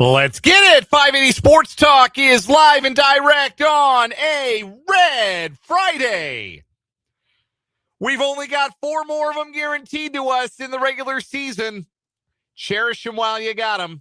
Let's get it. 580 Sports Talk is live and direct on a Red Friday. We've only got 4 more of them guaranteed to us in the regular season. Cherish them while you got them.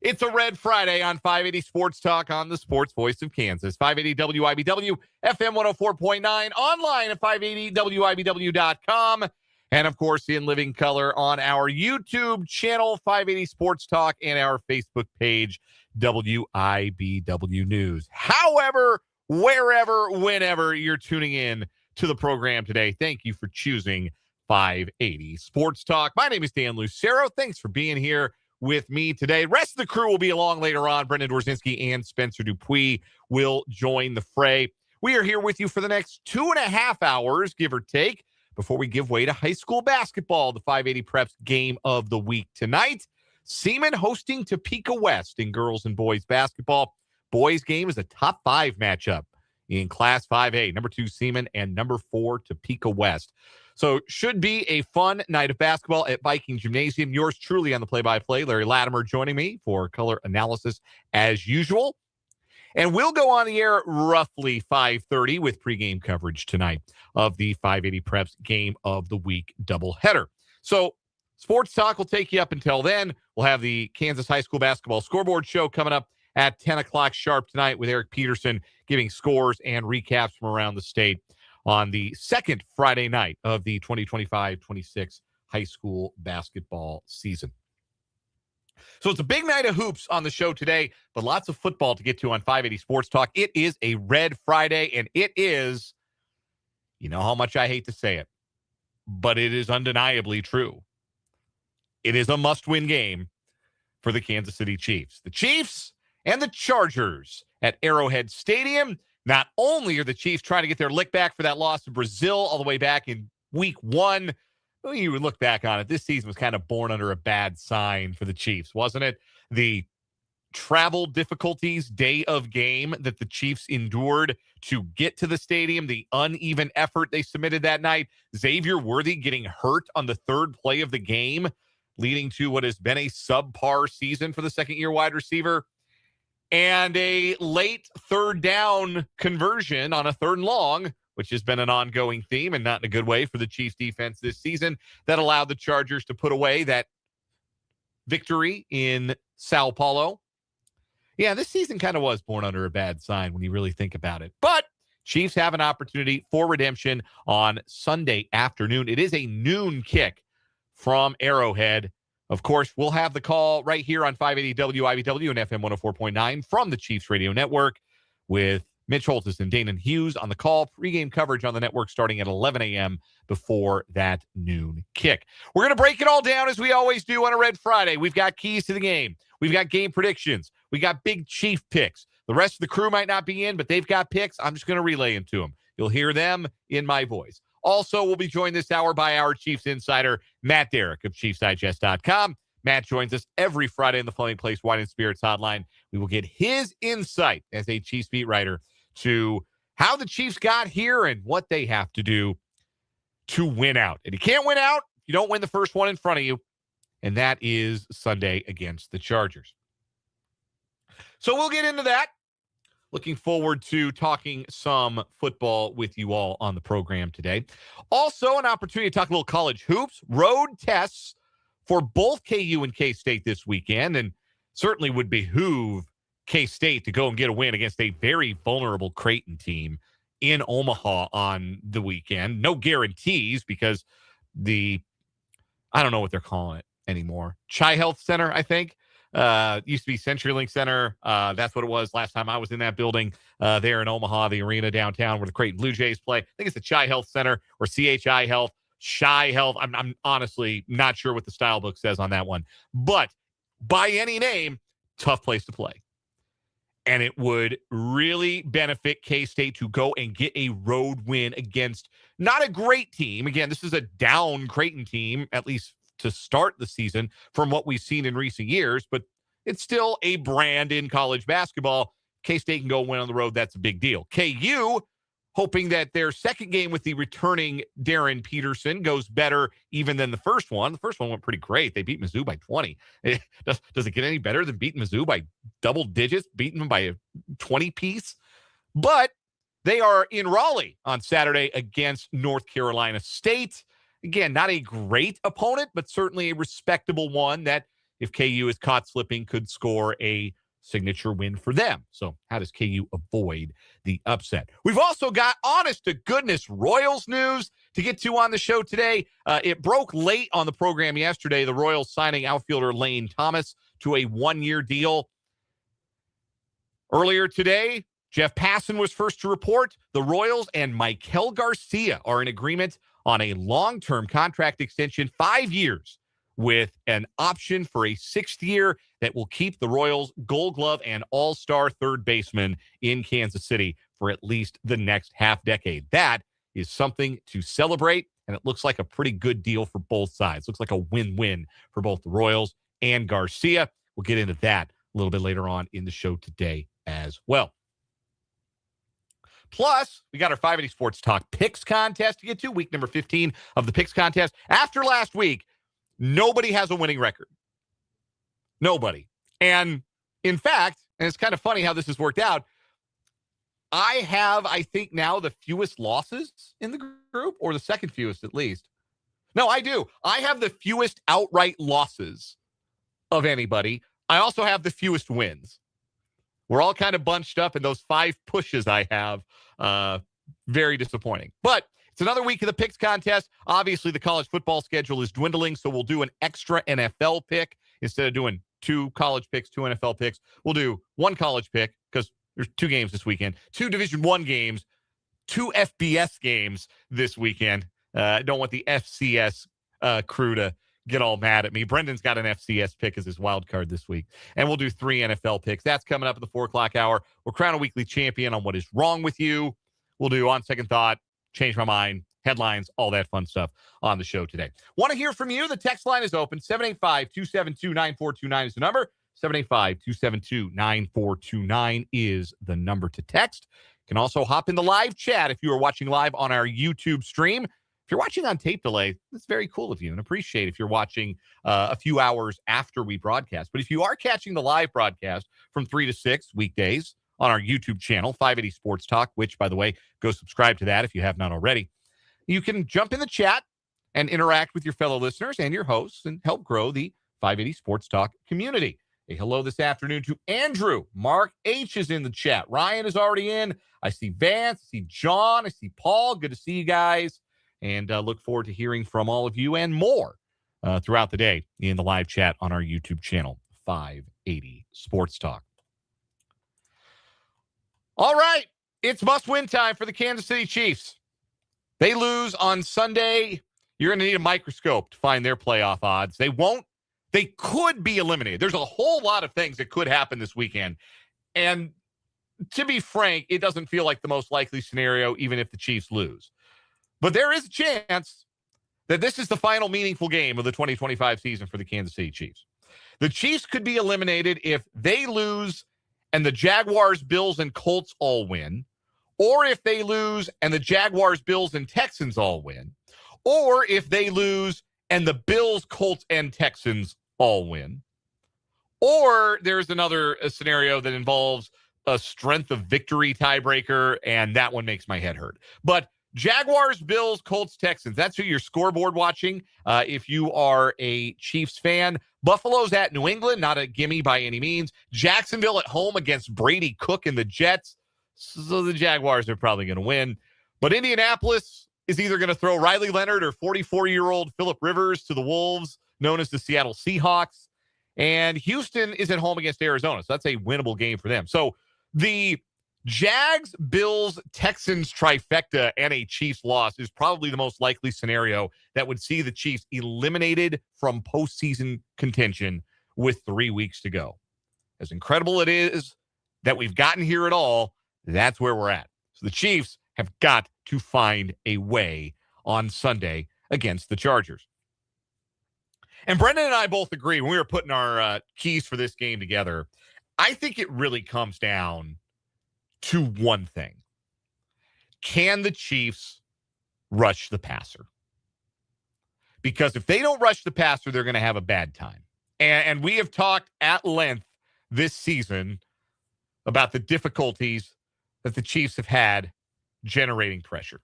It's a Red Friday on 580 Sports Talk on the sports voice of Kansas. 580 WIBW, FM 104.9, online at 580WIBW.com. And, of course, in living color on our YouTube channel, 580 Sports Talk, and our Facebook page, WIBW News. However, wherever, whenever you're tuning in to the program today, thank you for choosing 580 Sports Talk. My name is Dan Lucero. Thanks for being here with me today. The rest of the crew will be along later on. Brendan Dworzinski and Spencer Dupuis will join the fray. We are here with you for the next 2.5 hours, give or take, before we give way to high school basketball, the 580 Preps game of the week tonight. Seaman hosting Topeka West in girls and boys basketball. Boys game is a top 5 matchup in Class 5A. Number 2 Seaman and number 4 Topeka West. So should be a fun night of basketball at Viking Gymnasium. Yours truly on the play-by-play. Larry Latimer joining me for color analysis as usual. And we'll go on the air roughly 5:30 with pregame coverage tonight of the 580 Preps game of the week doubleheader. So Sports Talk will take you up until then. We'll have the Kansas High School Basketball Scoreboard Show coming up at 10 o'clock sharp tonight with Eric Peterson giving scores and recaps from around the state on the second Friday night of the 2025-26 high school basketball season. So it's a big night of hoops on the show today, but lots of football to get to on 580 Sports Talk. It is a Red Friday, and it is, you know how much I hate to say it, but it is undeniably true. It is a must-win game for the Kansas City Chiefs. The Chiefs and the Chargers at Arrowhead Stadium. Not only are the Chiefs trying to get their lick back for that loss to Brazil all the way back in week 1, when you look back on it, this season was kind of born under a bad sign for the Chiefs, wasn't it? The travel difficulties, day of game that the Chiefs endured to get to the stadium, the uneven effort they submitted that night, Xavier Worthy getting hurt on the 3rd play of the game, leading to what has been a subpar season for the second-year wide receiver, and a late 3rd down conversion on a 3rd and long, which has been an ongoing theme and not in a good way for the Chiefs defense this season, that allowed the Chargers to put away that victory in Sao Paulo. Yeah, this season kind of was born under a bad sign when you really think about it. But Chiefs have an opportunity for redemption on Sunday afternoon. It is a noon kick from Arrowhead. Of course, we'll have the call right here on 580 WIBW and FM 104.9 from the Chiefs Radio Network with Mitch Holtis and Dana Hughes on the call. Pre-game coverage on the network starting at 11 a.m. before that noon kick. We're going to break it all down as we always do on a Red Friday. We've got keys to the game. We've got game predictions. We got big Chief picks. The rest of the crew might not be in, but they've got picks. I'm just going to relay them to them. You'll hear them in my voice. Also, we'll be joined this hour by our Chiefs insider, Matt Derrick of ChiefsDigest.com. Matt joins us every Friday in the Flaming Place Wine and Spirits hotline. We will get his insight as a Chiefs beat writer to how the Chiefs got here and what they have to do to win out. And you can't win out if you don't win the first one in front of you, and that is Sunday against the Chargers. So we'll get into that. Looking forward to talking some football with you all on the program today. Also, an opportunity to talk a little college hoops. Road tests for both KU and K-State this weekend, and certainly would behoove K-State to go and get a win against a very vulnerable Creighton team in Omaha on the weekend. No guarantees because I don't know what they're calling it anymore. Chi Health Center, I think. Used to be CenturyLink Center. That's what it was last time I was in that building there in Omaha, the arena downtown where the Creighton Blue Jays play. I think it's the Chi Health Center or CHI Health, Chi Health. I'm honestly not sure what the style book says on that one. But by any name, tough place to play. And it would really benefit K-State to go and get a road win against not a great team. Again, this is a down Creighton team, at least to start the season from what we've seen in recent years, but it's still a brand in college basketball. K-State can go win on the road. That's a big deal. KU hoping that their second game with the returning Darren Peterson goes better even than the first one. The first one went pretty great. They beat Mizzou by 20. Does it get any better than beating Mizzou by double digits, beating them by a 20-piece? But they are in Raleigh on Saturday against North Carolina State. Again, not a great opponent, but certainly a respectable one that, if KU is caught slipping, could score a signature win for them. So how does KU avoid the upset? We've also got, honest to goodness, Royals news to get to on the show today. It broke late on the program yesterday. The Royals signing outfielder Lane Thomas to a one-year deal. Earlier today, Jeff Passan was first to report the Royals and Maikel Garcia are in agreement on a long-term contract extension, 5 years, with an option for a 6th year that will keep the Royals Gold Glove and All-Star third baseman in Kansas City for at least the next half decade. That is something to celebrate, and it looks like a pretty good deal for both sides. Looks like a win-win for both the Royals and Garcia. We'll get into that a little bit later on in the show today as well. Plus, we got our 580 Sports Talk Picks contest to get to, week number 15 of the Picks contest. After last week, nobody has a winning record. Nobody. And in fact, and it's kind of funny how this has worked out, I have, I think now, the fewest losses in the group, or the second fewest at least. No, I do. I have the fewest outright losses of anybody. I also have the fewest wins. We're all kind of bunched up, and those 5 pushes I have, very disappointing. But it's another week of the Picks contest. Obviously, the college football schedule is dwindling, so we'll do an extra NFL pick. Instead of doing 2 college picks, 2 NFL picks, we'll do 1 college pick because there's 2 games this weekend, 2 Division I games, 2 FBS games this weekend. I don't want the FCS crew to get all mad at me. Brendan's got an FCS pick as his wild card this week. And we'll do 3 NFL picks. That's coming up at the 4 o'clock hour. We'll crown a weekly champion on what is wrong with you. We'll do On Second Thought, Change My Mind, headlines, all that fun stuff on the show today. Want to hear from you? The text line is open. 785-272-9429 is the number. 785-272-9429 is the number to text. You can also hop in the live chat if you are watching live on our YouTube stream. If you're watching on tape delay, that's very cool of you, and appreciate if you're watching a few hours after we broadcast. But if you are catching the live broadcast from 3 to 6 weekdays on our YouTube channel, 580 Sports Talk, which, by the way, go subscribe to that if you have not already, you can jump in the chat and interact with your fellow listeners and your hosts and help grow the 580 Sports Talk community. A hello this afternoon to Andrew. Mark H. is in the chat. Ryan is already in. I see Vance. I see John. I see Paul. Good to see you guys. And look forward to hearing from all of you and more throughout the day in the live chat on our YouTube channel, 580 Sports Talk. All right. It's must-win time for the Kansas City Chiefs. They lose on Sunday. You're going to need a microscope to find their playoff odds. They won't. They could be eliminated. There's a whole lot of things that could happen this weekend. And to be frank, it doesn't feel like the most likely scenario, even if the Chiefs lose. But there is a chance that this is the final meaningful game of the 2025 season for the Kansas City Chiefs. The Chiefs could be eliminated if they lose and the Jaguars, Bills, and Colts all win, or if they lose and the Jaguars, Bills, and Texans all win, or if they lose and the Bills, Colts, and Texans all win, or there's another scenario that involves a strength of victory tiebreaker, and that one makes my head hurt. But Jaguars, Bills, Colts, Texans. That's who you're scoreboard watching. If you are a Chiefs fan, Buffalo's at New England, not a gimme by any means. Jacksonville at home against Brady Cook and the Jets. So the Jaguars are probably going to win. But Indianapolis is either going to throw Riley Leonard or 44-year-old Phillip Rivers to the Wolves, known as the Seattle Seahawks. And Houston is at home against Arizona. So that's a winnable game for them. So the Jags, Bills, Texans trifecta and a Chiefs loss is probably the most likely scenario that would see the Chiefs eliminated from postseason contention with 3 weeks to go. As incredible it is that we've gotten here at all, that's where we're at. So the Chiefs have got to find a way on Sunday against the Chargers. And Brendan and I both agree when we were putting our keys for this game together, I think it really comes down to one thing. Can the Chiefs rush the passer? Because if they don't rush the passer, they're going to have a bad time. And we have talked at length this season about the difficulties that the Chiefs have had generating pressure.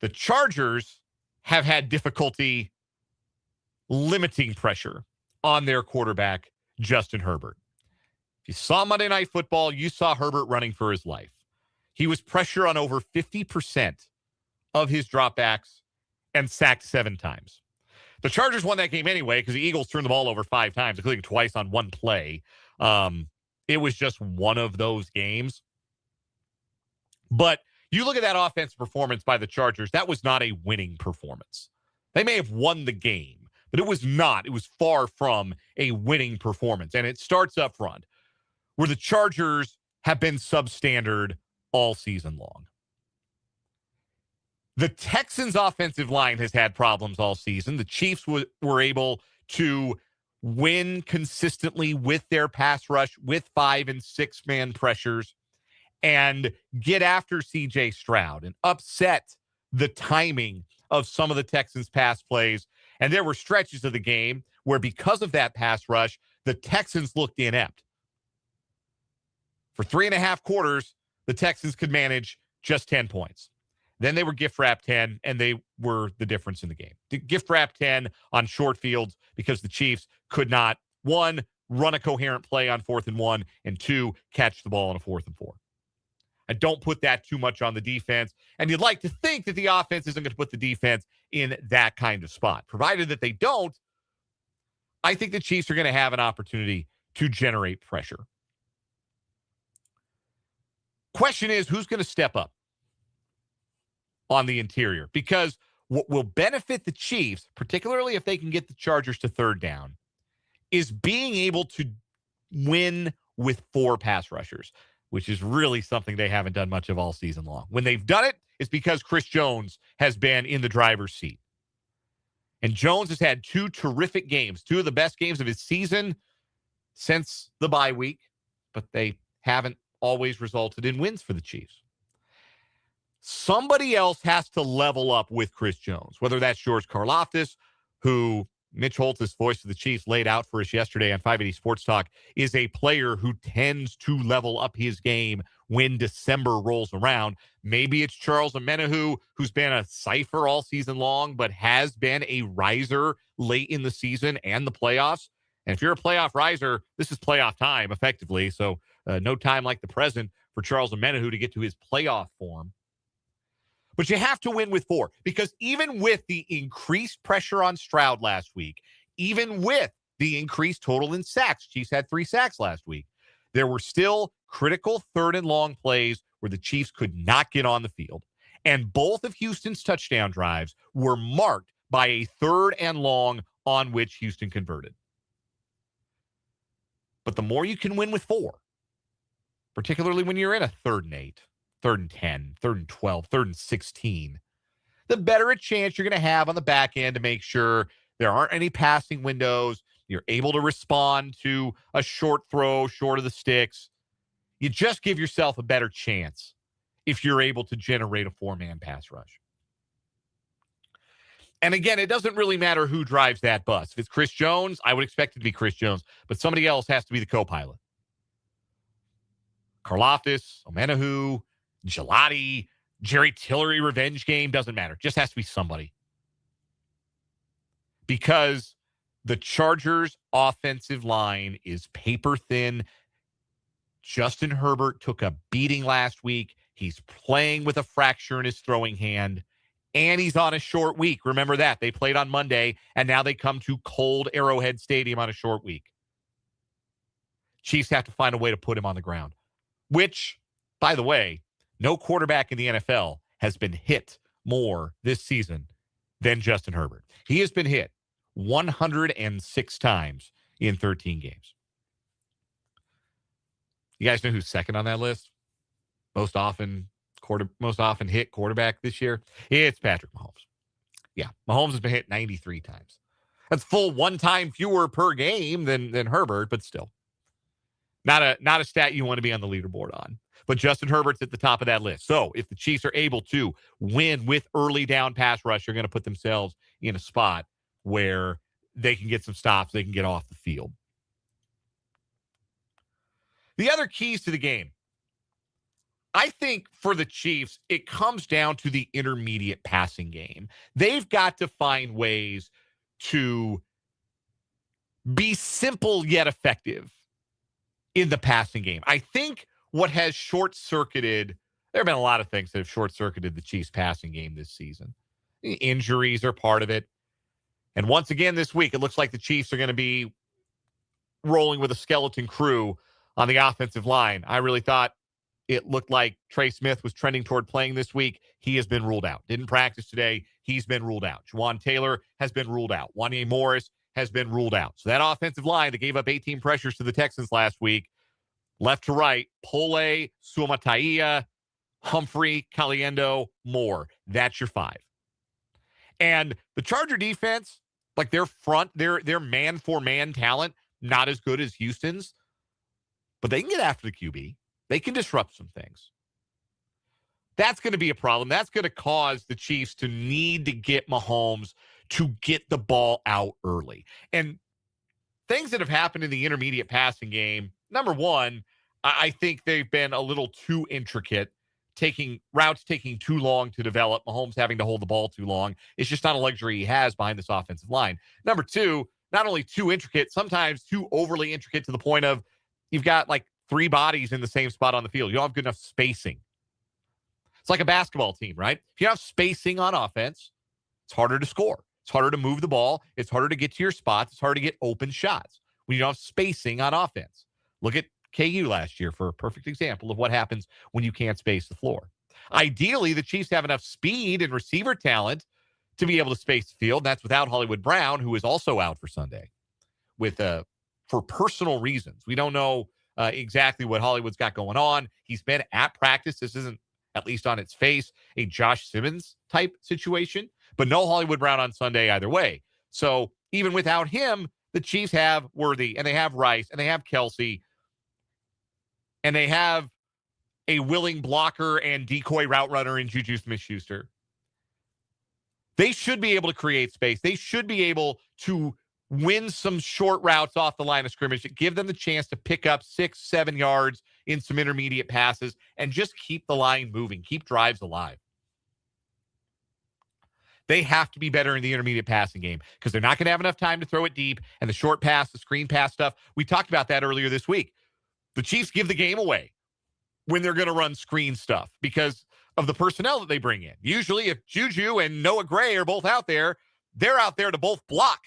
The Chargers have had difficulty limiting pressure on their quarterback, Justin Herbert. If you saw Monday Night Football, you saw Herbert running for his life. He was pressure on over 50% of his dropbacks and sacked 7 times. The Chargers won that game anyway because the Eagles turned the ball over 5 times, including twice on one play. It was just one of those games. But you look at that offensive performance by the Chargers, that was not a winning performance. They may have won the game, but it was not. It was far from a winning performance. And it starts up front, where the Chargers have been substandard all season long. The Texans' offensive line has had problems all season. The Chiefs were able to win consistently with their pass rush, with 5- and 6-man pressures, and get after C.J. Stroud and upset the timing of some of the Texans' pass plays. And there were stretches of the game where, because of that pass rush, the Texans looked inept. For 3.5 quarters, the Texans could manage just 10 points. Then they were gift-wrapped 10, and they were the difference in the game. Gift-wrapped 10 on short fields because the Chiefs could not, 1, run a coherent play on 4th and 1, and 2, catch the ball on a 4th and 4. I don't put that too much on the defense, and you'd like to think that the offense isn't going to put the defense in that kind of spot. Provided that they don't, I think the Chiefs are going to have an opportunity to generate pressure. Question is, who's going to step up on the interior? Because what will benefit the Chiefs, particularly if they can get the Chargers to 3rd down, is being able to win with 4 pass rushers, which is really something they haven't done much of all season long. When they've done it, it's because Chris Jones has been in the driver's seat. And Jones has had 2 terrific games, 2 of the best games of his season since the bye week, but they haven't always resulted in wins for the Chiefs. Somebody else has to level up with Chris Jones, whether that's George Karlaftis, who Mitch Holthus, voice of the Chiefs, laid out for us yesterday on 580 Sports Talk, is a player who tends to level up his game when December rolls around. Maybe it's Charles Omenihu, who's been a cipher all season long, but has been a riser late in the season and the playoffs. And if you're a playoff riser, this is playoff time, effectively. So no time like the present for Charles Omenihu to get to his playoff form. But you have to win with 4, because even with the increased pressure on Stroud last week, even with the increased total in sacks, Chiefs had 3 sacks last week, there were still critical 3rd and long plays where the Chiefs could not get on the field. And both of Houston's touchdown drives were marked by a 3rd and long on which Houston converted. But the more you can win with 4, particularly when you're in a 3rd and 8, 3rd and 10, 3rd and 12, 3rd and 16, the better a chance you're going to have on the back end to make sure there aren't any passing windows. You're able to respond to a short throw, short of the sticks. You just give yourself a better chance if you're able to generate a 4-man pass rush. And again, it doesn't really matter who drives that bus. If it's Chris Jones, I would expect it to be Chris Jones, but somebody else has to be the co-pilot. Karlaftis, Omenihu, Gelati, Jerry Tillery revenge game, doesn't matter. Just has to be somebody. Because the Chargers' offensive line is paper thin. Justin Herbert took a beating last week. He's playing with a fracture in his throwing hand, and he's on a short week. Remember that. They played on Monday, and now they come to cold Arrowhead Stadium on a short week. Chiefs have to find a way to put him on the ground, which, by the way, no quarterback in the NFL has been hit more this season than Justin Herbert. He has been hit 106 times in 13 games. You guys know who's second on that list? Most often hit quarterback this year? It's Patrick Mahomes. Yeah, Mahomes has been hit 93 times. That's full 1 time fewer per game than Herbert, but still. Not a stat you want to be on the leaderboard on. But Justin Herbert's at the top of that list. So if the Chiefs are able to win with early down pass rush, they're going to put themselves in a spot where they can get some stops, they can get off the field. The other keys to the game, I think for the Chiefs, it comes down to the intermediate passing game. They've got to find ways to be simple yet effective in the passing game. I think what has short-circuited, there have been a lot of things that have short-circuited the Chiefs passing game this season. Injuries are part of it. And once again this week, it looks like the Chiefs are going to be rolling with a skeleton crew on the offensive line. I really thought it looked like Trey Smith was trending toward playing this week. He has been ruled out. Didn't practice today. He's been ruled out. Juwan Taylor has been ruled out. Wanye Morris has been ruled out. So that offensive line that gave up 18 pressures to the Texans last week, left to right, Pole, Suamataia, Humphrey, Caliendo, Moore. That's your five. And the Charger defense, like their front, their man-for-man talent, not as good as Houston's, but they can get after the QB. They can disrupt some things. That's going to be a problem. That's going to cause the Chiefs to need to get Mahomes to get the ball out early. And things that have happened in the intermediate passing game, number one, I think they've been a little too intricate, routes taking too long to develop, Mahomes having to hold the ball too long. It's just not a luxury he has behind this offensive line. Number two, not only too intricate, sometimes too overly intricate to the point of you've got like three bodies in the same spot on the field. You don't have good enough spacing. It's like a basketball team, right? If you have spacing on offense, it's harder to score. It's harder to move the ball. It's harder to get to your spots. It's harder to get open shots when you don't have spacing on offense. Look at KU last year for a perfect example of what happens when you can't space the floor. Ideally, the Chiefs have enough speed and receiver talent to be able to space the field. That's without Hollywood Brown, who is also out for Sunday for personal reasons. We don't know exactly what Hollywood's got going on. He's been at practice. This isn't, at least on its face, a Josh Simmons type situation, but no Hollywood Brown on Sunday either way. So even without him, the Chiefs have Worthy, and they have Rice, and they have Kelsey, and they have a willing blocker and decoy route runner in Juju Smith-Schuster. They should be able to create space. They should be able to win some short routes off the line of scrimmage that give them the chance to pick up 6-7 yards in some intermediate passes and just keep the line moving, keep drives alive. They have to be better in the intermediate passing game because they're not going to have enough time to throw it deep, and the short pass, the screen pass stuff, we talked about that earlier this week. The Chiefs give the game away when they're going to run screen stuff because of the personnel that they bring in. Usually if Juju and Noah Gray are both out there, they're out there to both block.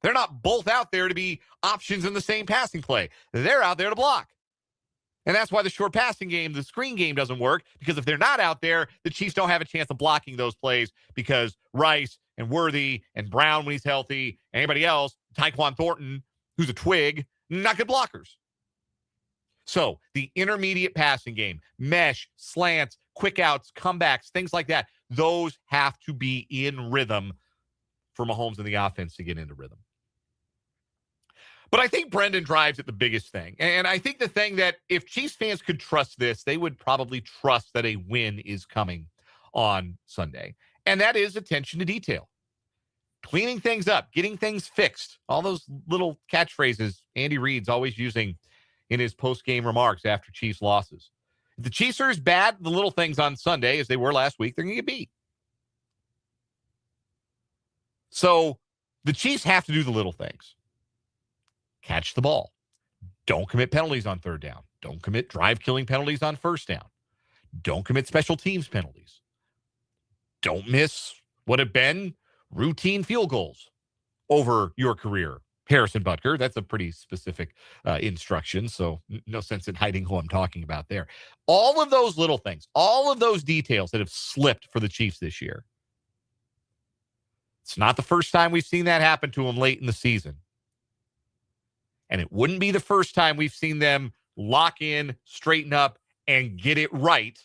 They're not both out there to be options in the same passing play. They're out there to block. And that's why the short passing game, the screen game doesn't work, because if they're not out there, the Chiefs don't have a chance of blocking those plays because Rice and Worthy and Brown when he's healthy, anybody else, Tyquan Thornton, who's a twig, not good blockers. So the intermediate passing game, mesh, slants, quick outs, comebacks, things like that, those have to be in rhythm for Mahomes and the offense to get into rhythm. But I think Brendan drives at the biggest thing. And I think the thing that if Chiefs fans could trust this, they would probably trust that a win is coming on Sunday. And that is attention to detail. Cleaning things up, getting things fixed. All those little catchphrases Andy Reid's always using in his post-game remarks after Chiefs losses. If the Chiefs are as bad, the little things on Sunday as they were last week, they're going to get beat. So the Chiefs have to do the little things. Catch the ball. Don't commit penalties on third down. Don't commit drive-killing penalties on first down. Don't commit special teams penalties. Don't miss what have been routine field goals over your career. Harrison Butker, that's a pretty specific instruction, so no sense in hiding who I'm talking about there. All of those little things, all of those details that have slipped for the Chiefs this year. It's not the first time we've seen that happen to them late in the season. And it wouldn't be the first time we've seen them lock in, straighten up, and get it right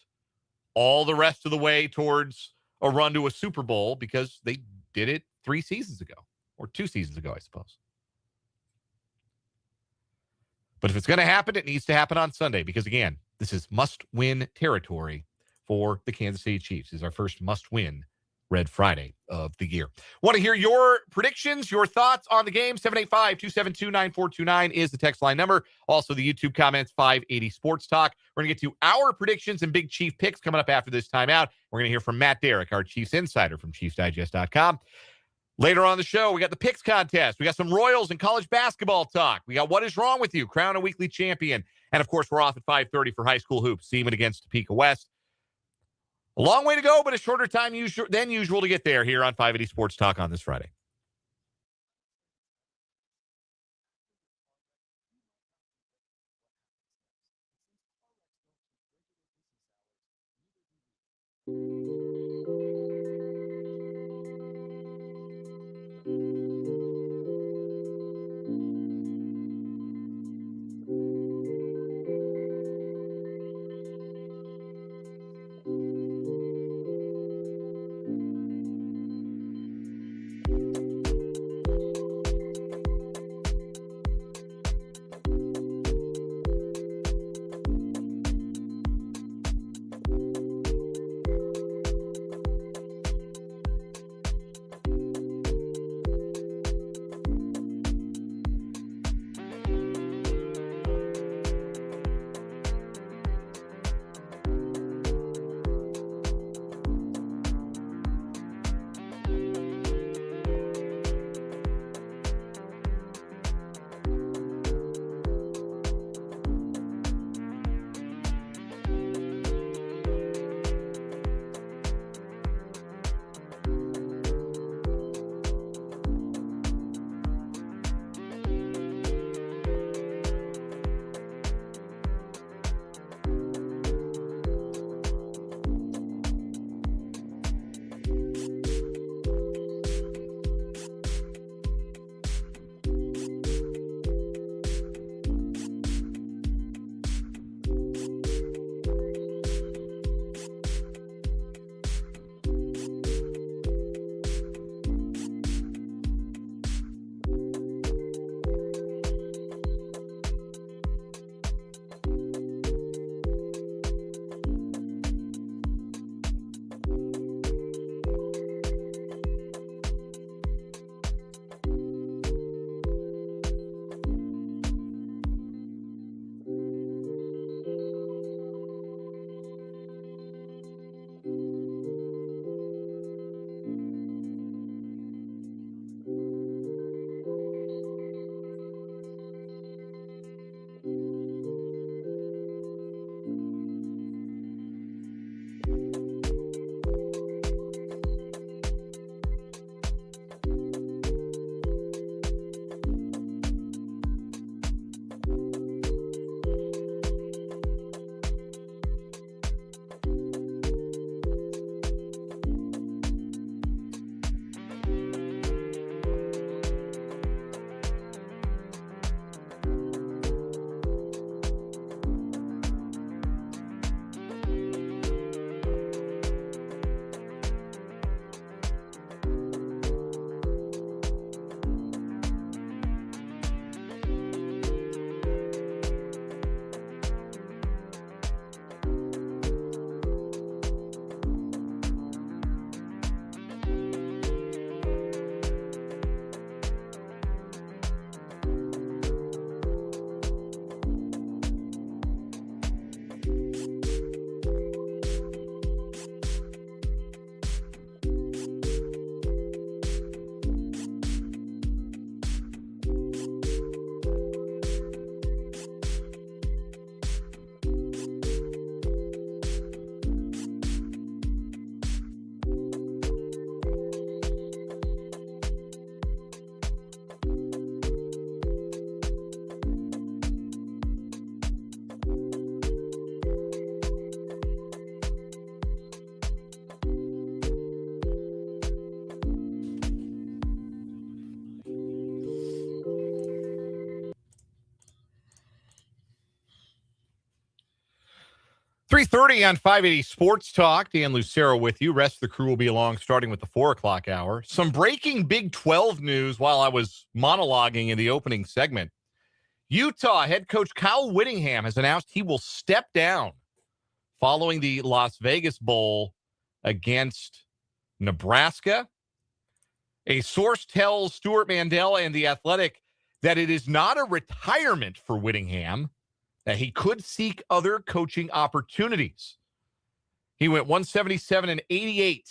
all the rest of the way towards a run to a Super Bowl, because they did it 3 seasons ago, or 2 seasons ago, I suppose. But if it's going to happen, it needs to happen on Sunday because, again, this is must-win territory for the Kansas City Chiefs. This is our first must-win Red Friday of the year. Want to hear your predictions, your thoughts on the game? 785-272-9429 is the text line number. Also, the YouTube comments, 580 Sports Talk. We're going to get to our predictions and big Chief picks coming up after this timeout. We're going to hear from Matt Derrick, our Chiefs insider from ChiefsDigest.com. Later on the show, we got the picks contest. We got some Royals and college basketball talk. We got What Is Wrong With You, Crown a Weekly Champion. And, of course, we're off at 5:30 for high school hoops, Seaman against Topeka West. A long way to go, but a shorter time than usual to get there here on 580 Sports Talk on this Friday. .30 on 580 Sports Talk. Dan Lucero with you. Rest of the crew will be along starting with the 4 o'clock hour. Some breaking Big 12 news while I was monologuing in the opening segment. Utah head coach Kyle Whittingham has announced he will step down following the Las Vegas Bowl against Nebraska. A source tells Stuart Mandel and The Athletic that it is not a retirement for Whittingham, that he could seek other coaching opportunities. He went 177-88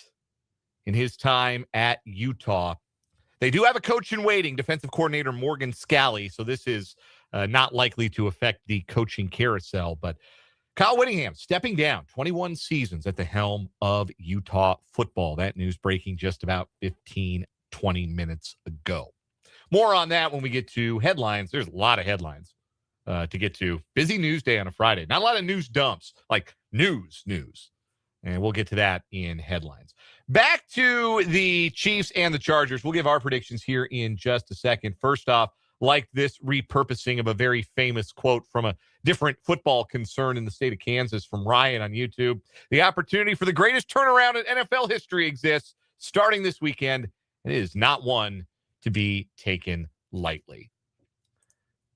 in his time at Utah. They do have a coach in waiting, defensive coordinator Morgan Scalley, so this is not likely to affect the coaching carousel. But Kyle Whittingham stepping down, 21 seasons at the helm of Utah football. That news breaking just about 15, 20 minutes ago. More on that when we get to headlines. There's a lot of headlines to get to. Busy news day on a Friday. Not a lot of news dumps, like news. And we'll get to that in headlines. Back to the Chiefs and the Chargers. We'll give our predictions here in just a second. First off, like this repurposing of a very famous quote from a different football concern in the state of Kansas from Ryan on YouTube. The opportunity for the greatest turnaround in NFL history exists starting this weekend, and it is not one to be taken lightly.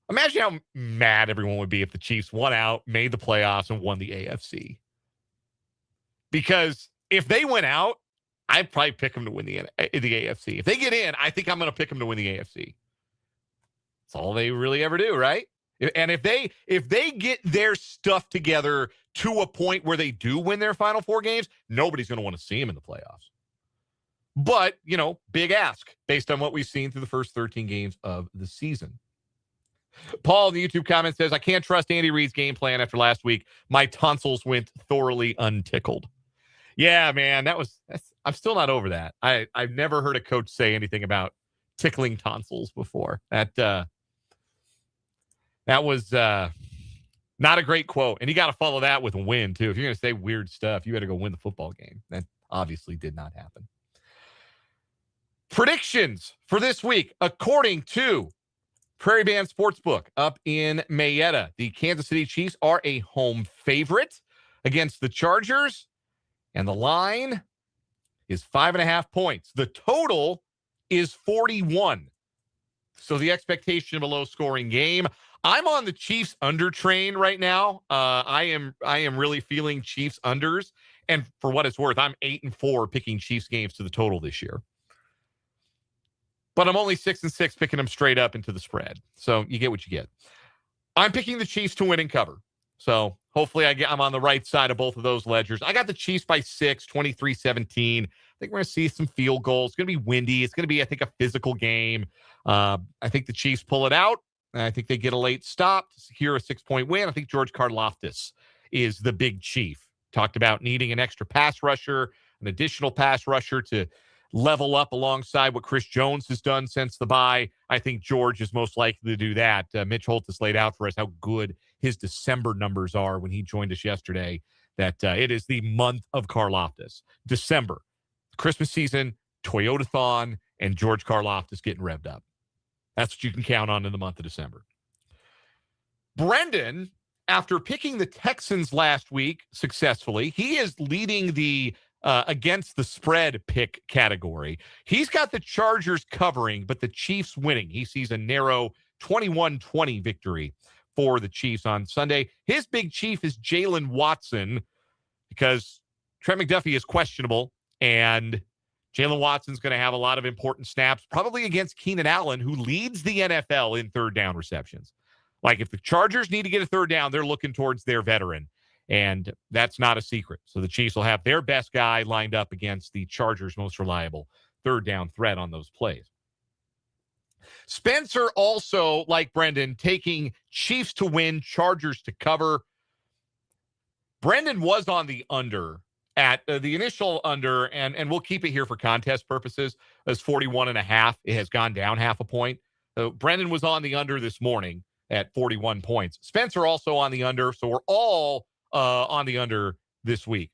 Imagine how mad everyone would be if the Chiefs won out, made the playoffs, and won the AFC. Because if they went out, I'd probably pick them to win the AFC. If they get in, I think I'm going to pick them to win the AFC. That's all they really ever do, right? And if they get their stuff together to a point where they do win their final four games, nobody's going to want to see them in the playoffs. But, big ask based on what we've seen through the first 13 games of the season. Paul in the YouTube comment says, I can't trust Andy Reid's game plan after last week. My tonsils went thoroughly untickled. Yeah, man, I'm still not over that. I've never heard a coach say anything about tickling tonsils before. That was not a great quote. And you got to follow that with a win, too. If you're going to say weird stuff, you better go win the football game. That obviously did not happen. Predictions for this week, according to Prairie Band Sportsbook up in Mayetta. The Kansas City Chiefs are a home favorite against the Chargers, and the line is 5.5 points. The total is 41. So the expectation of a low-scoring game. I'm on the Chiefs under train right now. I am really feeling Chiefs unders, and for what it's worth, I'm 8-4 picking Chiefs games to the total this year. But I'm only 6-6 picking them straight up into the spread. So you get what you get. I'm picking the Chiefs to win and cover. So hopefully I'm on the right side of both of those ledgers. I got the Chiefs by 6, 23-17. I think we're going to see some field goals. It's going to be windy. It's going to be, I think, a physical game. I think the Chiefs pull it out. I think they get a late stop to secure a 6-point win. I think George Karlaftis is the big chief. Talked about needing an extra pass rusher, an additional pass rusher to level up alongside what Chris Jones has done since the bye. I think George is most likely to do that. Mitch Holtz laid out for us how good his December numbers are when he joined us yesterday, that it is the month of Karlaftis. December, Christmas season, Toyotathon, and George Karlaftis getting revved up. That's what you can count on in the month of December. Brendan, after picking the Texans last week successfully, he is leading the against the spread pick category. He's got the Chargers covering, but the Chiefs winning. He sees a narrow 21-20 victory for the Chiefs on Sunday. His big chief is Jalen Watson because Trent McDuffie is questionable, and Jalen Watson's going to have a lot of important snaps, probably against Keenan Allen, who leads the NFL in third down receptions. Like, if the Chargers need to get a third down, they're looking towards their veteran. And that's not a secret. So the Chiefs will have their best guy lined up against the Chargers' most reliable third down threat on those plays. Spencer also, like Brendan, taking Chiefs to win, Chargers to cover. Brendan was on the under at the initial under, and we'll keep it here for contest purposes, as 41.5. It has gone down half a point. So Brendan was on the under this morning at 41 points. Spencer also on the under, so we're all on the under this week.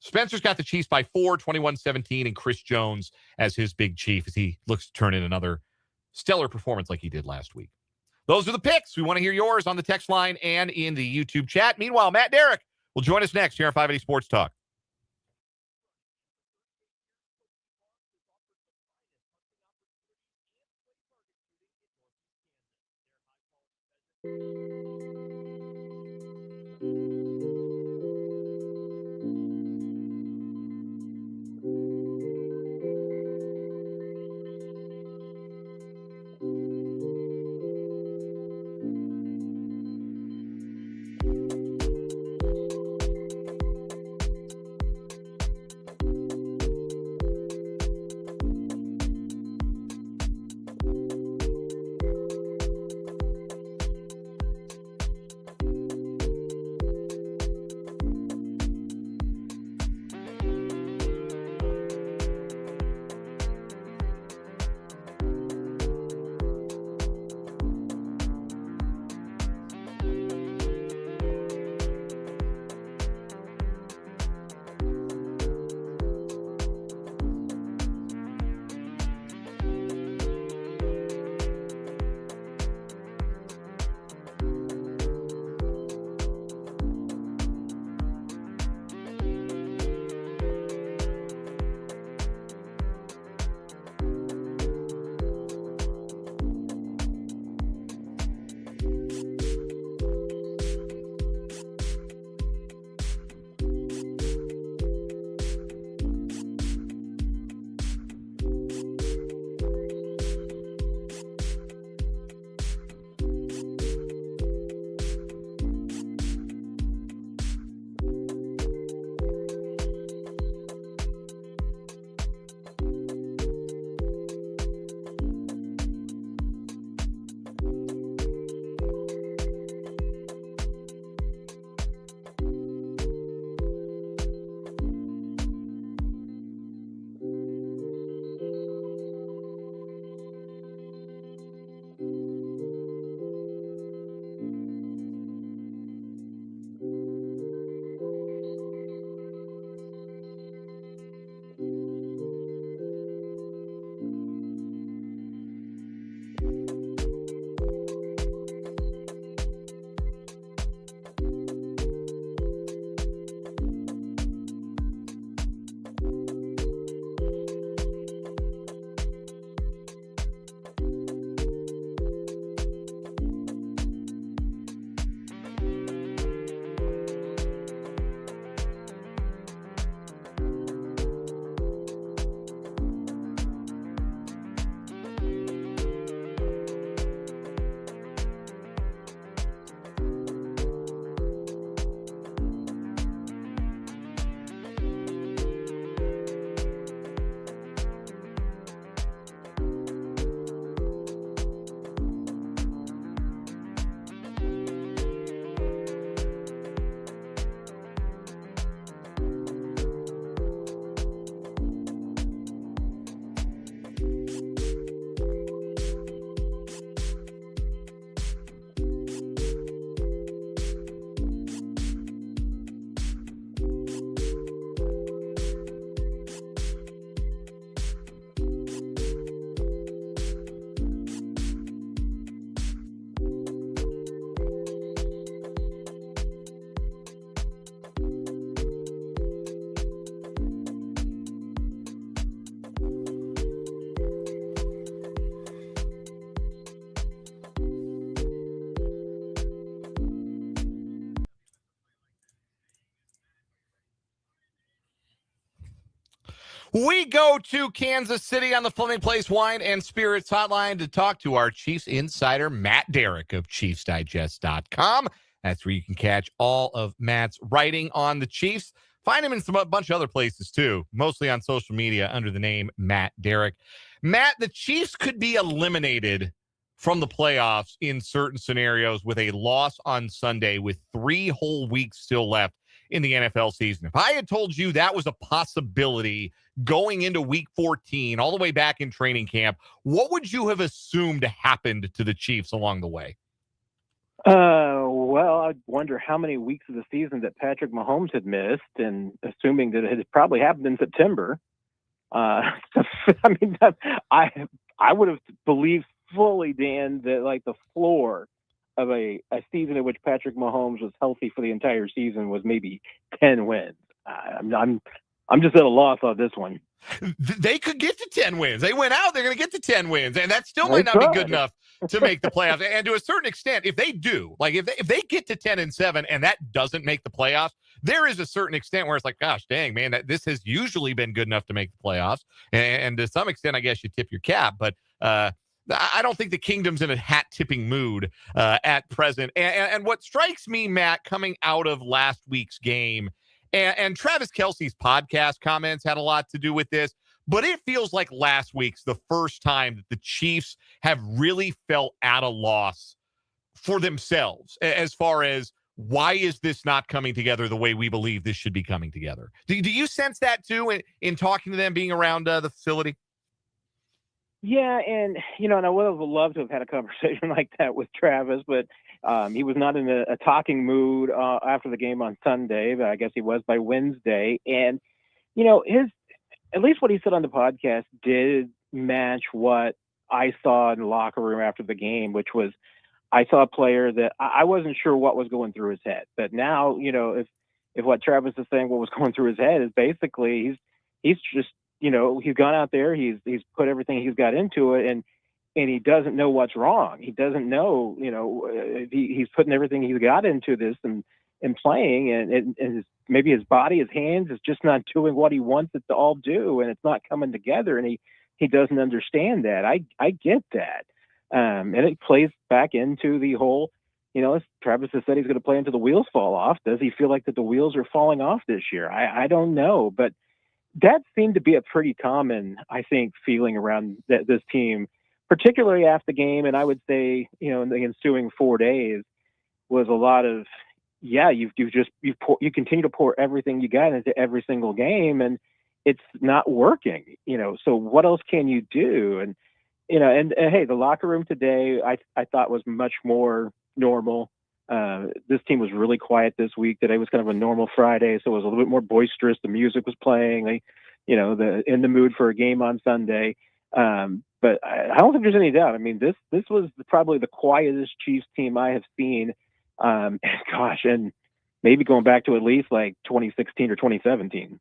Spencer's got the Chiefs by 4, 21-17, and Chris Jones as his big chief as he looks to turn in another stellar performance like he did last week. Those are the picks. We want to hear yours on the text line and in the YouTube chat. Meanwhile, Matt Derrick will join us next here on 580 Sports Talk. We go to Kansas City on the Fleming Place Wine and Spirits Hotline to talk to our Chiefs insider, Matt Derrick of ChiefsDigest.com. That's where you can catch all of Matt's writing on the Chiefs. Find him in a bunch of other places, too, mostly on social media under the name Matt Derrick. Matt, the Chiefs could be eliminated from the playoffs in certain scenarios with a loss on Sunday with 3 whole weeks still left in the NFL season. If I had told you that was a possibility going into week 14, all the way back in training camp, what would you have assumed happened to the Chiefs along the way? Well, I wonder how many weeks of the season that Patrick Mahomes had missed, and assuming that it had probably happened in September. I mean, I would have believed fully, Dan, that like the floor of a season in which Patrick Mahomes was healthy for the entire season was maybe 10 wins. I'm just at a loss on this one. They could get to 10 wins. They went out, they're going to get to 10 wins, and that still might not be good enough to make the playoffs. And to a certain extent, if they do, like if they get to 10-7 and that doesn't make the playoffs, there is a certain extent where it's like, gosh, dang, man, this has usually been good enough to make the playoffs. And to some extent, I guess you tip your cap, but I don't think the kingdom's in a hat-tipping mood at present. And what strikes me, Matt, coming out of last week's game, and Travis Kelce's podcast comments had a lot to do with this, but it feels like last week's the first time that the Chiefs have really felt at a loss for themselves as far as why is this not coming together the way we believe this should be coming together? Do you sense that too in talking to them, being around the facility? Yeah, and I would have loved to have had a conversation like that with Travis, but he was not in a talking mood after the game on Sunday, but I guess he was by Wednesday. And at least what he said on the podcast did match what I saw in the locker room after the game, which was I saw a player that I wasn't sure what was going through his head. But now, if what Travis is saying, what was going through his head is basically he's just, he's gone out there, he's put everything he's got into it, and he doesn't know what's wrong. He doesn't know, he's putting everything he's got into this and playing, and maybe his body, his hands is just not doing what he wants it to all do, and it's not coming together, and he doesn't understand that. I get that. And it plays back into the whole, as Travis has said, he's going to play until the wheels fall off. Does he feel like that the wheels are falling off this year? I don't know, but that seemed to be a pretty common, I think, feeling around this team, particularly after the game. And I would say, in the ensuing 4 days was a lot of, you continue to pour everything you got into every single game, and it's not working, so what else can you do? And, and hey, the locker room today, I thought was much more normal. This team was really quiet this week. Today was kind of a normal Friday, so it was a little bit more boisterous. The music was playing, in the mood for a game on Sunday. But I don't think there's any doubt. I mean, this was probably the quietest Chiefs team I have seen. And maybe going back to at least like 2016 or 2017.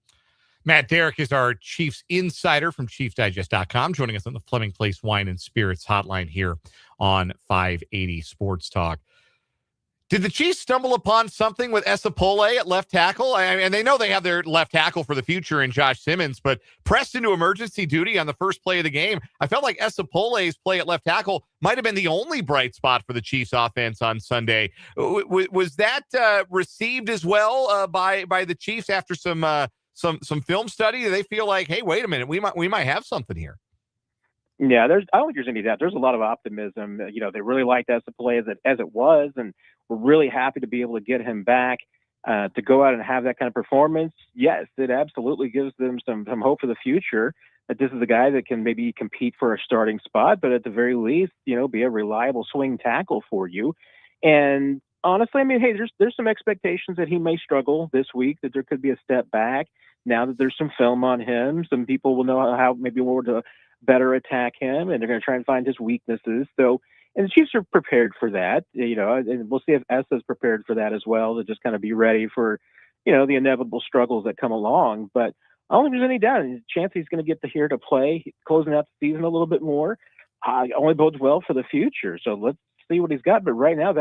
Matt Derrick is our Chiefs insider from ChiefsDigest.com, joining us on the Fleming Place Wine and Spirits hotline here on 580 Sports Talk. Did the Chiefs stumble upon something with Esapole at left tackle? And they know they have their left tackle for the future in Josh Simmons, but pressed into emergency duty on the first play of the game, I felt like Esapole's play at left tackle might have been the only bright spot for the Chiefs offense on Sunday. Was that received as well by the Chiefs after some film study? Do they feel like, hey, wait a minute, we might have something here? Yeah, I don't think there's any doubt. There's a lot of optimism. They really liked Esapole as it was, and we're really happy to be able to get him back to go out and have that kind of performance. Yes, it absolutely gives them some hope for the future that this is a guy that can maybe compete for a starting spot, but at the very least, be a reliable swing tackle for you. And honestly, I mean, hey, there's some expectations that he may struggle this week, that there could be a step back. Now that there's some film on him, some people will know how maybe more to better attack him, and they're going to try and find his weaknesses. So, and the Chiefs are prepared for that, and we'll see if Esa's prepared for that as well, to just kind of be ready for, the inevitable struggles that come along. But I don't think there's any doubt. The chance he's going to get to play, closing out the season a little bit more, only bodes well for the future. So let's see what he's got. But right now,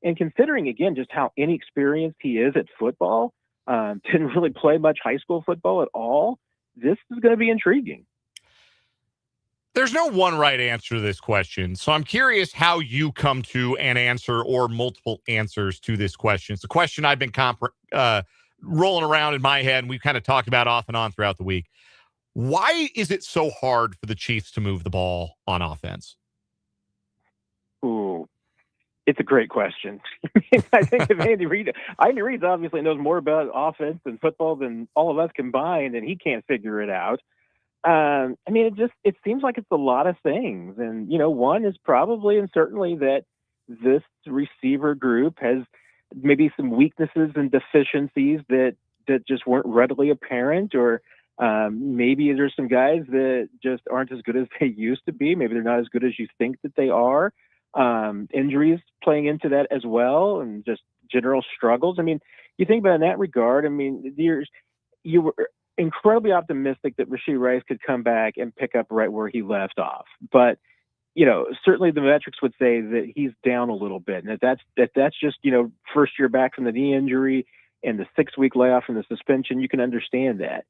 and considering, again, just how inexperienced he is at football, didn't really play much high school football at all, this is going to be intriguing. There's no one right answer to this question, so I'm curious how you come to an answer or multiple answers to this question. It's a question I've been rolling around in my head, and we've kind of talked about off and on throughout the week. Why is it so hard for the Chiefs to move the ball on offense? Ooh, it's a great question. I think if Andy Reid obviously knows more about offense and football than all of us combined, and he can't figure it out. I mean, it seems like it's a lot of things. And, one is probably and certainly that this receiver group has maybe some weaknesses and deficiencies that just weren't readily apparent, or maybe there's some guys that just aren't as good as they used to be. Maybe they're not as good as you think that they are. Injuries playing into that as well, and just general struggles. I mean, you think about it in that regard. I mean, you were incredibly optimistic that Rashee Rice could come back and pick up right where he left off. But, certainly the metrics would say that he's down a little bit. And that's just, first year back from the knee injury and the 6-week layoff from the suspension, you can understand that.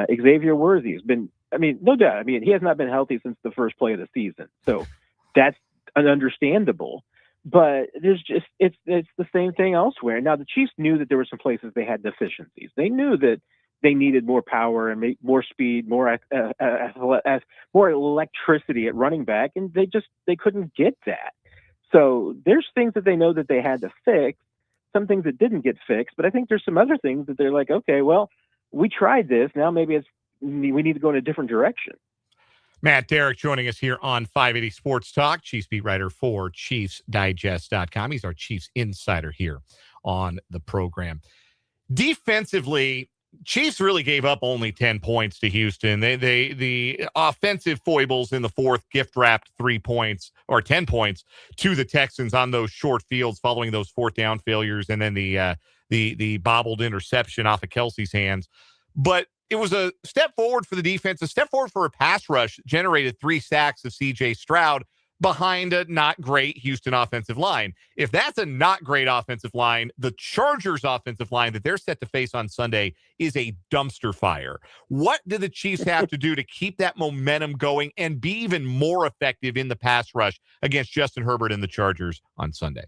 Xavier Worthy has been, no doubt. He has not been healthy since the first play of the season. So that's understandable. But it's the same thing elsewhere. Now, the Chiefs knew that there were some places they had deficiencies. They knew that they needed more power and more speed, more electricity at running back, and they couldn't get that. So there's things that they know that they had to fix, some things that didn't get fixed, but I think there's some other things that they're like, okay, well, we tried this. Now maybe we need to go in a different direction. Matt Derrick joining us here on 580 Sports Talk, Chiefs beat writer for ChiefsDigest.com. He's our Chiefs insider here on the program. Defensively, Chiefs really gave up only 10 points to Houston. The offensive foibles in the fourth gift wrapped 3 points or 10 points to the Texans on those short fields following those fourth down failures, and then the bobbled interception off of Kelsey's hands. But it was a step forward for the defense, a step forward for a pass rush, generated 3 sacks of C.J. Stroud behind a not great Houston offensive line. If that's a not great offensive line, the Chargers offensive line that they're set to face on Sunday is a dumpster fire. What do the Chiefs have to do to keep that momentum going and be even more effective in the pass rush against Justin Herbert and the Chargers on Sunday?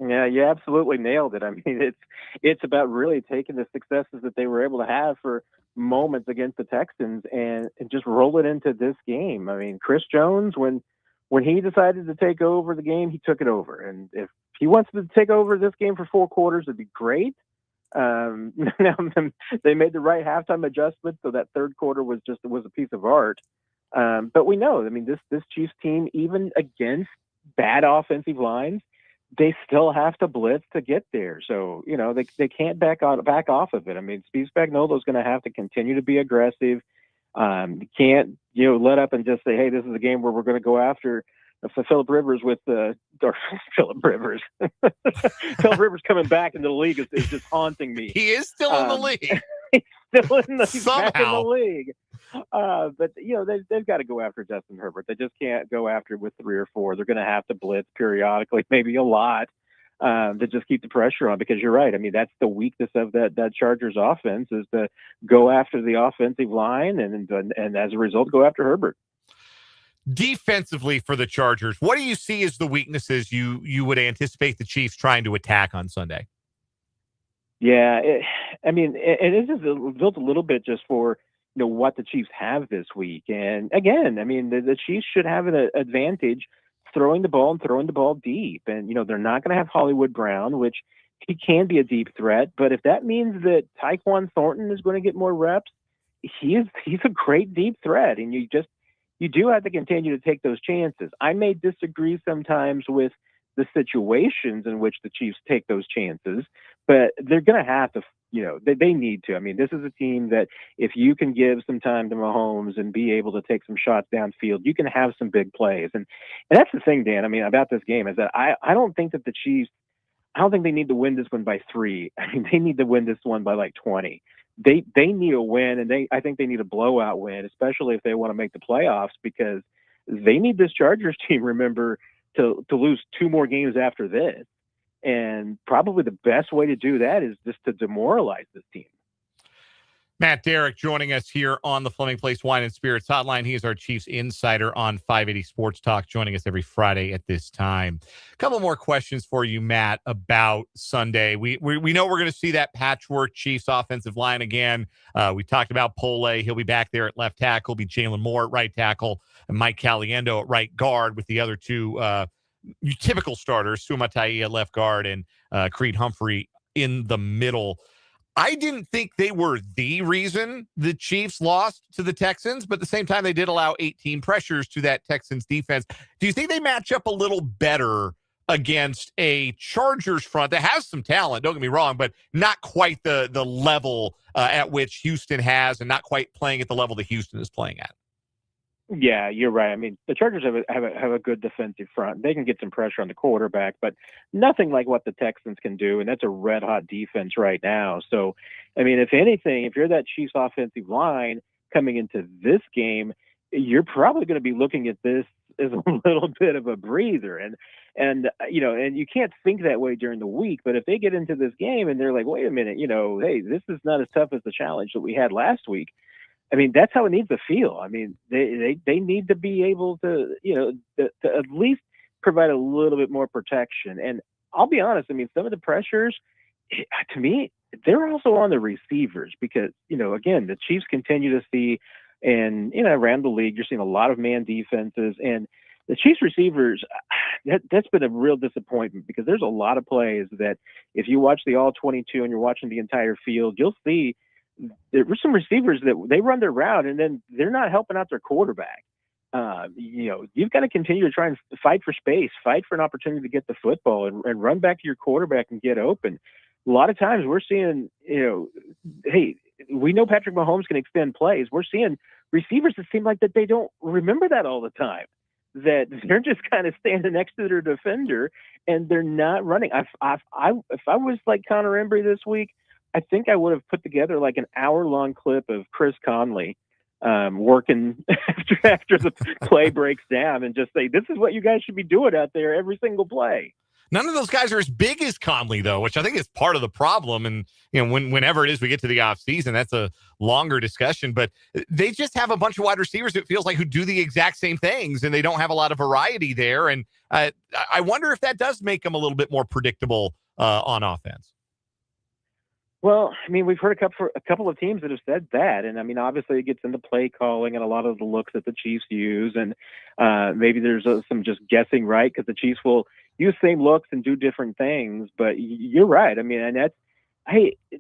Yeah, you absolutely nailed it. It's about really taking the successes that they were able to have for moments against the Texans and just roll it into this game. Chris Jones, when he decided to take over the game, he took it over. And if he wants to take over this game for 4 quarters, it'd be great. Now they made the right halftime adjustment, so that third quarter was a piece of art. But we know, this Chiefs team, even against bad offensive lines, they still have to blitz to get there. So, they can't back off of it. Steve Spagnuolo's going to have to continue to be aggressive. You can't, let up and just say, hey, this is a game where we're going to go after Phillip Rivers Phillip Rivers. Phillip Rivers coming back into the league is just haunting me. He is still in the league. He's back in the league. But they've got to go after Justin Herbert. They just can't go after it with 3 or 4. They're going to have to blitz periodically, maybe a lot, to just keep the pressure on. Because you're right. That's the weakness of that Chargers offense, is to go after the offensive line and as a result go after Herbert. Defensively for the Chargers, what do you see as the weaknesses you would anticipate the Chiefs trying to attack on Sunday? Yeah, it is built a little bit just for what the Chiefs have this week. And again, the Chiefs should have an advantage throwing the ball deep. And they're not going to have Hollywood Brown, which he can be a deep threat. But if that means that Tyquan Thornton is going to get more reps, he's a great deep threat. And you do have to continue to take those chances. I may disagree sometimes with the situations in which the Chiefs take those chances, but they're going to have to, they need to. This is a team that if you can give some time to Mahomes and be able to take some shots downfield, you can have some big plays. And that's the thing, Dan, about this game is that I don't think that the Chiefs, I don't think they need to win this one by 3. They need to win this one by like 20. They need a win, and I think they need a blowout win, especially if they want to make the playoffs, because they need this Chargers team, remember, to lose 2 more games after this. And probably the best way to do that is just to demoralize this team. Matt Derrick joining us here on the Fleming Place Wine and Spirits Hotline. He is our Chiefs insider on 580 Sports Talk, joining us every Friday at this time. A couple more questions for you, Matt, about Sunday. We know we're going to see that patchwork Chiefs offensive line again. We talked about Pole. He'll be back there at left tackle. Be Jalen Moore at right tackle, and Mike Caliendo at right guard, with the other two typical starters, Sumatai at left guard and Creed Humphrey in the middle. I didn't think they were the reason the Chiefs lost to the Texans, but at the same time, they did allow 18 pressures to that Texans defense. Do you think they match up a little better against a Chargers front that has some talent, don't get me wrong, but not quite the level at which Houston has, and not quite playing at the level that Houston is playing at? Yeah, you're right. I mean, the Chargers have a good defensive front. They can get some pressure on the quarterback, but nothing like what the Texans can do, and that's a red-hot defense right now. So, I mean, if anything, if you're that Chiefs offensive line coming into this game, you're probably going to be looking at this as a little bit of a breather. And you can't think that way during the week, but if they get into this game and they're like, wait a minute, hey, this is not as tough as the challenge that we had last week. I mean, that's how it needs to feel. I mean, they need to be able to, to at least provide a little bit more protection. And I'll be honest, I mean, some of the pressures, to me, they're also on the receivers because, again, the Chiefs continue to see, and, around the league, you're seeing a lot of man defenses. And the Chiefs receivers, that's been a real disappointment because there's a lot of plays that if you watch the all 22 and you're watching the entire field, you'll see there were some receivers that they run their route and then they're not helping out their quarterback. You've got to continue to try and fight for space, fight for an opportunity to get the football and run back to your quarterback and get open. A lot of times we're seeing, hey, we know Patrick Mahomes can extend plays. We're seeing receivers that seem like that they don't remember that all the time, that they're just kind of standing next to their defender and they're not running. If I was like Connor Embry this week, I think I would have put together like an hour-long clip of Chris Conley working after the play breaks down and just say, this is what you guys should be doing out there every single play. None of those guys are as big as Conley, though, which I think is part of the problem. And, whenever it is we get to the offseason, that's a longer discussion. But they just have a bunch of wide receivers, it feels like, who do the exact same things, and they don't have a lot of variety there. And I wonder if that does make them a little bit more predictable on offense. Well, I mean, we've heard a couple of teams that have said that. And, I mean, obviously it gets into play calling and a lot of the looks that the Chiefs use. And maybe there's some just guessing, right, because the Chiefs will use same looks and do different things. But you're right. I mean, and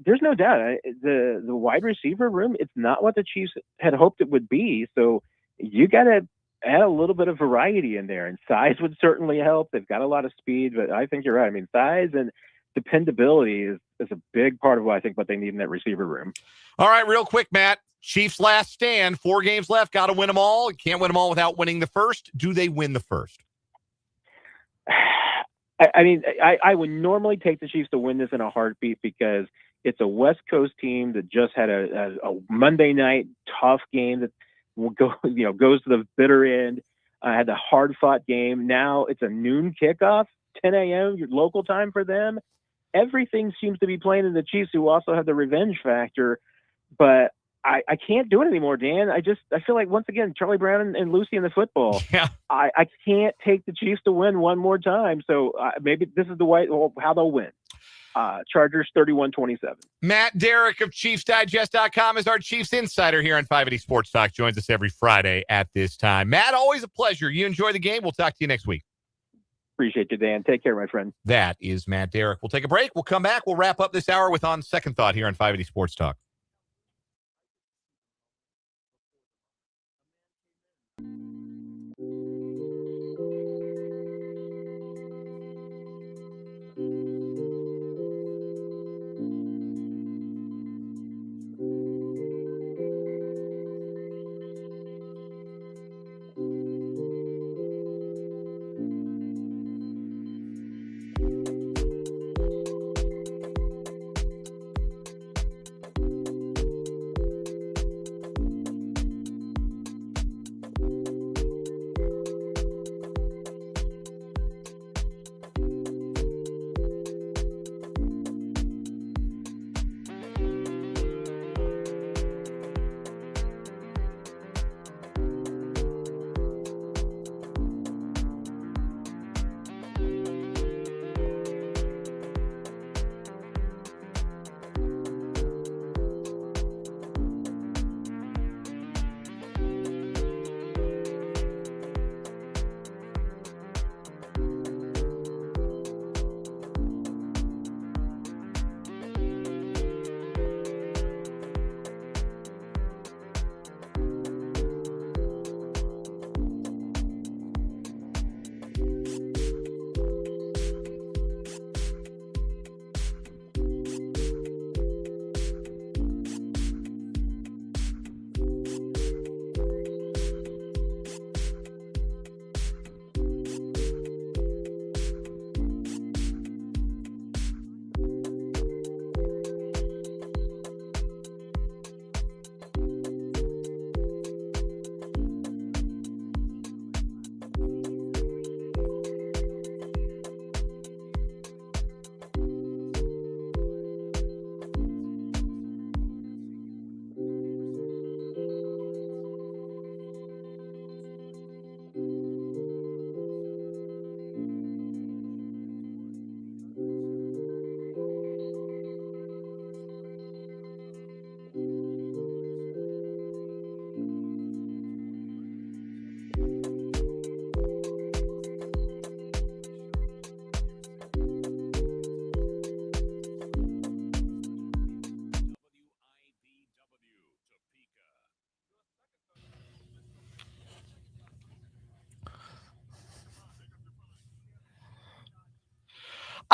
there's no doubt. The wide receiver room, it's not what the Chiefs had hoped it would be. So you got to add a little bit of variety in there. And size would certainly help. They've got a lot of speed. But I think you're right. I mean, size and dependability is a big part of what they need in that receiver room. All right, real quick, Matt. Chiefs last stand, 4 games left. Got to win them all. Can't win them all without winning the first. Do they win the first? I would normally take the Chiefs to win this in a heartbeat because it's a West Coast team that just had a Monday night tough game that will goes to the bitter end. Had a hard fought game. Now it's a noon kickoff, 10 a.m. your local time for them. Everything seems to be playing in the Chiefs, who also have the revenge factor. But I can't do it anymore, Dan. I feel like, once again, Charlie Brown and Lucy in the football. Yeah. I can't take the Chiefs to win one more time. So maybe this is how they'll win. Chargers 31-27. Matt Derrick of ChiefsDigest.com is our Chiefs insider here on 580 Sports Talk. Joins us every Friday at this time. Matt, always a pleasure. You enjoy the game. We'll talk to you next week. Appreciate you, Dan. Take care, my friend. That is Matt Derrick. We'll take a break. We'll come back. We'll wrap up this hour with On Second Thought here on 580 Sports Talk.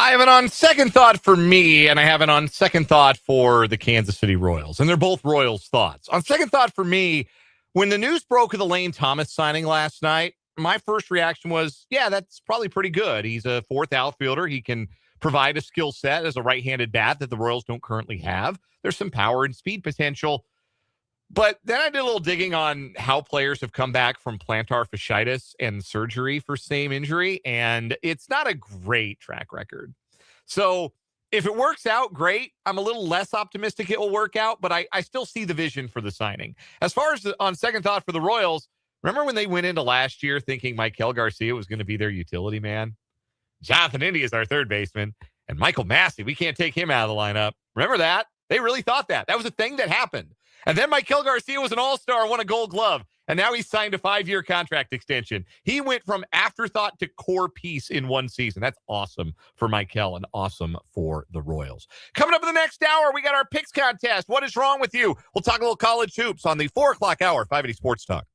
I have it on second thought for me, and I have it on second thought for the Kansas City Royals. And they're both Royals thoughts. On second thought for me, when the news broke of the Lane Thomas signing last night, my first reaction was, yeah, that's probably pretty good. He's a fourth outfielder. He can provide a skill set as a right-handed bat that the Royals don't currently have. There's some power and speed potential. But then I did a little digging on how players have come back from plantar fasciitis and surgery for same injury, and it's not a great track record. So if it works out, great. I'm a little less optimistic it will work out, but I still see the vision for the signing. As far as on second thought for the Royals, remember when they went into last year thinking Maikel Garcia was going to be their utility man? Jonathan India is our third baseman, and Michael Massey, we can't take him out of the lineup. Remember that? They really thought that. That was a thing that happened. And then Maikel Garcia was an all-star and won a gold glove. And now he's signed a 5-year contract extension. He went from afterthought to core piece in one season. That's awesome for Maikel and awesome for the Royals. Coming up in the next hour, we got our picks contest. What is wrong with you? We'll talk a little college hoops on the 4 o'clock hour, 580 Sports Talk.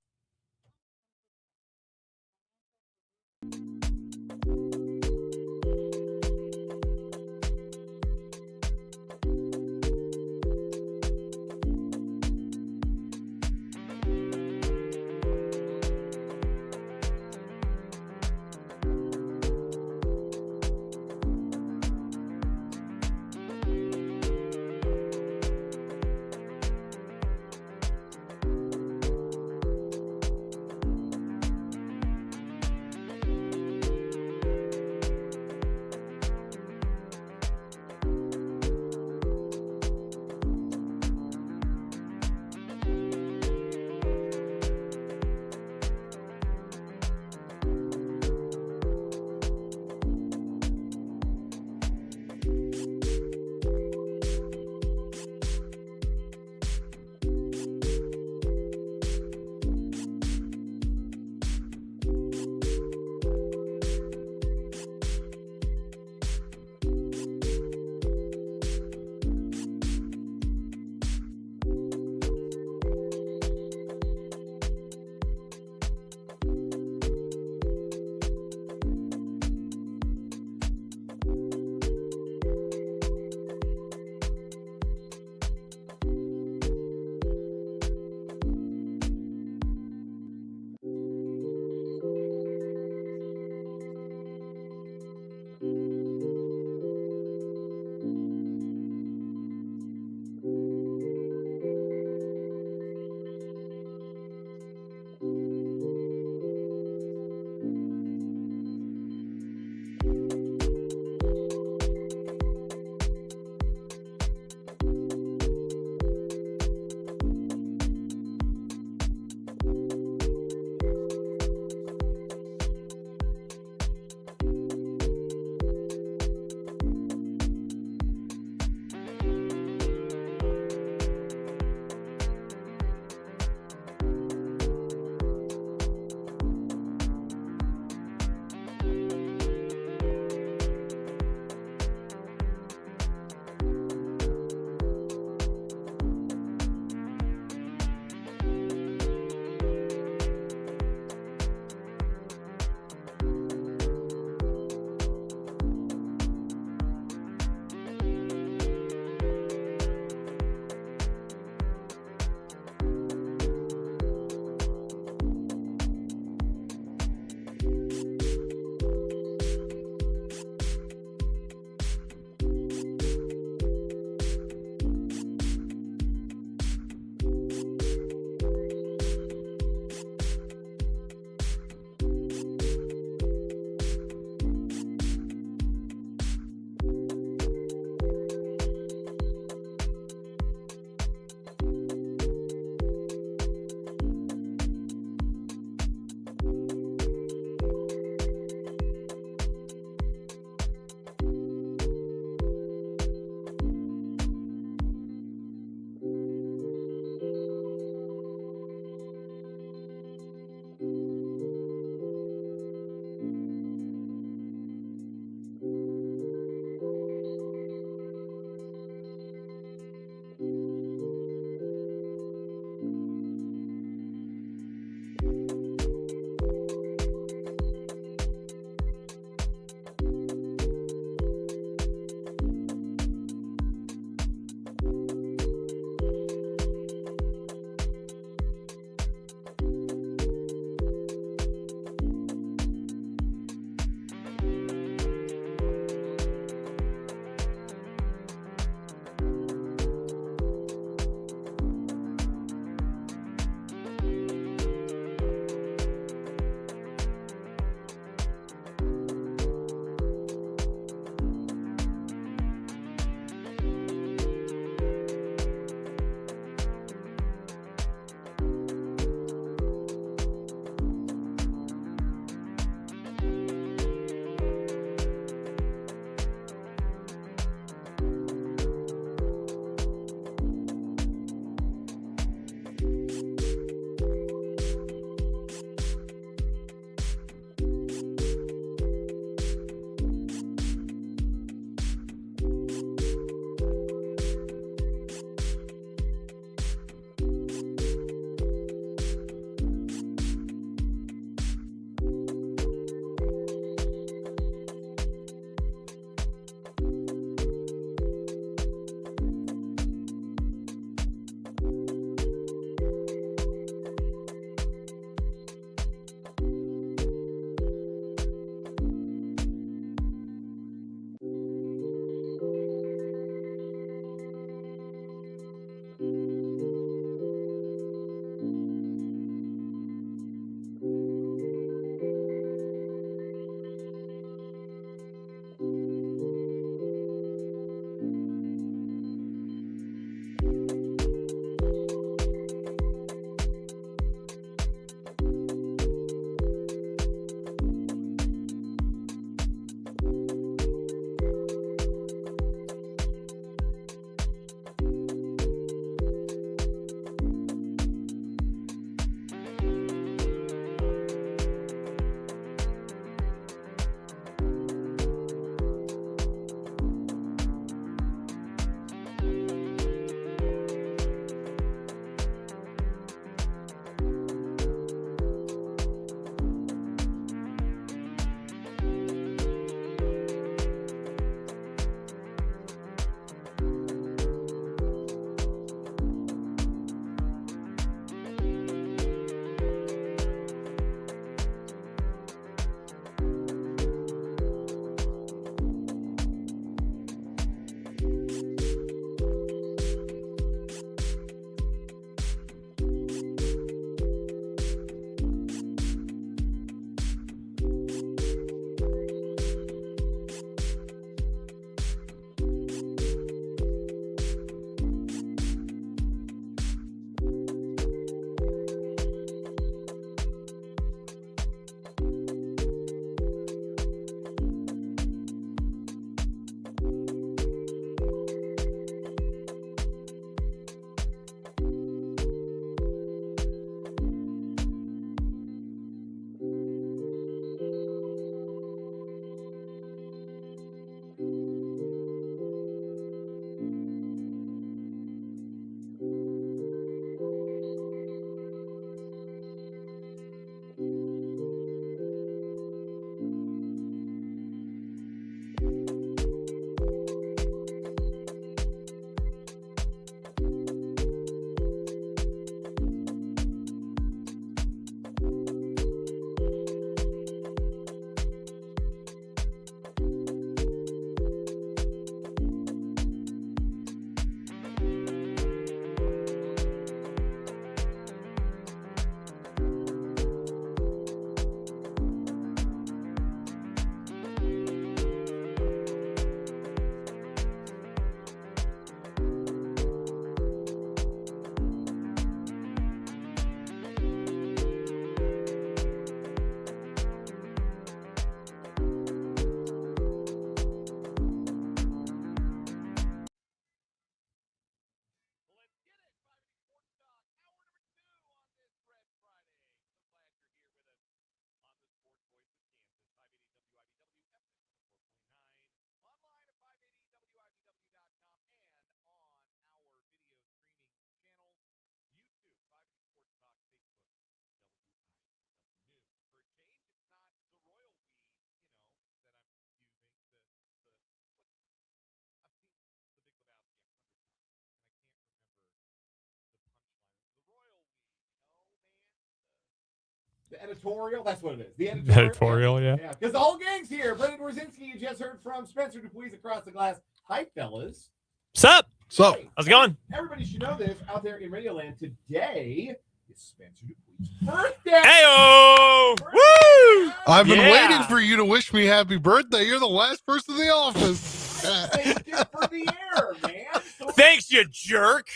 The editorial, that's what it is. The Editorial, yeah. Yeah, because the whole gang's here. Brendan Gorzinski, you just heard from Spencer Dupuis across the glass. Hi, fellas. Sup? So, Hey, How's it going? everybody should know this out there in Radioland. Today is Spencer Dupuis' birthday. Heyo! Woo! I've been Yeah. waiting for you to wish me happy birthday. You're the last person in the office. Saved it for the air, man. So, Thanks, you jerk.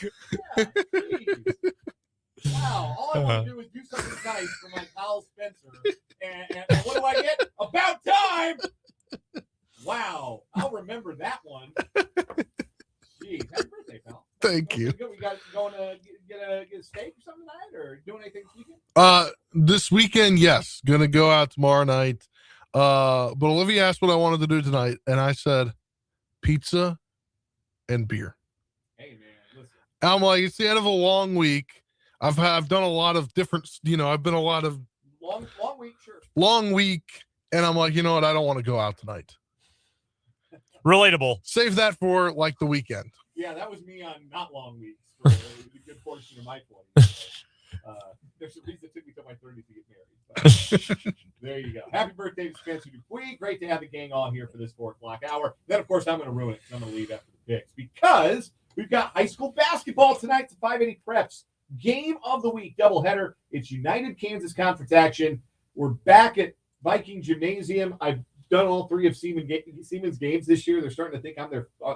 yeah, geez. Wow, all I want to do is do something nice for my pal Spencer. And what do I get? About time! Wow, I'll remember that one. Jeez, happy birthday, pal. Thank you. We got going to get a steak or something tonight, or doing anything this weekend? This weekend, yes. Gonna go out tomorrow night. But Olivia asked what I wanted to do tonight, and I said pizza and beer. Hey, man, listen. I'm like, it's the end of a long week. I've done a lot of different, I've been a lot of Long week, sure. long week, and I'm like, you know what? I don't want to go out tonight. Relatable. Save that for like the weekend. Yeah, that was me on not long weeks for a good portion of my 20s. There's a reason it took me till my 30s to get married. But there you go. Happy birthday to Spencer Dupuis. Great to have the gang all here for this 4 o'clock hour. Then, of course, I'm going to ruin it because I'm going to leave after the picks because we've got high school basketball tonight. It's 580 Preps. Game of the week, doubleheader. It's United Kansas Conference action. We're back at Viking Gymnasium. I've done all 3 of Siemens games this year. They're starting to think I'm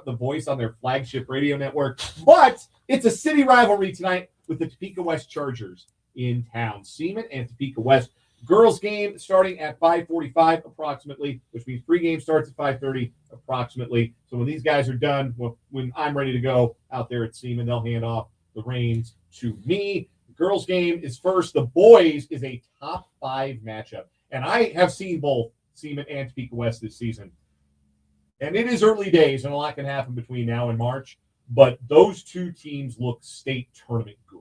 the voice on their flagship radio network. But it's a city rivalry tonight with the Topeka West Chargers in town. Seaman and Topeka West. Girls game starting at 5:45 approximately, which means pregame starts at 5:30 approximately. So when these guys are done, when I'm ready to go out there at Seaman, they'll hand off the reins to me. The girls game is first. The boys is a top 5 matchup. And I have seen both Seaman and Topeka West this season. And it is early days, and a lot can happen between now and March. But those 2 teams look state tournament good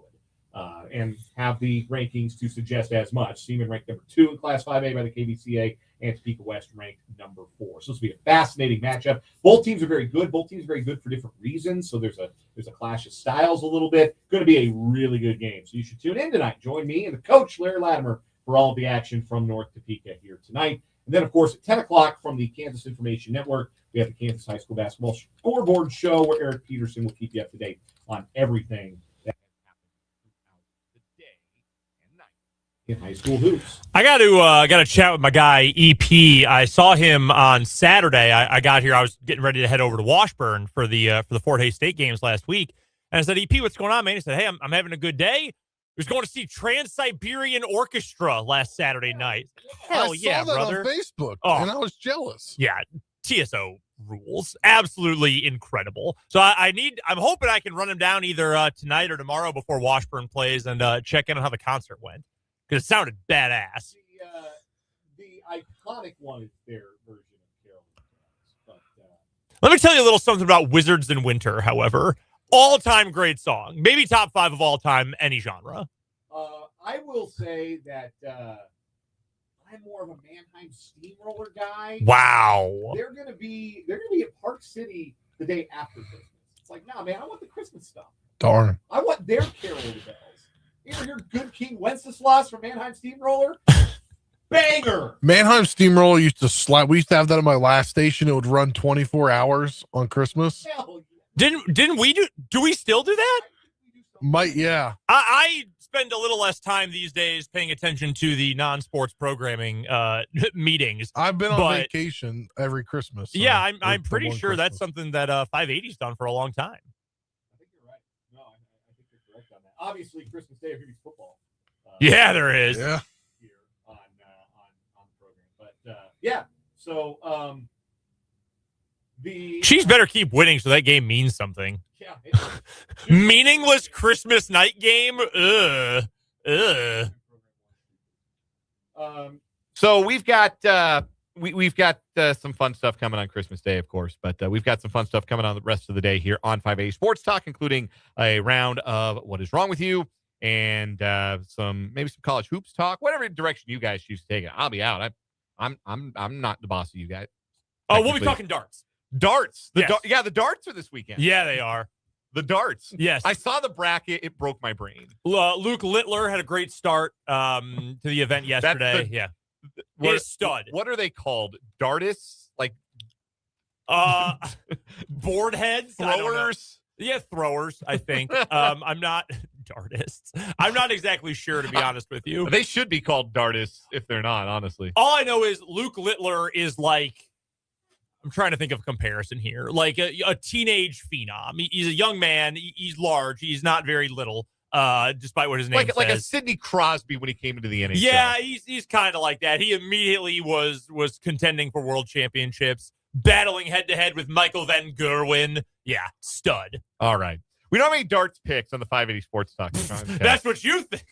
and have the rankings to suggest as much. Seaman ranked number 2 in Class 5A by the KBCA, and Topeka West ranked number 4. So this will be a fascinating matchup. Both teams are very good. Both teams are very good for different reasons. So there's a clash of styles a little bit. Going to be a really good game. So you should tune in tonight. Join me and the coach, Larry Latimer, for all of the action from North Topeka here tonight. And then, of course, at 10 o'clock from the Kansas Information Network, we have the Kansas High School Basketball Scoreboard Show where Eric Peterson will keep you up to date on everything that happens throughout the day and night in high school hoops. I got to chat with my guy EP. I saw him on Saturday. I got here. I was getting ready to head over to Washburn for the Fort Hays State games last week, and I said, "EP, what's going on, man?" He said, "Hey, I'm having a good day." He was going to see Trans-Siberian Orchestra last Saturday night. Hell yeah, I saw that brother! on Facebook, Oh. and I was jealous. Yeah, TSO rules. Absolutely incredible. So I'm hoping I can run him down either tonight or tomorrow before Washburn plays and check in on how the concert went because it sounded badass. The iconic one is their version of Carol. But Let me tell you a little something about Wizards in Winter, however. All-time great song. Maybe top 5 of all time, any genre. I will say that I'm more of a Mannheim Steamroller guy. Wow. They're gonna be at Park City the day after Christmas. It's like, nah, man, I want the Christmas stuff. Darn. I want their Carol of the Bells. You ever hear Good King Wenceslas from Mannheim Steamroller? Banger. Mannheim Steamroller used to slap. We used to have that at my last station. It would run 24 hours on Christmas. Hell yeah. Didn't we do we still do that? Might, yeah. I spend a little less time these days paying attention to the non-sports programming meetings. I've been on But- vacation every Christmas. so- Yeah, or I'm the pretty one sure that's Christmas. something that 580's done for a long time. I think you're right. No, I think you're correct on that. Obviously, Christmas Day, everybody's football. Yeah, there is. Yeah. Here on the program, but yeah. So the Chiefs better keep winning so that game means something. yeah, Meaningless Christmas night game. Ugh. So we've got we've got some fun stuff coming on Christmas Day, of course, but we've got some fun stuff coming on the rest of the day here on 5A Sports Talk, including a round of What Is Wrong With You and some college hoops talk, whatever direction you guys choose to take it. I'll be out. I'm not the boss of you guys. Oh, we'll be Technically. talking darts. Darts. Yes. The darts are this weekend. Yeah, they are. The darts. Yes. I saw the bracket. It broke my brain. Luke Littler had a great start to the event yesterday. He's a stud. What are they called? Dartists? Like board heads? throwers? Yeah, throwers, I think. I'm not dartists. I'm not exactly sure, to be honest with you. They should be called dartists if they're not, honestly. All I know is Luke Littler is like, I'm trying to think of a comparison here, like a teenage phenom. He's a young man. He's large. He's not very little, despite what his name says. Like a Sidney Crosby when he came into the NHL. Yeah, he's kind of like that. He immediately was contending for world championships, battling head-to-head with Michael Van Gerwen. Yeah, stud. All right. We don't have any darts picks on the 580 Sports Talk. That's what you think.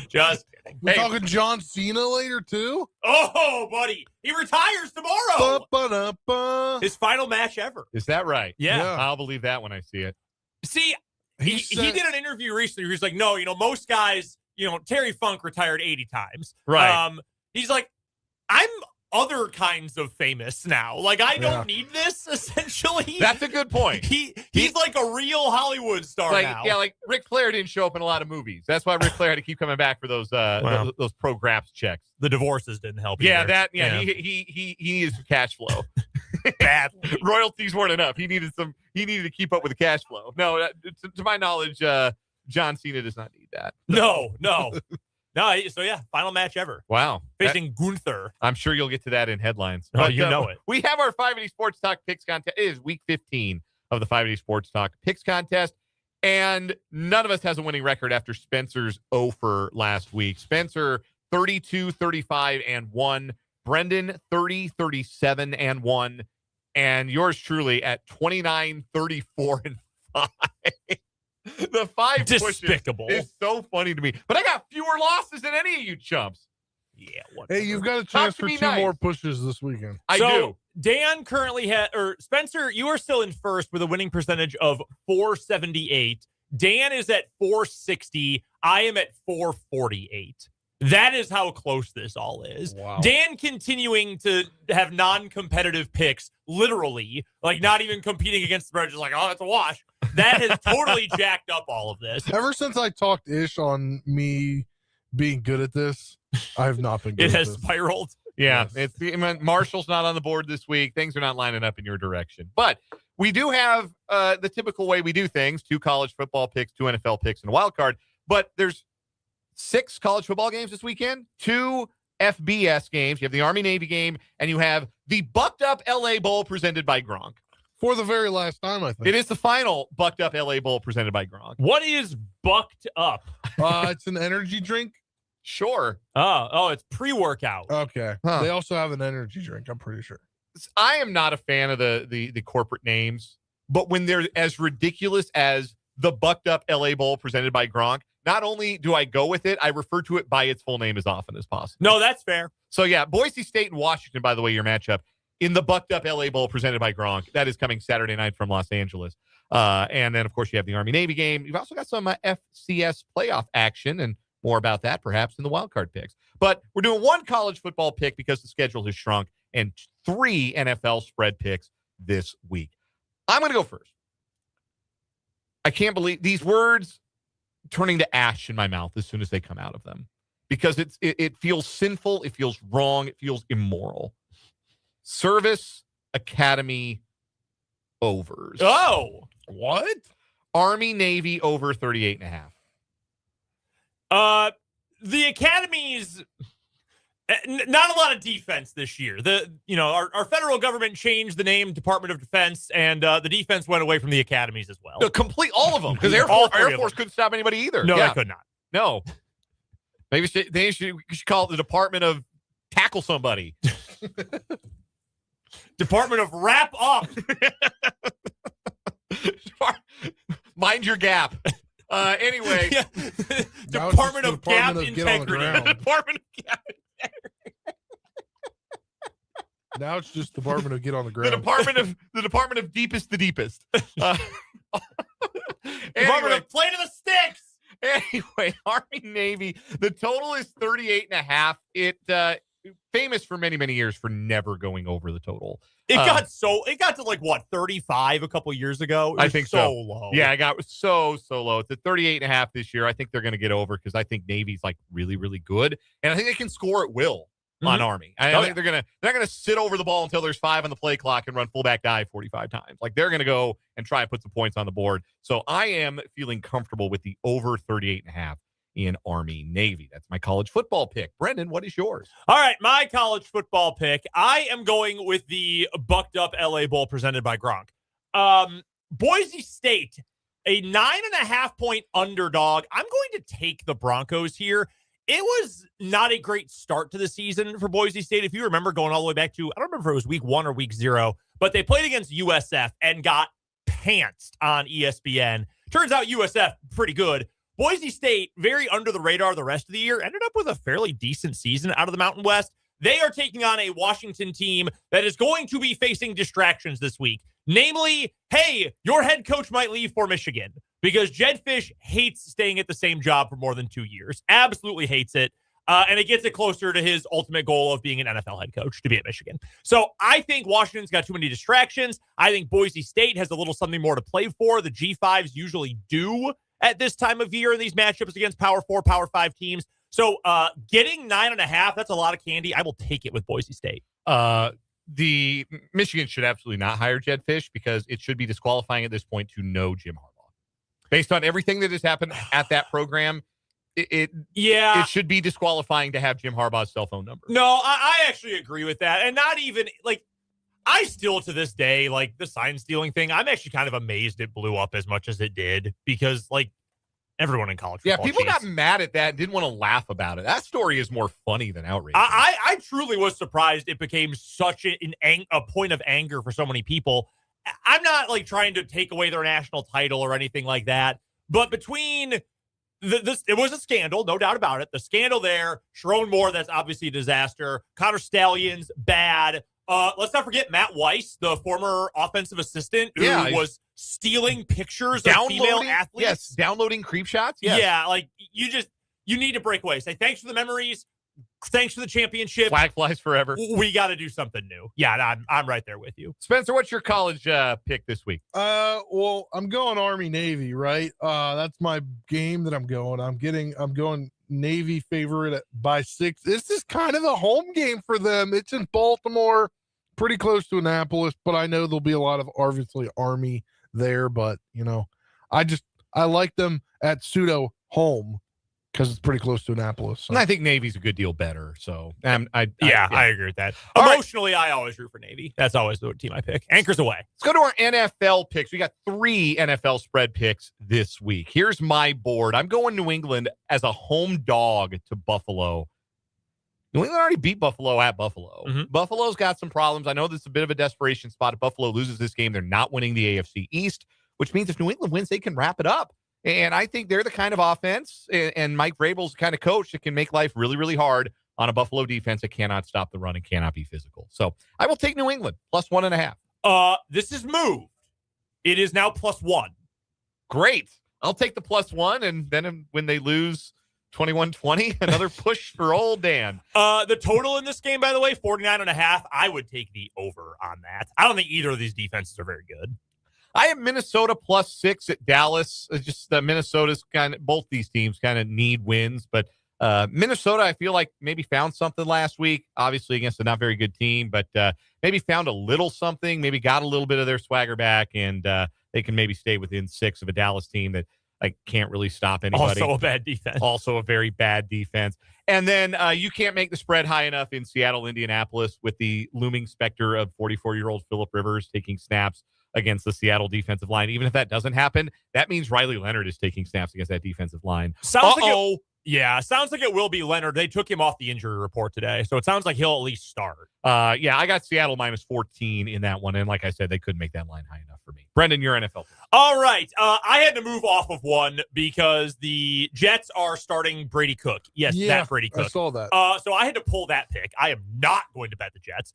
Just kidding. We're talking John Cena later, too? Oh, buddy. He retires tomorrow. Ba-ba-da-ba. His final match ever. Is that right? Yeah. I'll believe that when I see it. See, he did an interview recently where he's like, no, most guys, Terry Funk retired 80 times. Right. He's like, I'm other kinds of famous now. Like, I don't need this, essentially. That's a good point. He's like a real Hollywood star now. Yeah, like Ric Flair didn't show up in a lot of movies. That's why Ric Flair had to keep coming back for those those pro graps checks. The divorces didn't help. Yeah, either. he needed some cash flow. Badly. Royalties weren't enough. He needed to keep up with the cash flow. No, to my knowledge, John Cena does not need that. No. No, so yeah, final match ever. Wow. Facing Gunther. I'm sure you'll get to that in headlines. Oh, you know it. We have our 580 Sports Talk Picks Contest. It is week 15 of the 580 Sports Talk Picks Contest, and none of us has a winning record after Spencer's 0 for last week. Spencer, 32, 35, and 1. Brendan, 30, 37, and 1. And yours truly at 29, 34, and 5. The 5 Despicable. pushes is so funny to me. But I got fewer losses than any of you chumps. Yeah. Whatever. Hey, you've got a chance for 2 nice. more pushes this weekend. I do. Dan currently Spencer, you are still in first with a winning percentage of 478. Dan is at 460. I am at 448. That is how close this all is. Wow. Dan continuing to have non-competitive picks, literally, like not even competing against the spread, just like, oh, it's a wash. That has totally jacked up all of this. Ever since I talked ish on me being good at this, I have not been good It at has this. spiraled. Yeah, Yes. Marshall's not on the board this week. Things are not lining up in your direction. But we do have the typical way we do things: 2 college football picks, 2 NFL picks, and a wild card. But there's 6 college football games this weekend, 2 FBS games. You have the Army-Navy game, and you have the Bucked Up LA Bowl presented by Gronk. For the very last time, I think. It is the final Bucked Up LA Bowl presented by Gronk. What is bucked up? It's an energy drink. Sure. Oh, it's pre-workout. Okay. Huh. They also have an energy drink, I'm pretty sure. I am not a fan of the corporate names, but when they're as ridiculous as the Bucked Up LA Bowl presented by Gronk, not only do I go with it, I refer to it by its full name as often as possible. No, that's fair. So, yeah, Boise State and Washington, by the way, your matchup in the Bucked Up LA Bowl presented by Gronk. That is coming Saturday night from Los Angeles. And then, of course, you have the Army-Navy game. You've also got some FCS playoff action, and more about that perhaps in the wildcard picks. But we're doing 1 college football pick because the schedule has shrunk, and 3 NFL spread picks this week. I'm going to go first. I can't believe these words turning to ash in my mouth as soon as they come out of them, because it feels sinful, it feels wrong, it feels immoral. Service Academy overs. Oh, What? Army Navy over 38.5. The academies, not a lot of defense this year. Our federal government changed the name Department of Defense, and the defense went away from the academies as well. Complete all of them, because Air All Force, 3 of them. couldn't stop anybody either. No, Yeah. they could not. No. Maybe we should call it the Department of Tackle Somebody. Department of Wrap Up. Mind your gap. Anyway. Yeah. Now it's Department just of the Gap Department of Get on the Integrity. Ground. Department of Gap. Now it's just Department of Get on the The Ground. Department of Deepest the Deepest. Department Anyway, of Play to the Sticks. Anyway, Army Navy. The total is 38.5. It famous for many, many years for never going over the total. It got to like what, 35 a couple years ago? I think so. Low. Yeah, it got so low. It's at 38.5 this year. I think they're going to get over because I think Navy's like really, really good. And I think they can score at will on Army. I think they're not going to sit over the ball until there's 5 on the play clock and run fullback dive 45 times. Like they're going to go and try and put some points on the board. So I am feeling comfortable with the over 38.5 in Army Navy. That's my college football pick. Brendan, what is yours? All right, my college football pick. I am going with the bucked up LA Bowl presented by Gronk. Boise State, a 9.5 point underdog. I'm going to take the Broncos here. It was not a great start to the season for Boise State. If you remember going all the way back to, I don't remember if it was week 1 or week 0, but they played against USF and got pantsed on ESPN. Turns out USF pretty good. Boise State, very under the radar the rest of the year, ended up with a fairly decent season out of the Mountain West. They are taking on a Washington team that is going to be facing distractions this week. Namely, hey, your head coach might leave for Michigan because Jed Fish hates staying at the same job for more than 2 years. Absolutely hates it. And it gets it closer to his ultimate goal of being an NFL head coach, to be at Michigan. So I think Washington's got too many distractions. I think Boise State has a little something more to play for. The G5s usually do at this time of year in these matchups against Power 4, Power 5 teams. So getting 9.5, that's a lot of candy. I will take it with Boise State. The Michigan should absolutely not hire Jed Fish because it should be disqualifying at this point to know Jim Harbaugh. Based on everything that has happened at that program, it should be disqualifying to have Jim Harbaugh's cell phone number. No, I actually agree with that. And not even, like, I still, to this day, like, the sign stealing thing, I'm actually kind of amazed it blew up as much as it did because, like, everyone in college football. Yeah, people got mad at that and didn't want to laugh about it. That story is more funny than outrageous. I truly was surprised it became such a point of anger for so many people. I'm not, like, trying to take away their national title or anything like that, but between it was a scandal, no doubt about it. The scandal there, Sharon Moore, that's obviously a disaster. Connor Stallions, bad. Let's not forget Matt Weiss, the former offensive assistant who was stealing pictures of female athletes. Yes, downloading creep shots. Yes. Yeah, like you need to break away. Say thanks for the memories. Thanks for the championship. Flag flies forever. We got to do something new. Yeah, I'm right there with you. Spencer, what's your college pick this week? Well, I'm going Army Navy, right? That's my game that I'm going. I'm going Navy favorite by 6. This is kind of a home game for them. It's in Baltimore, pretty close to Annapolis, but I know there'll be a lot of obviously Army there, but I like them at pseudo home because it's pretty close to Annapolis. So. And I think Navy's a good deal better. So I agree with that. All Emotionally, right. I always root for Navy. That's always the team I pick. Anchors away. Let's go to our NFL picks. We got 3 NFL spread picks this week. Here's my board. I'm going New England as a home dog to Buffalo. New England already beat Buffalo at Buffalo. Mm-hmm. Buffalo's got some problems. I know this is a bit of a desperation spot. If Buffalo loses this game, they're not winning the AFC East, which means if New England wins, they can wrap it up. And I think they're the kind of offense and Mike Vrabel's the kind of coach that can make life really, really hard on a Buffalo defense that cannot stop the run and cannot be physical. So I will take New England plus 1.5. This is moved. It is now +1. Great. I'll take the +1. And then when they lose 21-20, another push for old Dan. The total in this game, by the way, 49.5. I would take the over on that. I don't think either of these defenses are very good. I have Minnesota +6 at Dallas. It's just Minnesota's both these teams kind of need wins, but Minnesota, I feel like maybe found something last week, obviously against a not very good team, but maybe found a little something, maybe got a little bit of their swagger back, and they can maybe stay within 6 of a Dallas team that can't really stop anybody. Also a bad defense. Also a very bad defense. And then you can't make the spread high enough in Seattle, Indianapolis with the looming specter of 44-year-old Phillip Rivers taking snaps against the Seattle defensive line. Even if that doesn't happen, that means Riley Leonard is taking snaps against that defensive line. Sounds like it will be Leonard. They took him off the injury report today, so it sounds like he'll at least start. I got Seattle -14 in that one, and like I said, they couldn't make that line high enough for me. Brendan, your NFL. All right. I had to move off of one because the Jets are starting Brady Cook. Yes, that Brady Cook. I saw that. So I had to pull that pick. I am not going to bet the Jets.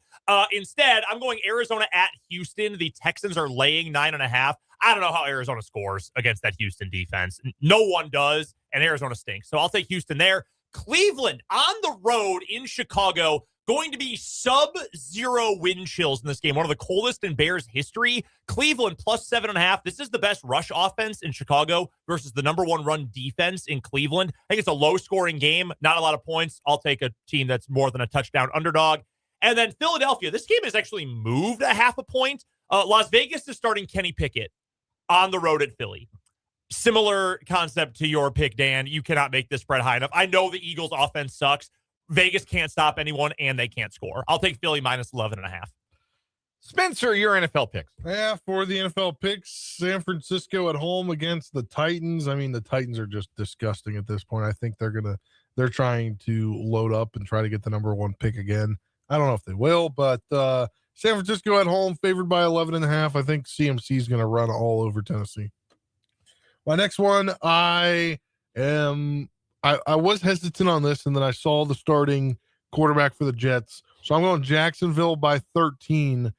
Instead, I'm going Arizona at Houston. The Texans are laying 9.5. I don't know how Arizona scores against that Houston defense. No one does, and Arizona stinks. So I'll take Houston there. Cleveland on the road in Chicago. Going to be sub-zero wind chills in this game. One of the coldest in Bears history. Cleveland plus 7.5. This is the best rush offense in Chicago versus the number one run defense in Cleveland. I think it's a low-scoring game. Not a lot of points. I'll take a team that's more than a touchdown underdog. And then Philadelphia. This game has actually moved a half a point. Las Vegas is starting Kenny Pickett on the road at Philly. Similar concept to your pick, Dan. You cannot make this spread high enough. I know the Eagles' offense sucks. Vegas can't stop anyone, and they can't score. I'll take Philly minus 11.5. Spencer, your NFL picks. Yeah, for the NFL picks, San Francisco at home against the Titans. I mean, the Titans are just disgusting at this point. I think they're trying to load up and try to get the number one pick again. I don't know if they will, but San Francisco at home, favored by 11.5. I think CMC is going to run all over Tennessee. My next one, I was hesitant on this, and then I saw the starting quarterback for the Jets. So I'm going Jacksonville by 13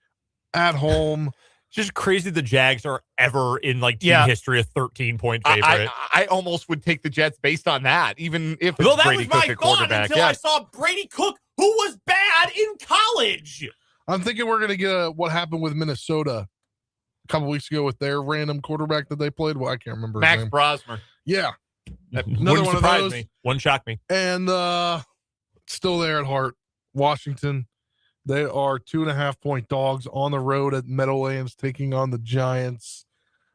at home. It's just crazy the Jags are ever in like team history a 13-point favorite. I almost would take the Jets based on that, even if it's well, that Brady was my Cook at thought quarterback. until I saw Brady Cook, who was bad in college. I'm thinking we're going to get what happened with Minnesota a couple weeks ago with their random quarterback that they played. Well, I can't remember Max his name. Brosmer. Yeah. Another one of those. Wouldn't shock me. And still there at heart, Washington. They are 2.5-point dogs on the road at Meadowlands taking on the Giants.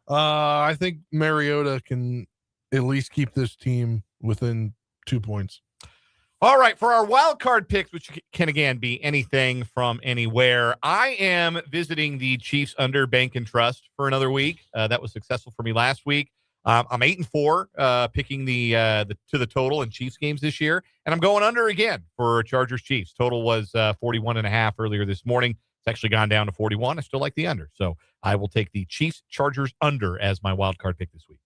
I think Mariota can at least keep this team within 2 points. All right, for our wild card picks, which can again be anything from anywhere, I am visiting the Chiefs under Bank and Trust for another week. That was successful for me last week. I'm 8-4, picking the to the total in Chiefs games this year, and I'm going under again for Chargers Chiefs. Total was 41.5 earlier this morning. It's actually gone down to 41. I still like the under, so I will take the Chiefs Chargers under as my wild card pick this week.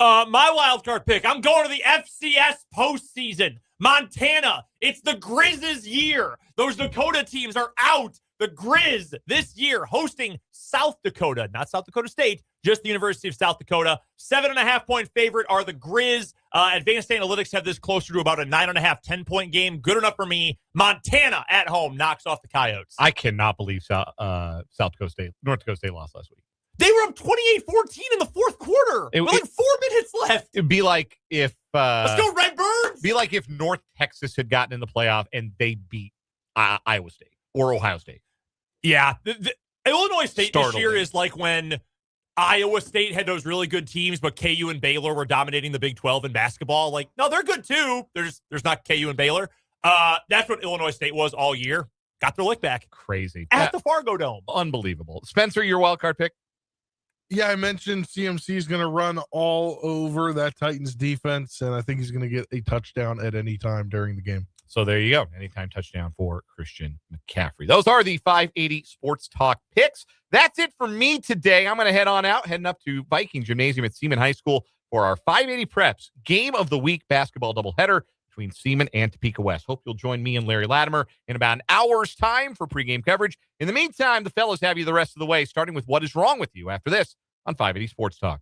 My wild card pick. I'm going to the FCS postseason. Montana. It's the Grizz's year. Those Dakota teams are out. The Grizz this year hosting South Dakota, not South Dakota State, just the University of South Dakota. 7.5-point favorite are the Grizz. Advanced Analytics have this closer to about a 9.5, 10-point game. Good enough for me. Montana at home knocks off the Coyotes. I cannot Believe North Dakota State lost last week. They were up 28-14 in the fourth quarter with like 4 minutes left. It'd be like if let's go Redbirds. Be like if North Texas had gotten in the playoff and they beat Iowa State or Ohio State. Yeah, the Illinois State this year is like when Iowa State had those really good teams, but KU and Baylor were dominating the Big 12 in basketball. Like, no, they're good too. There's not KU and Baylor. That's what Illinois State was all year. Got their lick back. Crazy. At the Fargo Dome. Unbelievable. Spencer, your wild card pick? Yeah, I mentioned CMC is going to run all over that Titans defense, and I think he's going to get a touchdown at any time during the game. So there you go. Anytime touchdown for Christian McCaffrey. Those are the 580 Sports Talk picks. That's it for me today. I'm going to heading up to Viking Gymnasium at Seaman High School for our 580 Preps Game of the Week basketball doubleheader between Seaman and Topeka West. Hope you'll join me and Larry Latimer in about an hour's time for pregame coverage. In the meantime, the fellas have you the rest of the way, starting with What Is Wrong With You after this on 580 Sports Talk.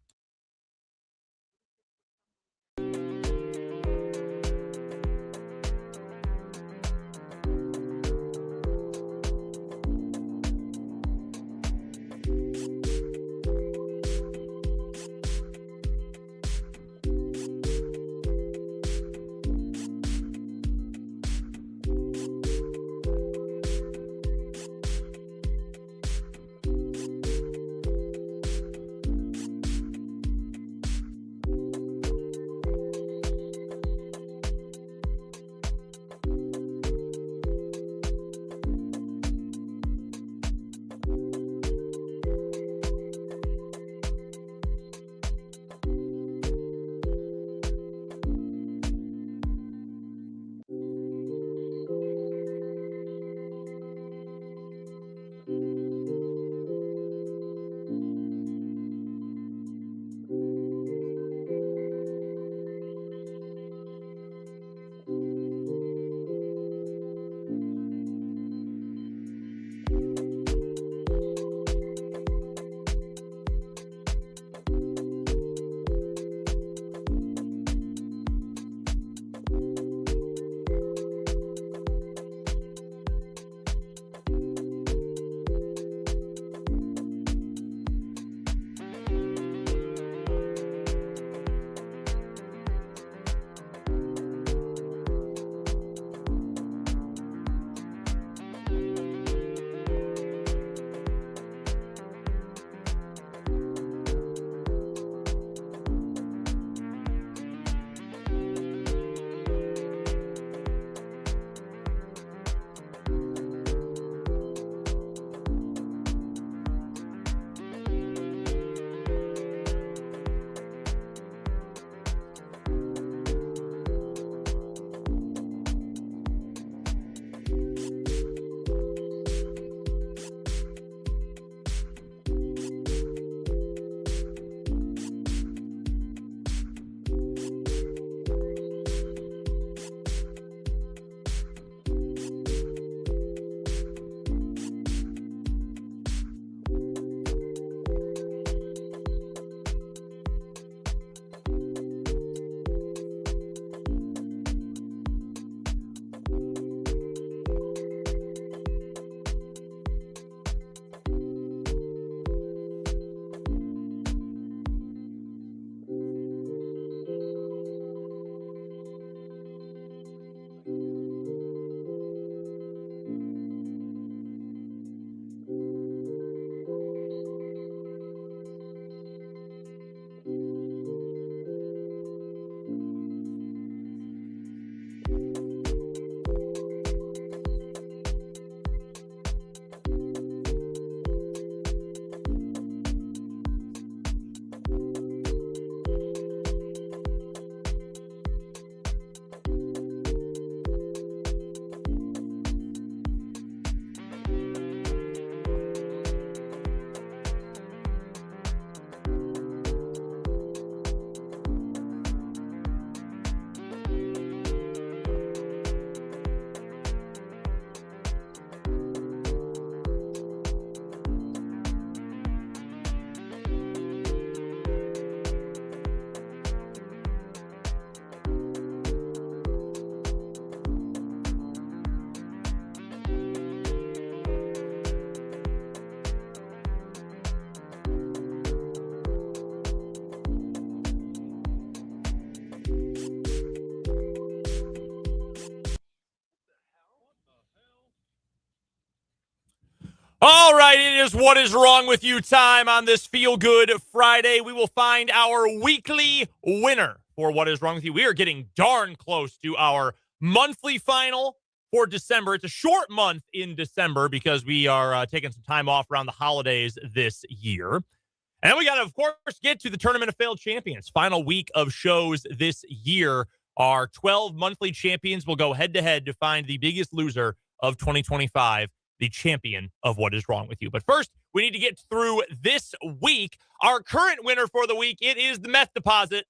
right, it is What Is Wrong With You time on this Feel Good Friday. We will find our weekly winner for What Is Wrong With You. We are getting darn close to our monthly final for December. It's a short month in December because we are taking some time off around the holidays this year. And then we got to, of course, get to the Tournament of Failed Champions. Final week of shows this year. Our 12 monthly champions will go head-to-head to find the biggest loser of 2025, the champion of What Is Wrong With You. But first, we need to get through this week. Our current winner for the week, it is the meth deposit.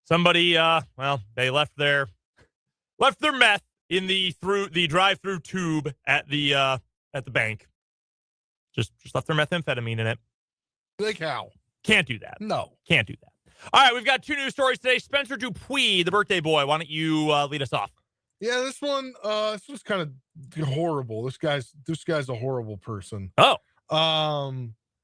Somebody, they left their meth in the drive-through tube at the bank. Just left their methamphetamine in it. Like how? Can't do that. No. Can't do that. All right, we've got 2 news stories today. Spencer Dupuis, the birthday boy. Why don't you lead us off? Yeah, this one, this was kind of horrible. This guy's a horrible person. Oh.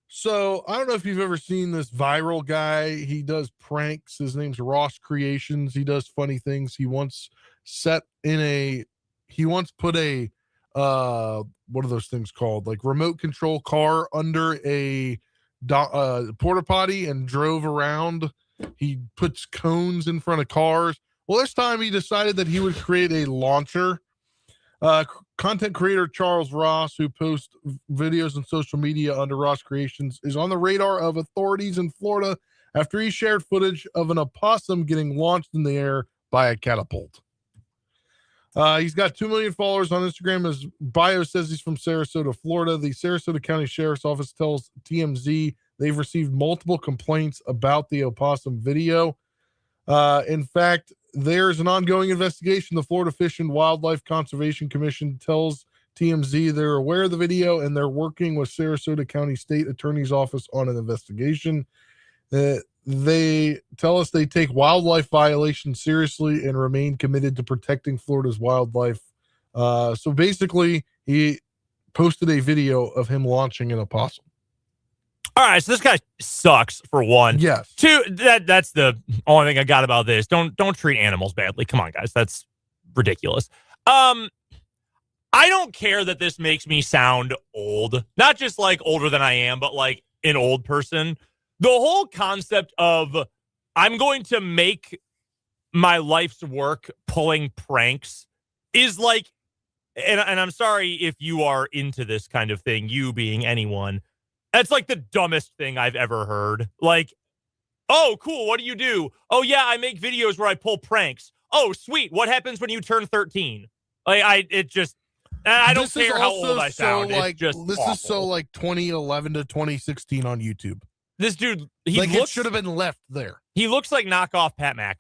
So I don't know if you've ever seen this viral guy. He does pranks. His name's Ross Creations. He does funny things. He once put a what are those things called? Like remote control car under a porta potty and drove around. He puts cones in front of cars. Well, this time he decided that he would create a launcher. Content creator Charles Ross, who posts videos on social media under Ross Creations, is on the radar of authorities in Florida after he shared footage of an opossum getting launched in the air by a catapult. He's got 2 million followers on Instagram. His bio says he's from Sarasota, Florida. The Sarasota County Sheriff's Office tells TMZ they've received multiple complaints about the opossum video. In fact, there's an ongoing investigation. The Florida Fish and Wildlife Conservation Commission tells TMZ they're aware of the video and they're working with Sarasota County State Attorney's Office on an investigation. They tell us they take wildlife violations seriously and remain committed to protecting Florida's wildlife. So basically, he posted a video of him launching an opossum. All right, so this guy sucks, for one. Yes. 2, that's the only thing I got about this. Don't treat animals badly. Come on, guys. That's ridiculous. I don't care that this makes me sound old. Not just like older than I am, but like an old person. The whole concept of I'm going to make my life's work pulling pranks is like, and I'm sorry if you are into this kind of thing, you being anyone. That's like the dumbest thing I've ever heard. Like, oh, cool. What do you do? Oh, yeah, I make videos where I pull pranks. Oh, sweet. What happens when you turn 13? Like, I don't care how old I sound. Like, this is so like 2011 to 2016 on YouTube. This dude, it should have been left there. He looks like knockoff Pat McAfee.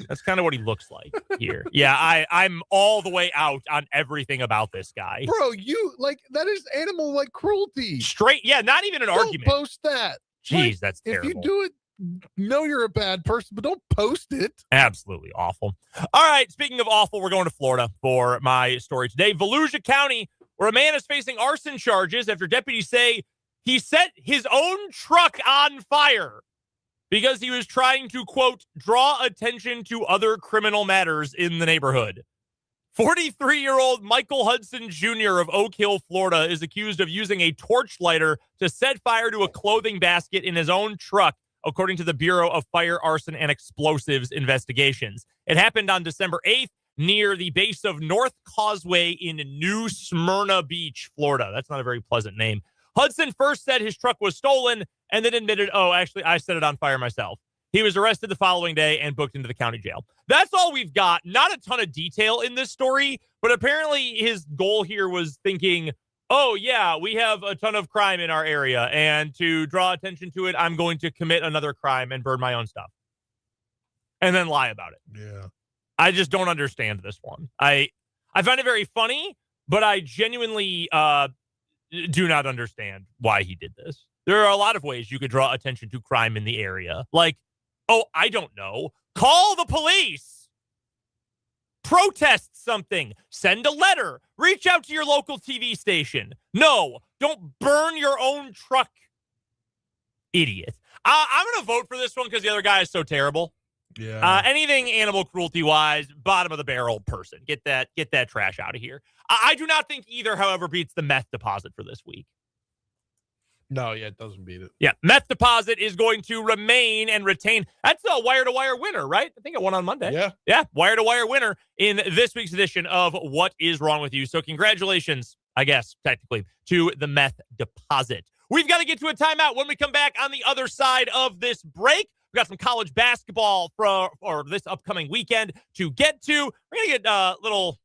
That's kind of what he looks like here. Yeah, I'm all the way out on everything about this guy. Bro, you like that is animal like cruelty. Straight, yeah, not even an argument. Don't post that. Jeez, that's terrible. If you do it, know you're a bad person, but don't post it. Absolutely awful. All right, speaking of awful, we're going to Florida for my story today. Volusia County, where a man is facing arson charges after deputies say he set his own truck on fire because he was trying to, quote, draw attention to other criminal matters in the neighborhood. 43-year-old Michael Hudson Jr. of Oak Hill, Florida, is accused of using a torch lighter to set fire to a clothing basket in his own truck, according to the Bureau of Fire, Arson, and Explosives investigations. It happened on December 8th near the base of North Causeway in New Smyrna Beach, Florida. That's not a very pleasant name. Hudson first said his truck was stolen and then admitted, oh, actually, I set it on fire myself. He was arrested the following day and booked into the county jail. That's all we've got. Not a ton of detail in this story, but apparently his goal here was thinking, oh, yeah, we have a ton of crime in our area, and to draw attention to it, I'm going to commit another crime and burn my own stuff. And then lie about it. Yeah. I just don't understand this one. I find it very funny, but I genuinely do not understand why he did this. There are a lot of ways you could draw attention to crime in the area. Like, oh, I don't know. Call the police. Protest something. Send a letter. Reach out to your local TV station. No, don't burn your own truck. Idiot. I'm going to vote for this one because the other guy is so terrible. Yeah. Anything animal cruelty wise, bottom of the barrel person. Get that trash out of here. I do not think either, however, beats the meth deposit for this week. No, yeah, it doesn't beat it. Yeah, Meth Deposit is going to remain and retain. That's a wire-to-wire winner, right? I think it won on Monday. Yeah, wire-to-wire winner in this week's edition of What Is Wrong With You. So congratulations, I guess, technically, to the Meth Deposit. We've got to get to a timeout. When we come back on the other side of this break, we've got some college basketball for this upcoming weekend to get to. We're going to get a little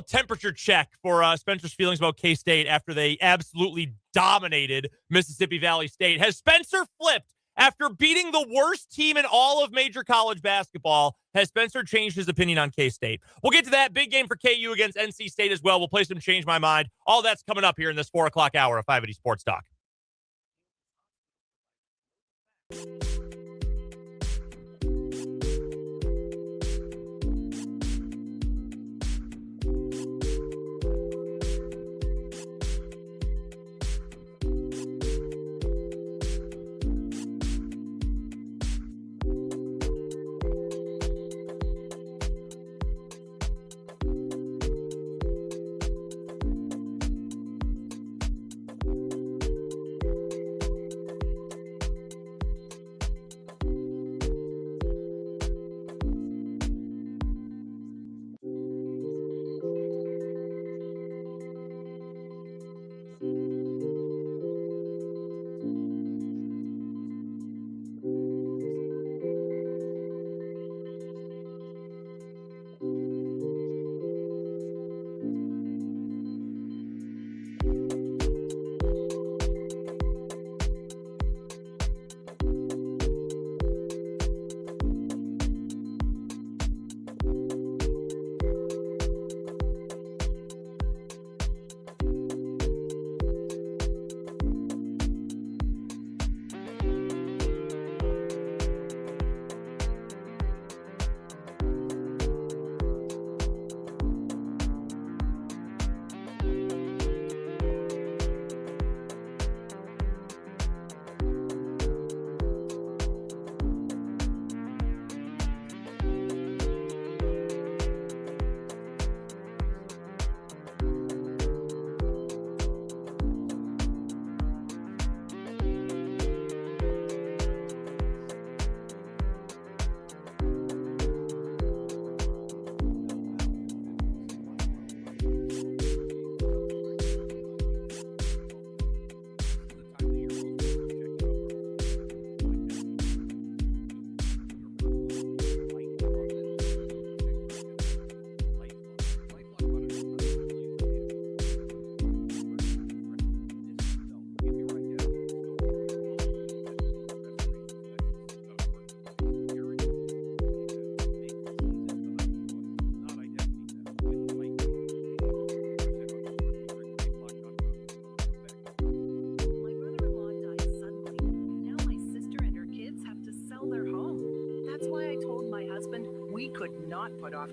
temperature check for Spencer's feelings about K-State after they absolutely dominated Mississippi Valley State. Has Spencer flipped after beating the worst team in all of major college basketball? Has Spencer changed his opinion on K-State? We'll get to that. Big game for KU against NC State as well. We'll play some Change My Mind. All that's coming up here in this 4 o'clock hour of 580 Sports Talk.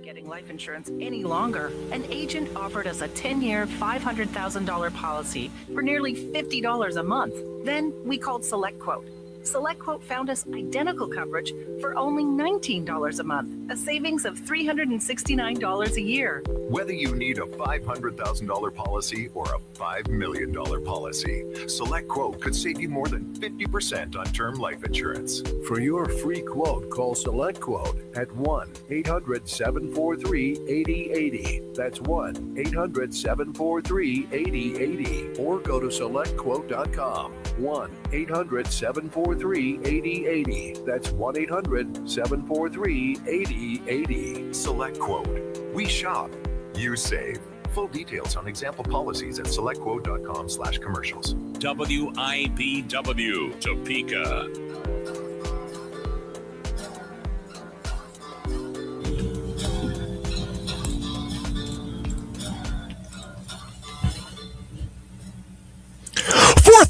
Getting life insurance any longer. An agent offered us a 10-year, $500,000 policy for nearly $50 a month. Then we called SelectQuote. SelectQuote found us identical coverage for only $19 a month, a savings of $369 a year. Whether you need a $500,000 policy or a $5 million policy, SelectQuote could save you more than 50% on term life insurance. For your free quote, call SelectQuote at 1-800-743-8080. That's 1-800-743-8080. Or go to SelectQuote.com. 1-800-743-8080. That's 1-800-743-8080. SelectQuote. We shop. You save. Full details on example policies at selectquote.com/commercials. WIPW Topeka.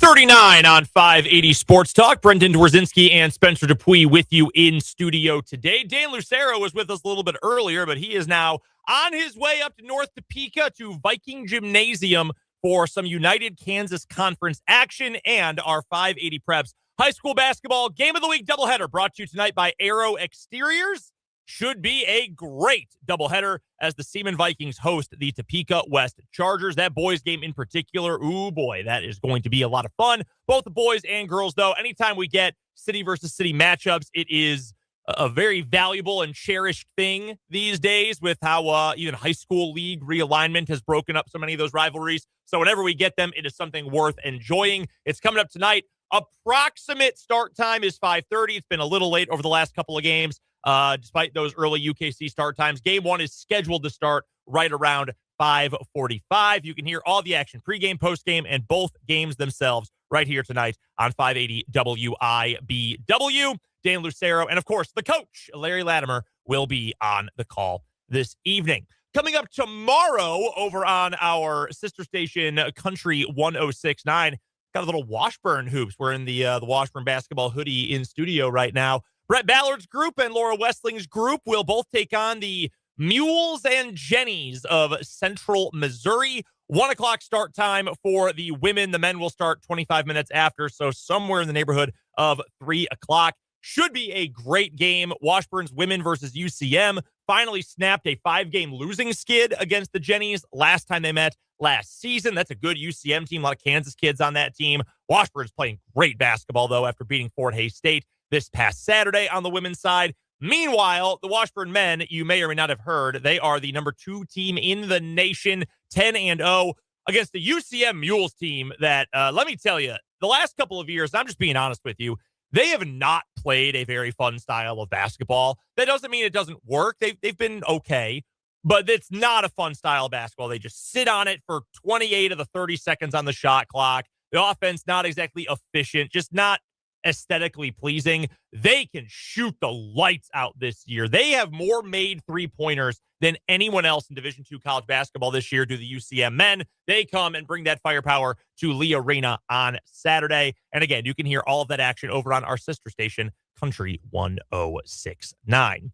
.39 on 580 Sports Talk. Brendan Dworzinski and Spencer Dupuis with you in studio today. Dan Lucero was with us a little bit earlier, but he is now on his way up to North Topeka to Viking Gymnasium for some United Kansas Conference action and our 580 Preps High School Basketball Game of the Week doubleheader brought to you tonight by Arrow Exteriors. should be a great doubleheader as the Seaman Vikings host the Topeka West Chargers. That boys game in particular, ooh boy, that is going to be a lot of fun. Both the boys and girls, though, anytime we get city versus city matchups, it is a very valuable and cherished thing these days with how even high school league realignment has broken up so many of those rivalries. So whenever we get them, it is something worth enjoying. It's coming up tonight. Approximate start time is 5:30. It's been a little late over the last couple of games, despite those early UKC start times. Game 1 is scheduled to start right around 5:45. You can hear all the action pregame, postgame, and both games themselves right here tonight on 580 WIBW. Dan Lucero, and of course, the coach, Larry Latimer, will be on the call this evening. Coming up tomorrow over on our sister station, Country 106.9, got a little Washburn hoops. We're in the Washburn basketball hoodie in studio right now. Brett Ballard's group and Laura Westling's group will both take on the Mules and Jennies of Central Missouri. 1 o'clock start time for the women. The men will start 25 minutes after, so somewhere in the neighborhood of 3 o'clock. Should be a great game. Washburn's women versus UCM finally snapped a 5-game losing skid against the Jennies last time they met last season. That's a good UCM team. A lot of Kansas kids on that team. Washburn's playing great basketball, though, after beating Fort Hays State this past Saturday on the women's side. Meanwhile, the Washburn men, you may or may not have heard, they are the number 2 team in the nation, 10-0, against the UCM Mules team that, let me tell you, the last couple of years, I'm just being honest with you, they have not played a very fun style of basketball. That doesn't mean it doesn't work. They've been okay, but it's not a fun style of basketball. They just sit on it for 28 of the 30 seconds on the shot clock. The offense, not exactly efficient, just not aesthetically pleasing. They can shoot the lights out this year. They have more made three-pointers than anyone else in Division II college basketball this year do the UCM men. They come and bring that firepower to Lee Arena on Saturday. And again, you can hear all of that action over on our sister station, Country 106.9.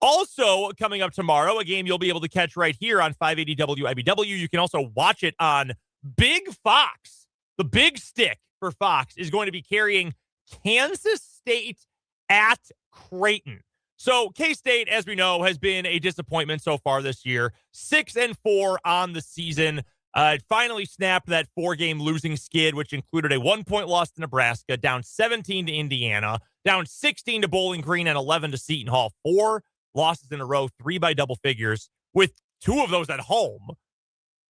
Also coming up tomorrow, a game you'll be able to catch right here on 580 WIBW. You can also watch it on Big Fox. The big stick for Fox is going to be carrying Kansas State at Creighton. So K-State, as we know, has been a disappointment so far this year. 6-4 on the season. It finally snapped that 4-game losing skid, which included a 1-point loss to Nebraska, down 17 to Indiana, down 16 to Bowling Green, and 11 to Seton Hall. 4 losses in a row, 3 by double figures, with 2 of those at home.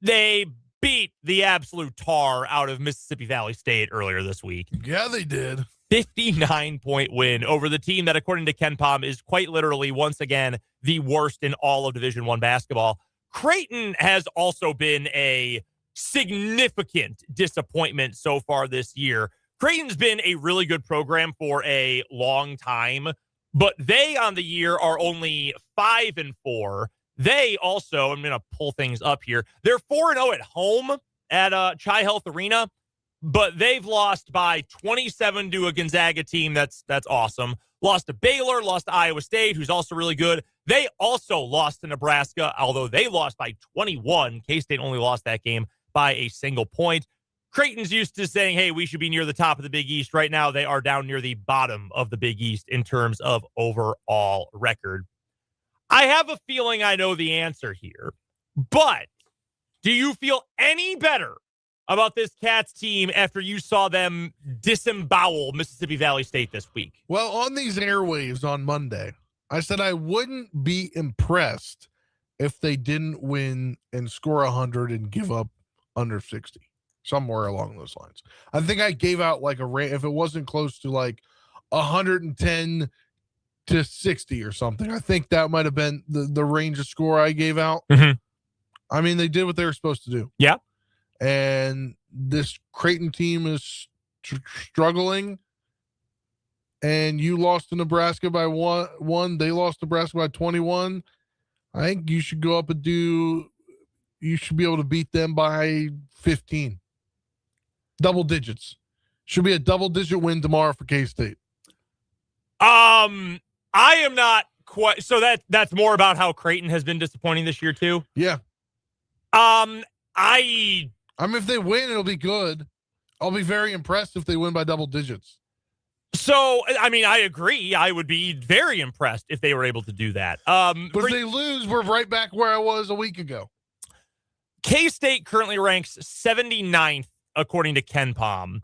They beat the absolute tar out of Mississippi Valley State earlier this week. Yeah, they did. 59-point win over the team that, according to Ken Pom, is quite literally, once again, the worst in all of Division I basketball. Creighton has also been a significant disappointment so far this year. Creighton's been a really good program for a long time, but they on the year are only 5-4. They also, I'm going to pull things up here, they're 4-0 at home at Chi Health Arena, but they've lost by 27 to a Gonzaga team that's awesome. Lost to Baylor, lost to Iowa State, who's also really good. They also lost to Nebraska, although they lost by 21. K-State only lost that game by a single point. Creighton's used to saying, hey, we should be near the top of the Big East. Right now, they are down near the bottom of the Big East in terms of overall record. I have a feeling I know the answer here, but do you feel any better about this Cats team after you saw them disembowel Mississippi Valley State this week? Well, on these airwaves on Monday, I said I wouldn't be impressed if they didn't win and score 100 and give up under 60, somewhere along those lines. I think I gave out like a rate, if it wasn't close to like 110 to 60 or something. I think that might have been the range of score I gave out. Mm-hmm. I mean, they did what they were supposed to do. Yeah. And this Creighton team is struggling. And you lost to Nebraska by one. They lost to Nebraska by 21. I think you should go up and you should be able to beat them by 15. Double digits. Should be a double-digit win tomorrow for K-State. I am not quite. So that's more about how Creighton has been disappointing this year too. Yeah. I mean, if they win, it'll be good. I'll be very impressed if they win by double digits. So, I mean, I agree. I would be very impressed if they were able to do that. But if they lose, we're right back where I was a week ago. K-State currently ranks 79th, according to Ken Palm.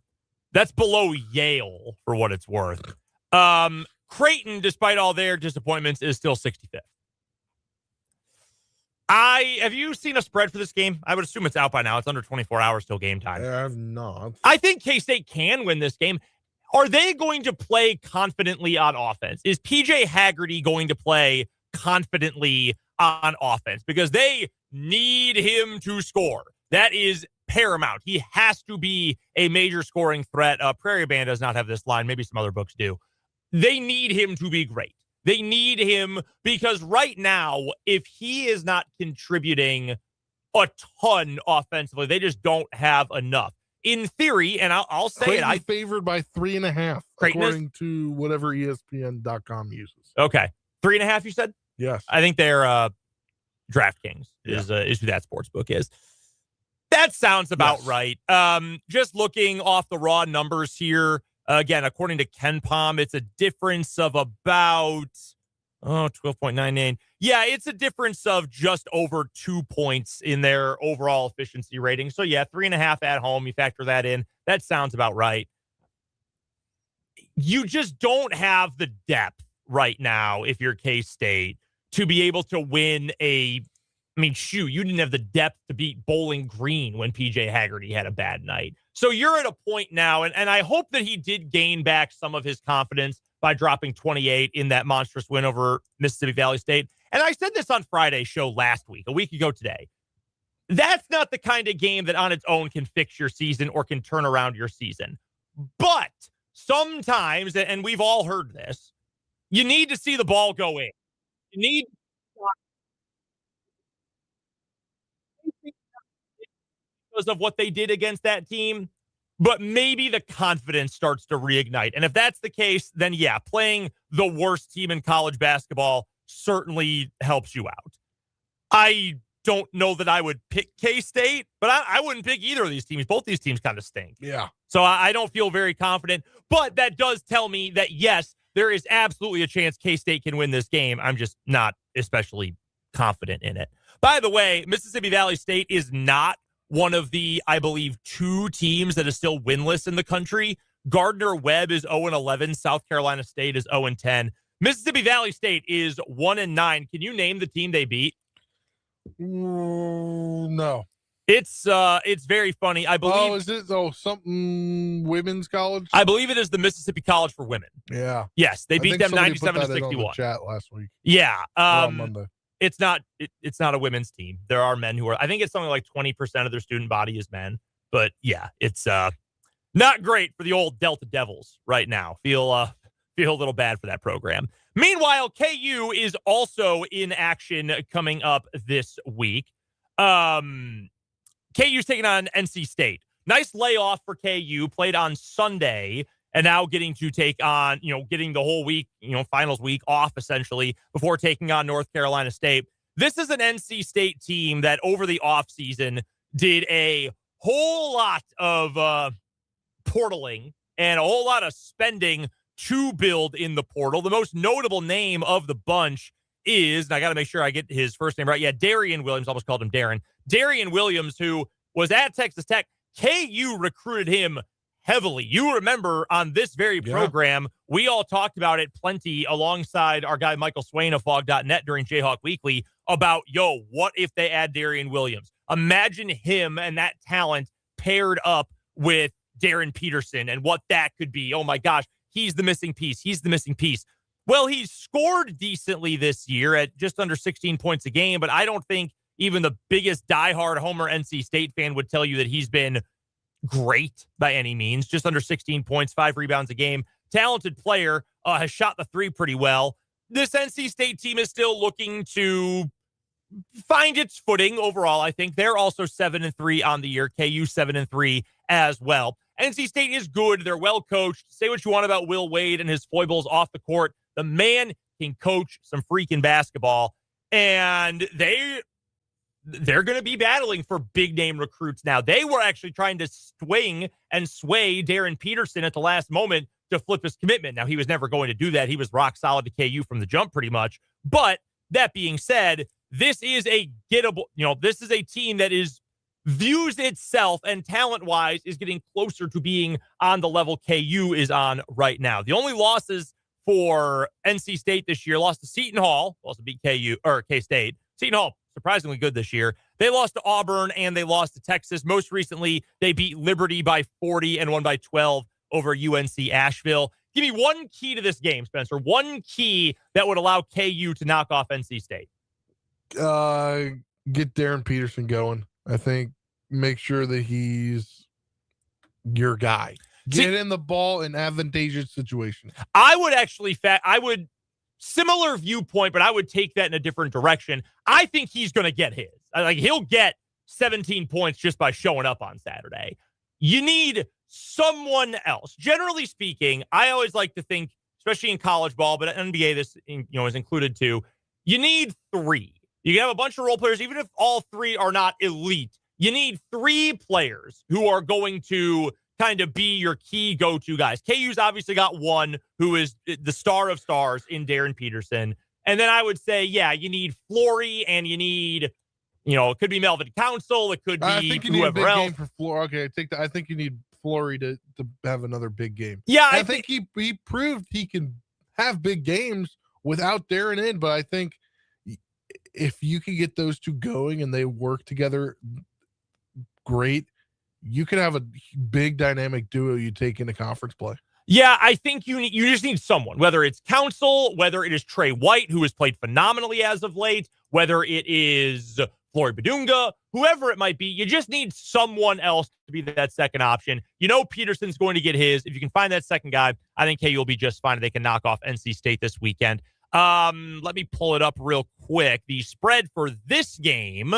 That's below Yale, for what it's worth. Creighton, despite all their disappointments, is still 65th. Have you seen a spread for this game? I would assume it's out by now. It's under 24 hours till game time. I have not. I think K-State can win this game. Are they going to play confidently on offense? Is PJ Haggerty going to play confidently on offense? Because they need him to score. That is paramount. He has to be a major scoring threat. Prairie Band does not have this line. Maybe some other books do. They need him to be great. They need him because right now, if he is not contributing a ton offensively, they just don't have enough. In theory, and I'll say Creighton's it, favored by 3.5, Creighton according to whatever ESPN.com uses. Okay, 3.5. You said? Yes. I think they're DraftKings is who that sports book is. That sounds about right. Just looking off the raw numbers here, again, according to Ken Palm, it's a difference of about 12.99. Yeah, it's a difference of just over 2 points in their overall efficiency rating. So, yeah, 3.5 at home. You factor that in. That sounds about right. You just don't have the depth right now, if you're K-State, to be able to win you didn't have the depth to beat Bowling Green when PJ Haggerty had a bad night. So you're at a point now, and I hope that he did gain back some of his confidence by dropping 28 in that monstrous win over Mississippi Valley State. And I said this on Friday's show last week, a week ago today. That's not the kind of game that on its own can fix your season or can turn around your season. But sometimes, and we've all heard this, you need to see the ball go in. You need because of what they did against that team, but maybe the confidence starts to reignite. And if that's the case, then yeah, playing the worst team in college basketball certainly helps you out. I don't know that I would pick K-State, but I wouldn't pick either of these teams. Both these teams kind of stink. Yeah. So I don't feel very confident, but that does tell me that, yes, there is absolutely a chance K-State can win this game. I'm just not especially confident in it. By the way, Mississippi Valley State is not one of the, I believe, 2 teams that is still winless in the country. Gardner-Webb is 0-11. South Carolina State is 0-10. Mississippi Valley State is 1-9. Can you name the team they beat? No. It's very funny. I believe. Oh, is it something women's college? I believe it is the Mississippi College for Women. Yeah. Yes, they beat them 97-61. Chat last week. Yeah. On Monday. It's not a women's team. There are men who are. I think it's something like 20% of their student body is men. But yeah, it's not great for the old Delta Devils right now. Feel a little bad for that program. Meanwhile, KU is also in action coming up this week. KU's taking on NC State. Nice layoff for KU. Played on Sunday and now getting to take on, getting the whole week, finals week off essentially before taking on North Carolina State. This is an NC State team that over the offseason did a whole lot of portaling and a whole lot of spending to build in the portal. The most notable name of the bunch is, and I got to make sure I get his first name right. Yeah, Darian Williams. Almost called him Darren. Darian Williams, who was at Texas Tech. KU recruited him heavily. You remember on this very program, we all talked about it plenty alongside our guy Michael Swain of Fog.net during Jayhawk Weekly about, what if they add Darian Williams? Imagine him and that talent paired up with Darren Peterson and what that could be. Oh my gosh, he's the missing piece. He's the missing piece. Well, he's scored decently this year at just under 16 points a game, but I don't think even the biggest diehard Homer NC State fan would tell you that he's been great by any means. Just under 16 points, 5 rebounds a game. Talented player, has shot the 3 pretty well. This NC State team is still looking to find its footing overall. I think they're also 7-3 on the year. KU 7-3 as well. NC State is good. They're well coached. Say what you want about Will Wade and his foibles off the court. The man can coach some freaking basketball, and they're going to be battling for big name recruits now. They were actually trying to swing and sway Darren Peterson at the last moment to flip his commitment. Now, he was never going to do that. He was rock solid to KU from the jump pretty much. But that being said, this is a gettable, this is a team that views itself and talent-wise is getting closer to being on the level KU is on right now. The only losses for NC State this year, lost to Seton Hall, also beat K-State. Seton Hall, surprisingly good this year. They lost to Auburn and they lost to Texas. Most recently, they beat Liberty by 40 and won by 12 over UNC Asheville. Give me one key to this game, Spencer. One key that would allow KU to knock off NC State. Get Darren Peterson going. I think make sure that he's your guy. Get in the ball in advantageous situations. I would actually, similar viewpoint, but I would take that in a different direction. I think he's going to get his. Like, he'll get 17 points just by showing up on Saturday. You need someone else. Generally speaking, I always like to think, especially in college ball, but NBA this is included too. You need 3. You can have a bunch of role players, even if all 3 are not elite. You need 3 players who are going to kind of be your key go-to guys. KU's obviously got one who is the star of stars in Darren Peterson. And then I would say, you need Flory and you need, it could be Melvin Council. It could be I think you whoever need a big else. game for Flory. Okay, I think you need Flory to have another big game. Yeah, I think he proved he can have big games without Darren in, but I think if you can get those two going and they work together, great. You can have a big dynamic duo you take into conference play. Yeah, I think you just need someone, whether it's Council, whether it is Trey White, who has played phenomenally as of late, whether it is Flory Badunga, whoever it might be. You just need someone else to be that second option. Peterson's going to get his. If you can find that second guy, I think KU will be just fine. They can knock off NC State this weekend. Let me pull it up real quick. The spread for this game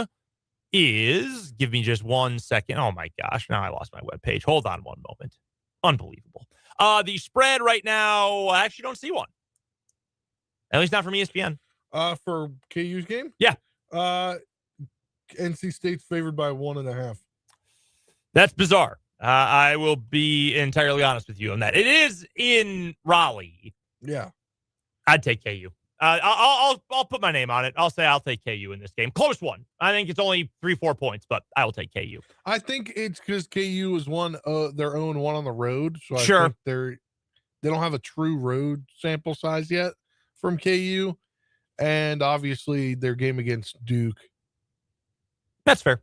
is, give me just 1 second. Oh my gosh, now I lost my webpage. Hold on one moment. Unbelievable. The spread right now, I actually don't see one. At least not from ESPN. For KU's game? Yeah. NC State's favored by 1.5. That's bizarre. I will be entirely honest with you on that. It is in Raleigh. Yeah. I'd take KU. I'll put my name on it. I'll say I'll take KU in this game. Close one. I think it's only 3-4 points, but I will take KU. I think it's because KU has won their own one on the road, so I think they don't have a true road sample size yet from KU, and obviously their game against Duke. That's fair.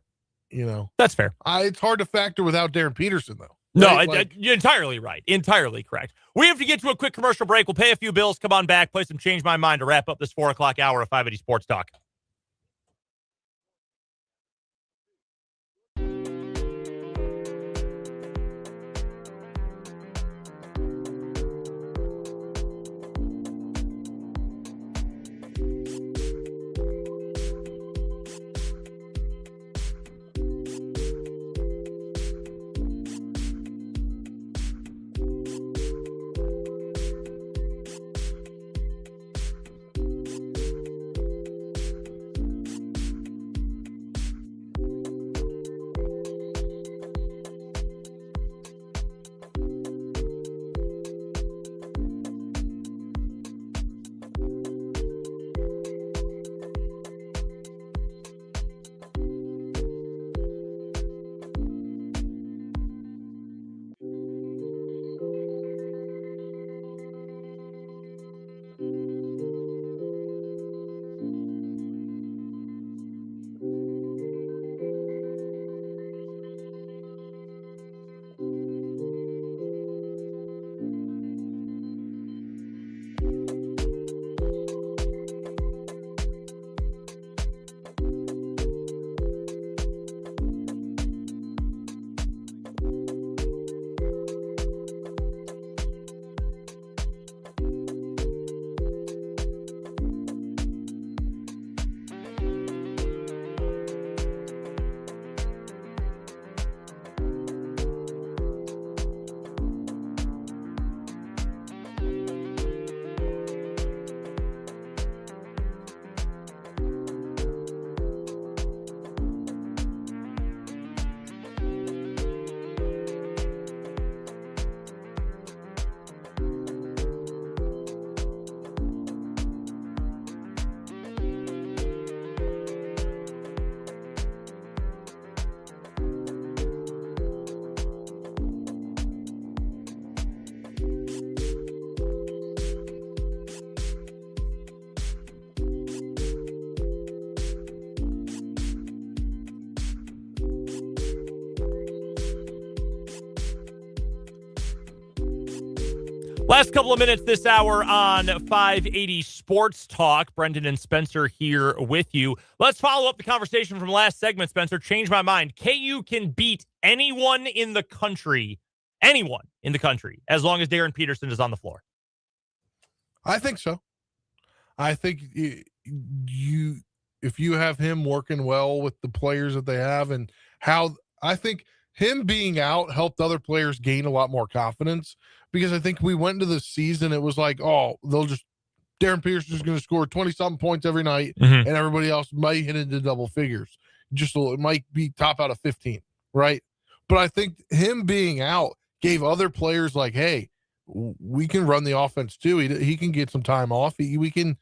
That's fair. It's hard to factor without Darren Peterson, though. No, right? you're entirely right. Entirely correct. We have to get to a quick commercial break. We'll pay a few bills. Come on back. Play some Change My Mind to wrap up this 4 o'clock hour of 580 Sports Talk. Last couple of minutes this hour on 580 Sports Talk. Brendan and Spencer here with you. Let's follow up the conversation from last segment, Spencer. Change my mind. KU can beat anyone in the country, as long as Darren Peterson is on the floor. I think so. I think if you have him working well with the players that they have and how I think him being out helped other players gain a lot more confidence, because I think we went into the season, it was like, oh, Darren Peterson's going to score 20-something points every night, and everybody else might hit into double figures. It might be top out of 15, right? But I think him being out gave other players like, hey, we can run the offense too. He can get some time off. We can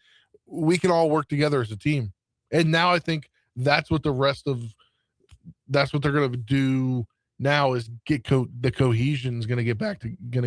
all work together as a team. And now I think that's what they're going to do now is get the cohesion is going to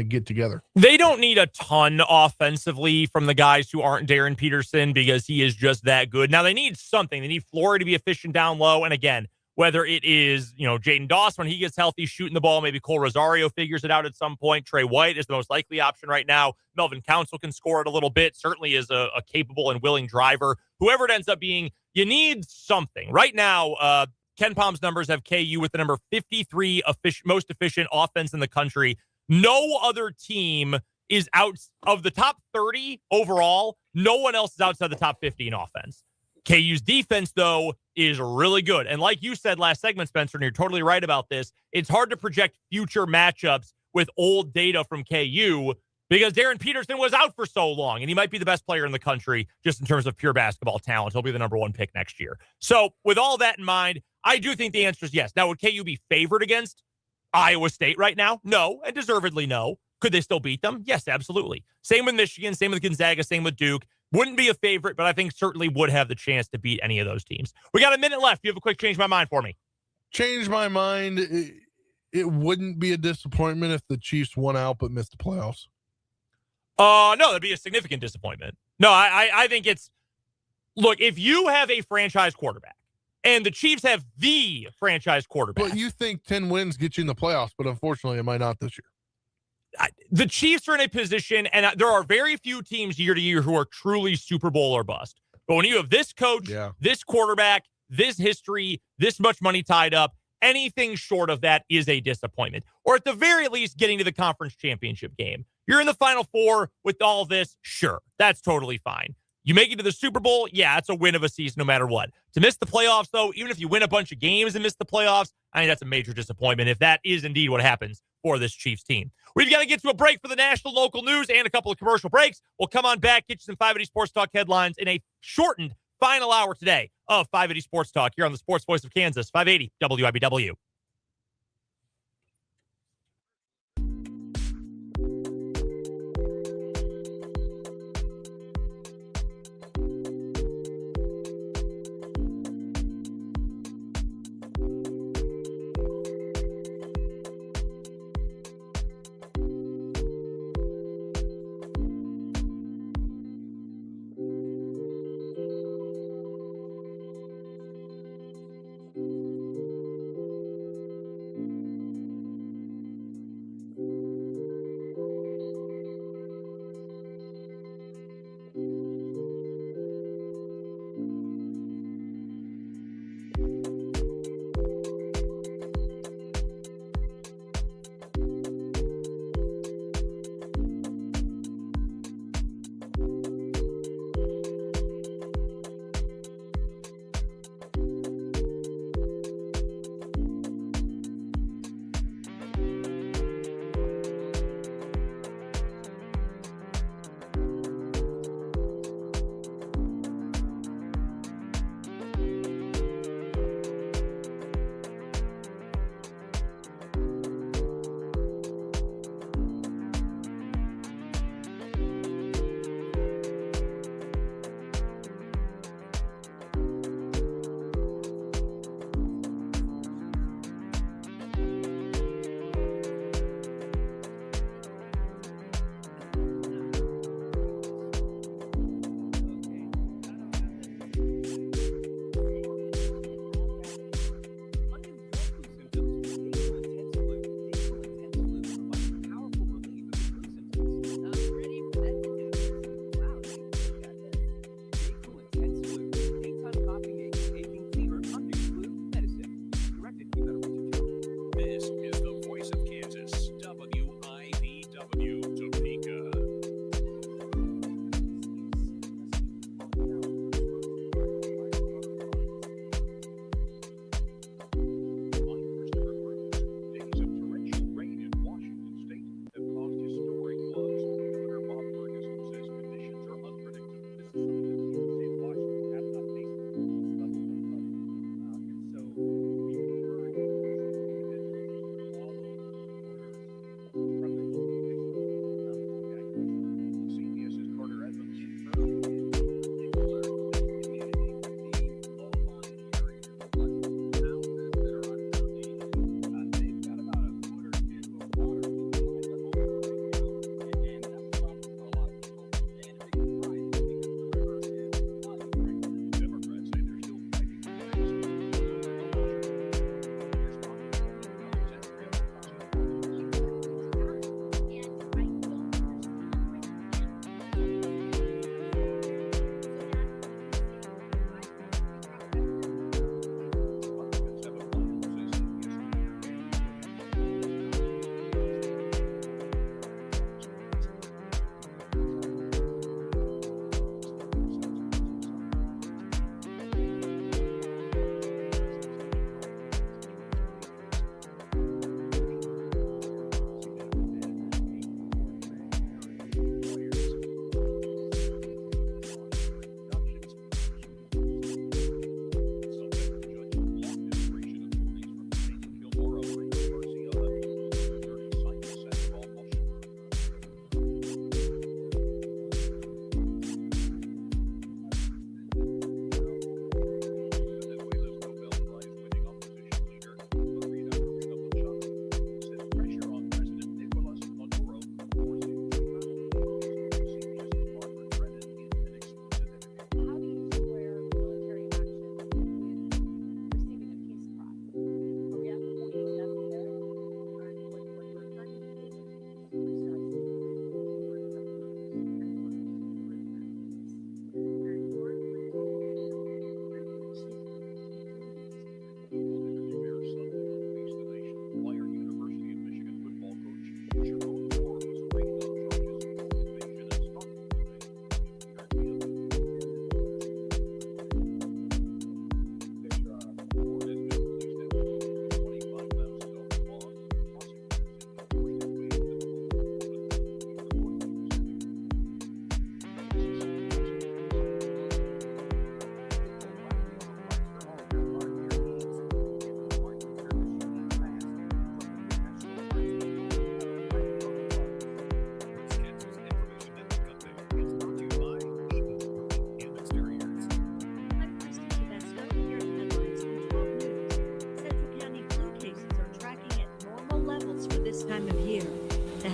get together. They don't need a ton offensively from the guys who aren't Darren Peterson because he is just that good. Now they need something. They need Flory to be efficient down low. And again, whether it is, Jaden Doss when he gets healthy, shooting the ball, maybe Cole Rosario figures it out at some point. Trey White is the most likely option right now. Melvin Council can score it a little bit, certainly is a capable and willing driver. Whoever it ends up being, you need something. Right now, Ken Palm's numbers have KU with the number 53 most efficient offense in the country. No other team is out of the top 30 overall. No one else is outside the top 50 in offense. KU's defense, though, is really good. And like you said last segment, Spencer, and you're totally right about this, it's hard to project future matchups with old data from KU because Darren Peterson was out for so long, and he might be the best player in the country just in terms of pure basketball talent. He'll be the number one pick next year. So with all that in mind, I do think the answer is yes. Now, would KU be favored against Iowa State right now? No, and deservedly no. Could they still beat them? Yes, absolutely. Same with Michigan, same with Gonzaga, same with Duke. Wouldn't be a favorite, but I think certainly would have the chance to beat any of those teams. We got a minute left. You have a quick change my mind for me. Change my mind. It wouldn't be a disappointment if the Chiefs won out but missed the playoffs. No, that'd be a significant disappointment. No, I think it's, look, if you have a franchise quarterback and the Chiefs have the franchise quarterback. But you think 10 wins get you in the playoffs, but unfortunately it might not this year. The Chiefs are in a position, and there are very few teams year to year who are truly Super Bowl or bust. But when you have this coach, this quarterback, this history, this much money tied up, anything short of that is a disappointment. Or at the very least, getting to the conference championship game. You're in the Final Four with all this, sure, that's totally fine. You make it to the Super Bowl, yeah, it's a win of a season no matter what. To miss the playoffs, though, even if you win a bunch of games and miss the playoffs, I think that's a major disappointment if that is indeed what happens for this Chiefs team. We've got to get to a break for the national local news and a couple of commercial breaks. We'll come on back, get you some 580 Sports Talk headlines in a shortened final hour today of 580 Sports Talk here on the Sports Voice of Kansas, 580 WIBW.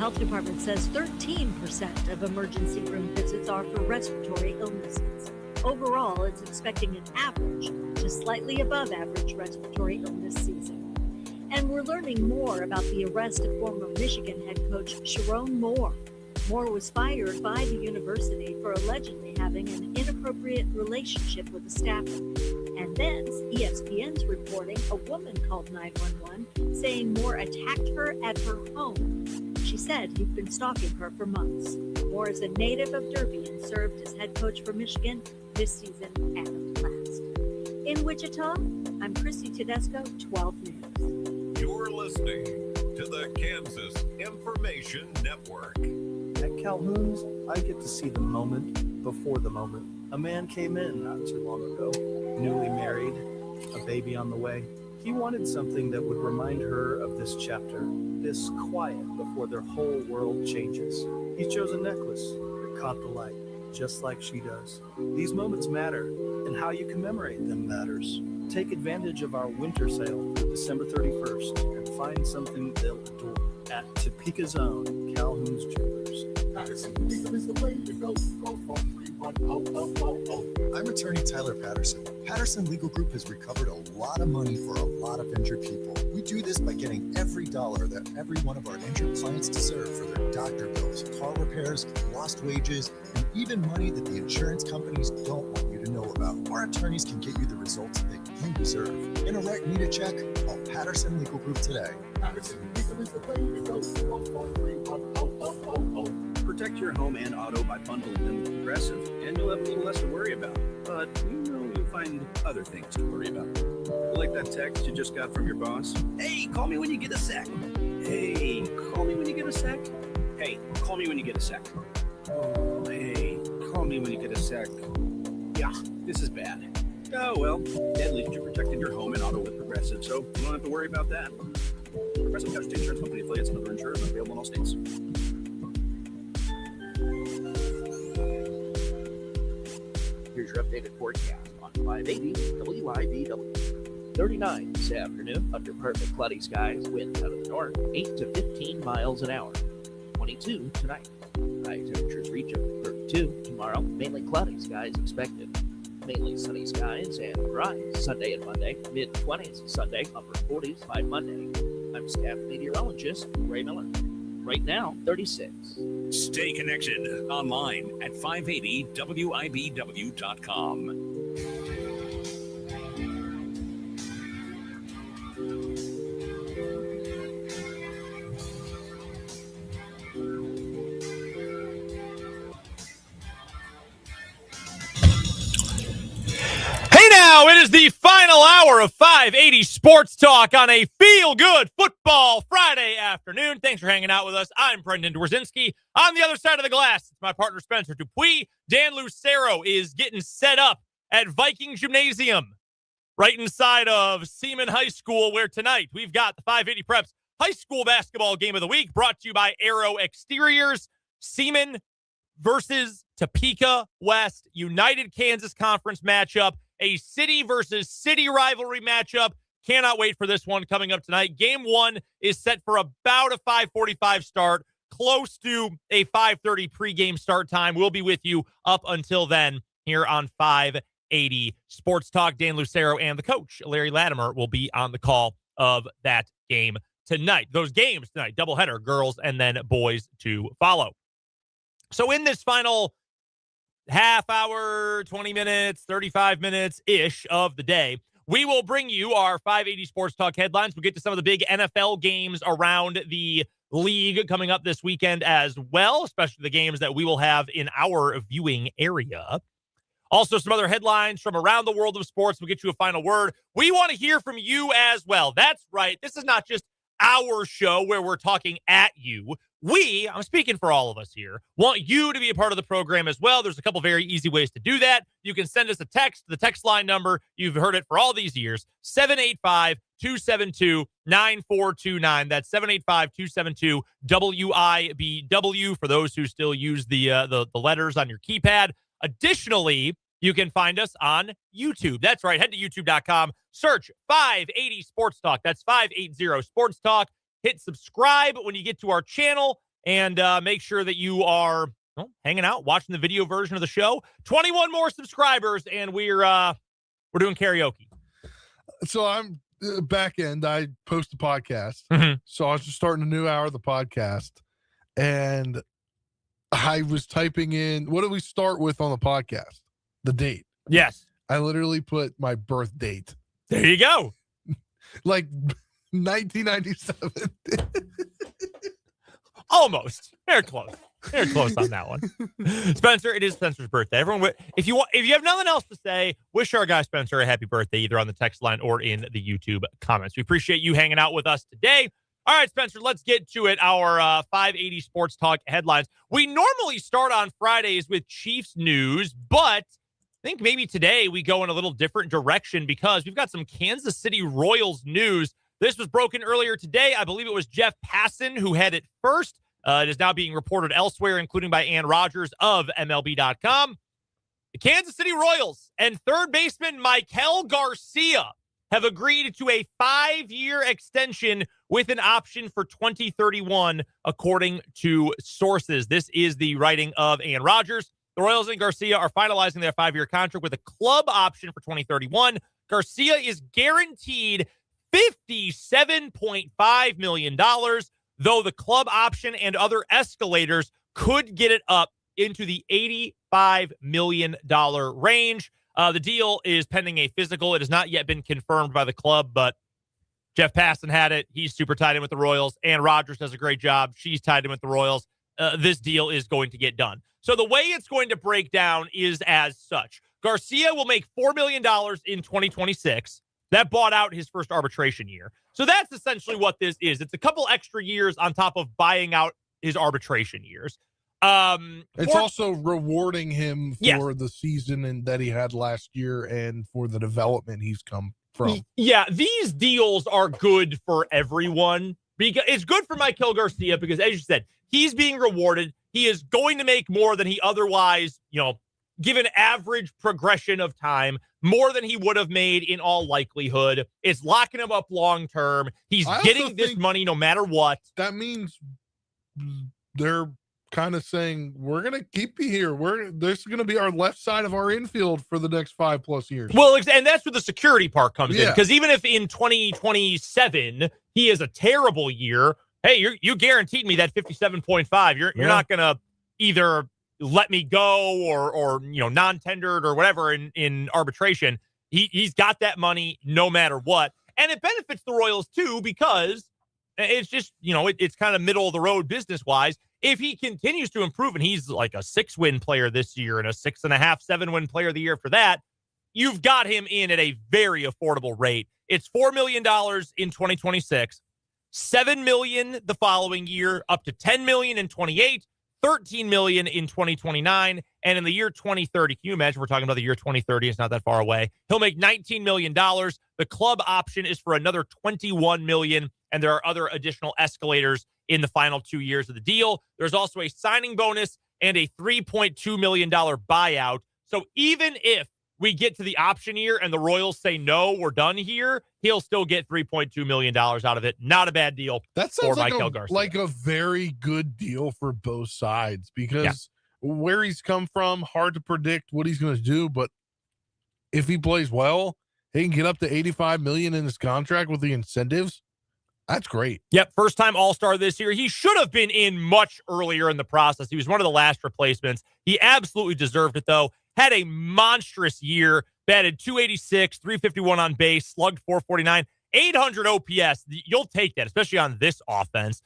health department says 13% of emergency room visits are for respiratory illnesses. Overall, it's expecting an average to slightly above average respiratory illness season. And we're learning more about the arrest of former Michigan head coach Sharon Moore. Moore was fired by the university for allegedly having an inappropriate relationship with a staffer. And then ESPN's reporting a woman called 911 saying Moore attacked her at her home. She said he'd been stalking her for months. Moore is a native of Derby and served as head coach for Michigan this season and last. In Wichita, I'm Chrissy Tedesco, 12 News. You're listening to the Kansas Information Network. At Calhoun's, I get to see the moment before the moment. A man came in not too long ago, newly married, a baby on the way. He wanted something that would remind her of this chapter, this quiet before their whole world changes. He chose a necklace that caught the light, just like she does. These moments matter, and how you commemorate them matters. Take advantage of our winter sale through December 31st and find something they'll adore at Topeka's own Calhoun's Jewelers. I'm attorney Tyler Patterson. Patterson Legal Group has recovered a lot of money for a lot of injured people. We do this by getting every dollar that every one of our injured clients deserve for their doctor bills, car repairs, lost wages, and even money that the insurance companies don't want you to know about. Our attorneys can get you the results that you deserve. In a wreck, need a check? Call Patterson Legal Group today. Protect your home and auto by bundling them with Progressive, and you'll have a little less to worry about. But you'll find other things to worry about. Like that text you just got from your boss. Hey, call me when you get a sec. Hey, call me when you get a sec. Hey, call me when you get a sec. Oh, hey, call me when you get a sec. Yeah, this is bad. Oh, well, at least you protected your home and auto with Progressive, so you don't have to worry about that. Progressive Casualty Insurance Company affiliates and other insurers are available in all states. Here's your updated forecast on 580 WIBW. 39 this afternoon, under partly cloudy skies, wind out of the north, 8 to 15 miles an hour. 22 tonight. High temperatures reach up to 32 tomorrow, mainly cloudy skies expected. Mainly sunny skies and dry Sunday and Monday, mid-20s Sunday, upper 40s by Monday. I'm staff meteorologist Ray Miller. Right now, 36. Stay connected online at 580WIBW.com. Now it is the final hour of 580 Sports Talk on a feel-good football Friday afternoon. Thanks for hanging out with us. I'm Brendan Dworzinski. On the other side of the glass, it's my partner Spencer Dupuis. Dan Lucero is getting set up at Viking Gymnasium right inside of Seaman High School, where tonight we've got the 580 Preps High School Basketball Game of the Week, brought to you by Arrow Exteriors. Seaman versus Topeka West, United Kansas Conference matchup. A city versus city rivalry matchup. Cannot wait for this one coming up tonight. Game one is set for about a 5:45 start, close to a 5:30 pregame start time. We'll be with you up until then here on 580 Sports Talk. Dan Lucero and the coach, Larry Latimer, will be on the call of that game tonight. Those games tonight, doubleheader, girls and then boys to follow. So in this final half hour, 20 minutes, 35 minutes-ish of the day, we will bring you our 580 Sports Talk headlines. We'll get to some of the big NFL games around the league coming up this weekend as well, especially the games that we will have in our viewing area. Also, some other headlines from around the world of sports. We'll get you a final word. We want to hear from you as well. That's right. This is not just our show where we're talking at you. I'm speaking for all of us here, want you to be a part of the program as well. There's a couple very easy ways to do that. You can send us a text. The text line number, you've heard it for all these years, 785-272-9429. That's 785-272-WIBW for those who still use the letters on your keypad. Additionally, you can find us on YouTube. That's right. Head to youtube.com. Search 580 Sports Talk. That's 580 Sports Talk. Hit subscribe when you get to our channel. and make sure that you are hanging out, watching the video version of the show. 21 more subscribers, and we're doing karaoke. So I'm back end. I post a podcast. Mm-hmm. So I was just starting a new hour of the podcast, and I was typing in, what do we start with on the podcast? The date. Yes. I literally put my birth date. There you go. Like 1997. Almost. They're close. They're close on that one. Spencer, it is Spencer's birthday. Everyone, if you have nothing else to say, wish our guy Spencer a happy birthday, either on the text line or in the YouTube comments. We appreciate you hanging out with us today. All right, Spencer, let's get to it. Our 580 Sports Talk headlines. We normally start on Fridays with Chiefs news, but I think maybe today we go in a little different direction because we've got some Kansas City Royals news. This was broken earlier today. I believe it was Jeff Passan who had it first. It is now being reported elsewhere, including by Ann Rogers of MLB.com. The Kansas City Royals and third baseman Michael Garcia have agreed to a 5-year extension with an option for 2031, according to sources. This is the writing of Ann Rogers. The Royals and Garcia are finalizing their 5-year contract with a club option for 2031. Garcia is guaranteed $57.5 million, though the club option and other escalators could get it up into the $85 million range. The deal is pending a physical. It has not yet been confirmed by the club, but Jeff Passan had it. He's super tied in with the Royals. Ann Rogers does a great job. She's tied in with the Royals. This deal is going to get done. So the way it's going to break down is as such. Garcia will make $4 million in 2026. That bought out his first arbitration year. So that's essentially what this is. It's a couple extra years on top of buying out his arbitration years. It's also rewarding him for the season and that he had last year and for the development he's come from. Yeah, these deals are good for everyone. Because it's good for Michael Garcia because, as you said, he's being rewarded. He is going to make more than he otherwise, given average progression of time, more than he would have made in all likelihood. It's locking him up long term. He's getting this money no matter what. That means they're kind of saying, we're going to keep you here. This is going to be our left side of our infield for the next 5+ years. Well, and that's where the security part comes in. Because even if in 2027 he has a terrible year, hey, you guaranteed me that 57.5. You're not going to either let me go or non-tendered or whatever in arbitration. He's got that money no matter what. And it benefits the Royals too, because it's just, it's kind of middle of the road business wise. If he continues to improve and he's like a 6-win player this year and a 6.5, 7-win player of the year for that, you've got him in at a very affordable rate. It's $4 million in 2026, $7 million the following year, up to $10 million in 28, $13 million in 2029, and in the year 2030, can you imagine we're talking about the year 2030? It's not that far away. He'll make $19 million. The club option is for another $21 million, and there are other additional escalators in the final 2 years of the deal. There's also a signing bonus and a $3.2 million buyout. So even if we get to the option year and the Royals say, no, we're done here, he'll still get $3.2 million out of it. Not a bad deal that sounds for Michael Garcia. Like a very good deal for both sides because where he's come from, hard to predict what he's going to do. But if he plays well, he can get up to $85 million in his contract with the incentives. That's great. Yep, first-time All-Star this year. He should have been in much earlier in the process. He was one of the last replacements. He absolutely deserved it, though. Had a monstrous year. Batted .286, .351 on base, slugged .449, 800 OPS. You'll take that, especially on this offense.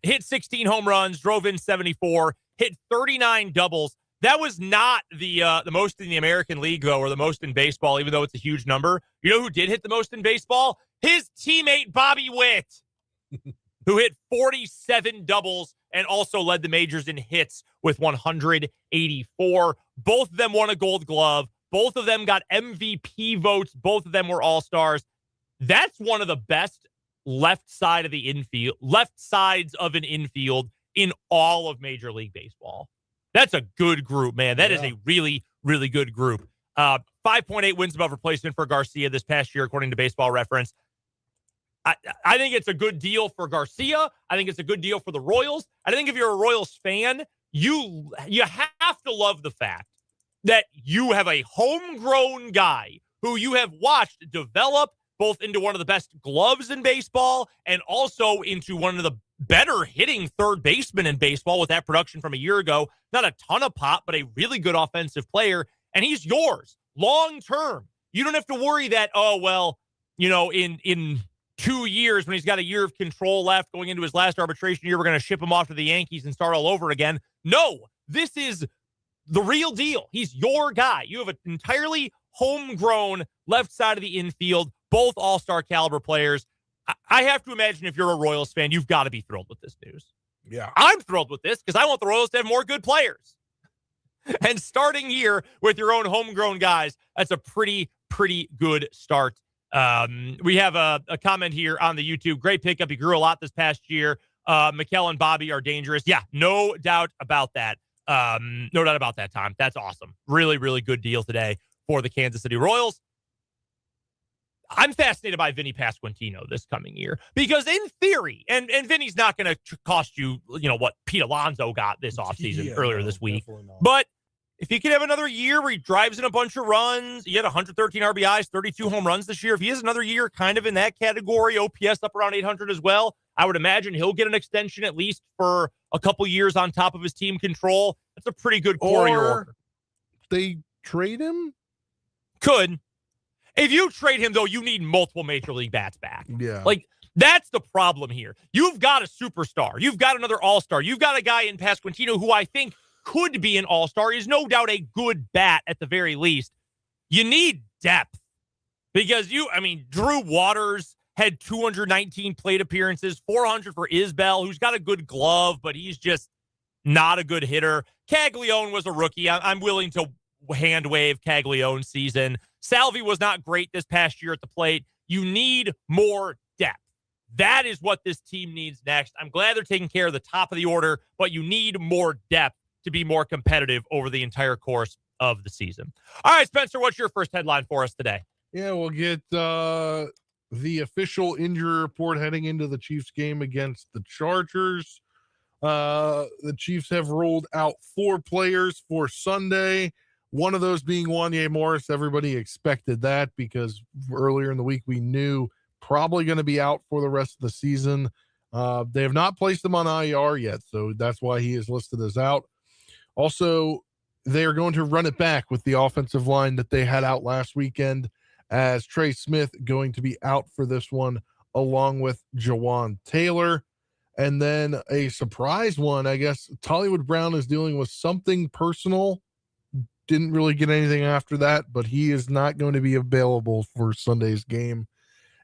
Hit 16 home runs, drove in 74, hit 39 doubles. That was not the most in the American League, though, or the most in baseball, even though it's a huge number. You know who did hit the most in baseball? His teammate, Bobby Witt, who hit 47 doubles and also led the majors in hits with 184. Both of them won a Gold Glove. Both of them got MVP votes. Both of them were all-stars. That's one of the best left sides of an infield in all of Major League Baseball. That's a good group, man. That is a really, really good group. 5.8 wins above replacement for Garcia this past year, according to Baseball Reference. I think it's a good deal for Garcia. I think it's a good deal for the Royals. I think if you're a Royals fan, you have to love the fact that you have a homegrown guy who you have watched develop both into one of the best gloves in baseball and also into one of the better hitting third basemen in baseball with that production from a year ago. Not a ton of pop, but a really good offensive player. And he's yours long term. You don't have to worry that, in 2 years when he's got a year of control left going into his last arbitration year, we're going to ship him off to the Yankees and start all over again. No, this is the real deal. He's your guy. You have an entirely homegrown left side of the infield, both all-star caliber players. I have to imagine if you're a Royals fan, you've got to be thrilled with this news. Yeah. I'm thrilled with this because I want the Royals to have more good players. And starting here with your own homegrown guys, that's a pretty good start. We have a comment here on the YouTube. Great pickup. He grew a lot this past year. Mikel and Bobby are dangerous. Yeah, no doubt about that. No doubt about that, Tom. That's awesome. Really, really good deal today for the Kansas City Royals. I'm fascinated by Vinny Pasquantino this coming year because in theory, and Vinny's not going to cost you, what Pete Alonso got this offseason earlier this week. But if he could have another year where he drives in a bunch of runs, he had 113 RBIs, 32 home runs this year. If he has another year kind of in that category, OPS up around 800 as well, I would imagine he'll get an extension at least for a couple years on top of his team control. That's a pretty good core of your order. They trade him? Could. If you trade him, though, you need multiple major league bats back. Yeah. Like, that's the problem here. You've got a superstar. You've got another all-star. You've got a guy in Pasquantino who I think could be an all-star, is no doubt a good bat at the very least. You need depth because Drew Waters had 219 plate appearances, 400 for Isbell, who's got a good glove, but he's just not a good hitter. Caglione was a rookie. I'm willing to hand wave Caglione's season. Salvi was not great this past year at the plate. You need more depth. That is what this team needs next. I'm glad they're taking care of the top of the order, but you need more depth to be more competitive over the entire course of the season. All right, Spencer, what's your first headline for us today? Yeah, we'll get the official injury report heading into the Chiefs game against the Chargers. The Chiefs have ruled out 4 players for Sunday. One of those being Wanye Morris. Everybody expected that because earlier in the week we knew probably going to be out for the rest of the season. They have not placed him on IR yet, so that's why he is listed as out. Also, they are going to run it back with the offensive line that they had out last weekend, as Trey Smith going to be out for this one, along with Jawan Taylor. And then a surprise one, I guess Tollywood Brown is dealing with something personal. Didn't really get anything after that, but he is not going to be available for Sunday's game.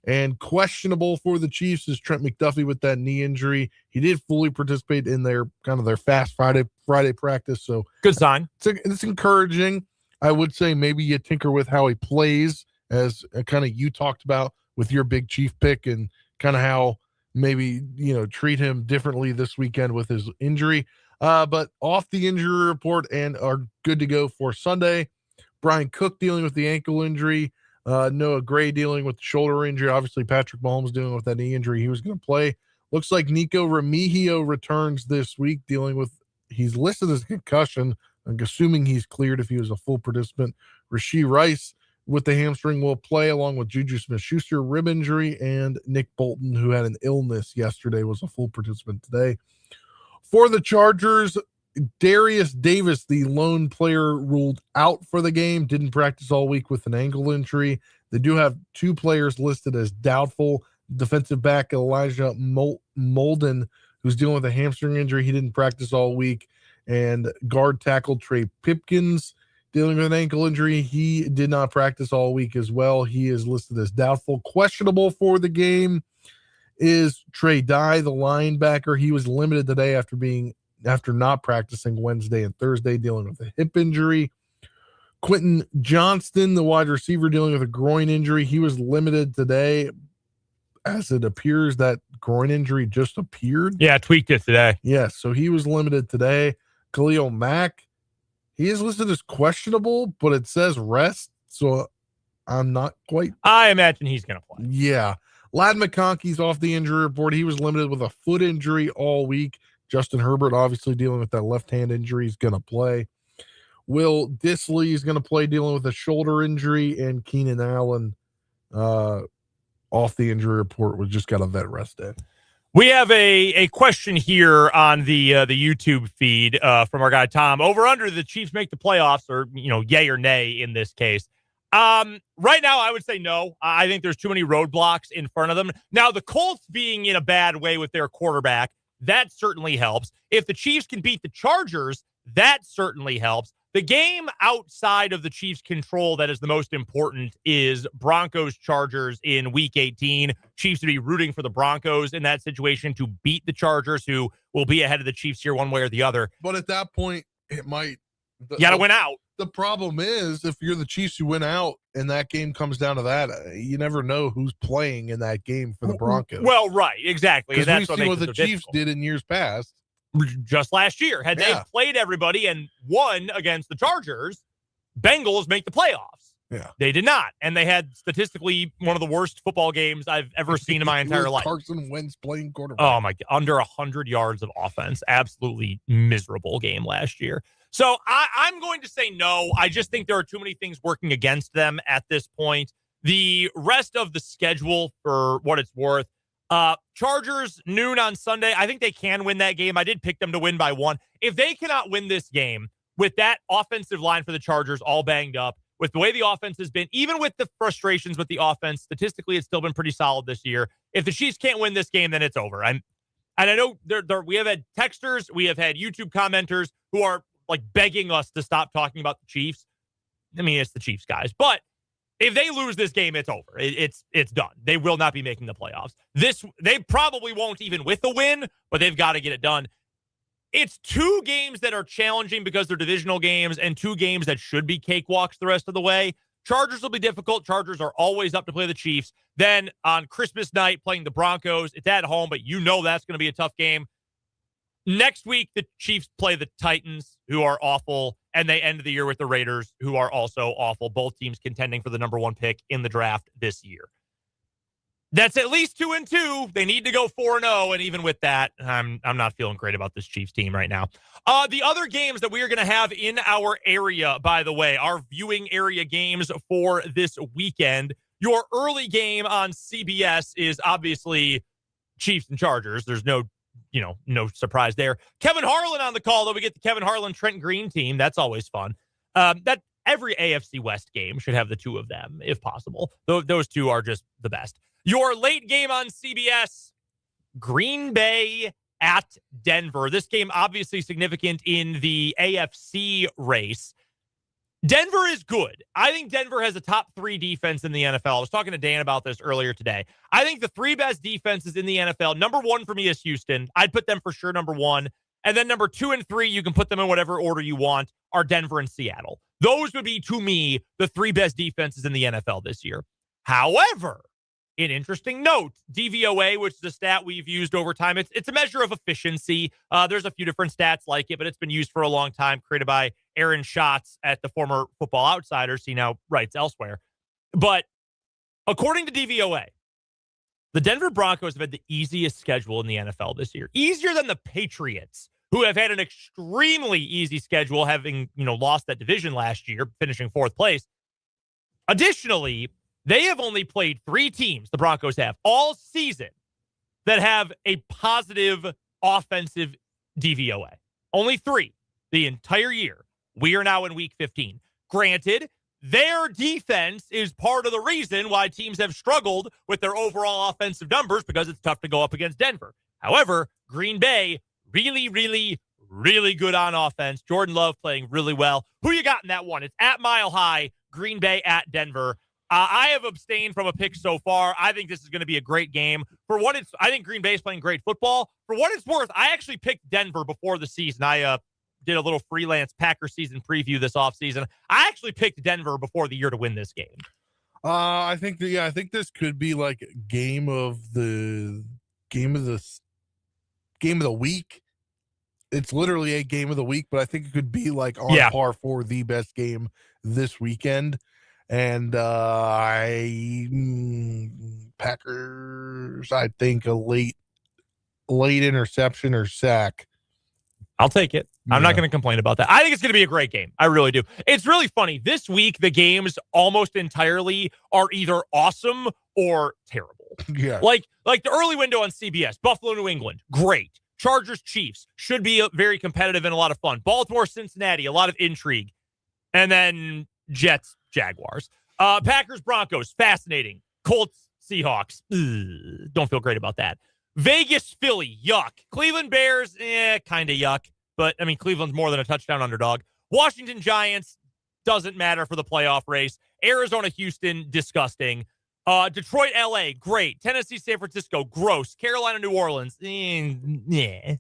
And questionable for the Chiefs is Trent McDuffie with that knee injury. He did fully participate in their fast Friday practice, so good sign. It's encouraging. I would say maybe you tinker with how he plays, as kind of you talked about with your big Chief pick, and kind of how maybe treat him differently this weekend with his injury. But off the injury report and are good to go for Sunday. Brian Cook dealing with the ankle injury. Noah Gray dealing with the shoulder injury. Obviously, Patrick Mahomes dealing with that knee injury. He was going to play. Looks like Nico Remigio returns this week, he's listed as concussion. I'm assuming he's cleared if he was a full participant. Rashee Rice with the hamstring will play, along with Juju Smith-Schuster, rib injury, and Nick Bolton, who had an illness yesterday, was a full participant today. For the Chargers, Darius Davis, the lone player, ruled out for the game, didn't practice all week with an ankle injury. They do have 2 players listed as doubtful. Defensive back Elijah Molden, who's dealing with a hamstring injury. He didn't practice all week. And guard tackle Trey Pipkins, dealing with an ankle injury. He did not practice all week as well. He is listed as doubtful. Questionable for the game is Trey Dye, the linebacker. He was limited today after not practicing Wednesday and Thursday, dealing with a hip injury. Quentin Johnston, the wide receiver, dealing with a groin injury. He was limited today, as it appears that groin injury just appeared. Yeah, tweaked it today. Yes, so he was limited today. Khalil Mack, he is listed as questionable, but it says rest, so I'm not quite. I imagine he's going to play. Yeah. Ladd McConkey's off the injury report. He was limited with a foot injury all week. Justin Herbert, obviously dealing with that left hand injury, is going to play. Will Disley is going to play, dealing with a shoulder injury, and Keenan Allen off the injury report, was just got a vet rest day. We have a question here on the YouTube feed from our guy Tom. Over under the Chiefs make the playoffs, or yay or nay in this case. Right now, I would say no. I think there's too many roadblocks in front of them. Now, the Colts being in a bad way with their quarterback, that certainly helps. If the Chiefs can beat the Chargers, that certainly helps. The game outside of the Chiefs' control that is the most important is Broncos-Chargers in Week 18. Chiefs to be rooting for the Broncos in that situation to beat the Chargers, who will be ahead of the Chiefs here one way or the other. But at that point, it might. You got to win out. The problem is, if you're the Chiefs, you win out, and that game comes down to that. You never know who's playing in that game for the Broncos. Well, right, exactly. Because that's we've seen what the Chiefs difficult. did in years past. Just last year, had they played everybody and won against the Chargers, Bengals make the playoffs. Yeah, they did not, and they had statistically one of the worst football games I've ever seen in my entire life. Carson Wentz playing quarterback. Oh my God, under 100 yards of offense, absolutely miserable game last year. So I'm going to say no. I just think there are too many things working against them at this point. The rest of the schedule, for what it's worth. Chargers noon on Sunday. I think they can win that game. I did pick them to win by 1. If they cannot win this game with that offensive line for the Chargers all banged up, with the way the offense has been, even with the frustrations with the offense, statistically, it's still been pretty solid this year. If the Chiefs can't win this game, then it's over. And I know we have had texters, we have had YouTube commenters who are like begging us to stop talking about the Chiefs. I mean, it's the Chiefs, guys, but if they lose this game, it's over. It's done. They will not be making the playoffs. They probably won't even with a win, but they've got to get it done. It's 2 games that are challenging because they're divisional games, and 2 games that should be cakewalks the rest of the way. Chargers will be difficult. Chargers are always up to play the Chiefs. Then on Christmas night, playing the Broncos. It's at home, but that's going to be a tough game. Next week, the Chiefs play the Titans, who are awful, and they end the year with the Raiders, who are also awful. Both teams contending for the number 1 pick in the draft this year. That's at least 2-2. They need to go 4-0, and even with that, I'm not feeling great about this Chiefs team right now. The other games that we are going to have in our area, by the way, our viewing area games for this weekend. Your early game on CBS is obviously Chiefs and Chargers. There's no surprise there. Kevin Harlan on the call, though. We get the Kevin Harlan Trent Green team. That's always fun. That every AFC West game should have the 2 of them, if possible. Those 2 are just the best. Your late game on CBS, Green Bay at Denver. This game obviously significant in the AFC race. Denver is good. I think Denver has a top 3 defense in the NFL. I was talking to Dan about this earlier today. I think the 3 best defenses in the NFL, number 1 for me is Houston. I'd put them for sure number 1. And then number 2 and 3, you can put them in whatever order you want, are Denver and Seattle. Those would be, to me, the 3 best defenses in the NFL this year. However, an interesting note, DVOA, which is a stat we've used over time, it's a measure of efficiency. There's a few different stats like it, but it's been used for a long time, created by Aaron Schatz at the former Football Outsiders. He now writes elsewhere. But according to DVOA, the Denver Broncos have had the easiest schedule in the NFL this year. Easier than the Patriots, who have had an extremely easy schedule, having lost that division last year, finishing 4th place. Additionally, they have only played 3 teams, the Broncos have, all season that have a positive offensive DVOA. Only 3 the entire year. We are now in week 15. Granted, their defense is part of the reason why teams have struggled with their overall offensive numbers, because it's tough to go up against Denver. However, Green Bay, really, really, really good on offense. Jordan Love playing really well. Who you got in that one? It's at Mile High, Green Bay at Denver. I have abstained from a pick so far. I think this is going to be a great game. I think Green Bay is playing great football. For what it's worth, I actually picked Denver before the season. I did a little freelance Packer season preview this offseason. I actually picked Denver before the year to win this game. I think this could be like game of the week. It's literally a game of the week, but I think it could be like on par for the best game this weekend. And Packers Chargers. I think a late interception or sack. I'll take it. I'm not going to complain about that. I think it's going to be a great game. I really do. It's really funny. This week, the games almost entirely are either awesome or terrible. Yeah. Like the early window on CBS, Buffalo, New England, great. Chargers, Chiefs, should be very competitive and a lot of fun. Baltimore, Cincinnati, a lot of intrigue. And then Jets, Jaguars. Packers, Broncos, fascinating. Colts, Seahawks, don't feel great about that. Vegas, Philly, yuck. Cleveland Bears, kind of yuck. But, I mean, Cleveland's more than a touchdown underdog. Washington Giants, doesn't matter for the playoff race. Arizona, Houston, disgusting. Detroit, LA, great. Tennessee, San Francisco, gross. Carolina, New Orleans, very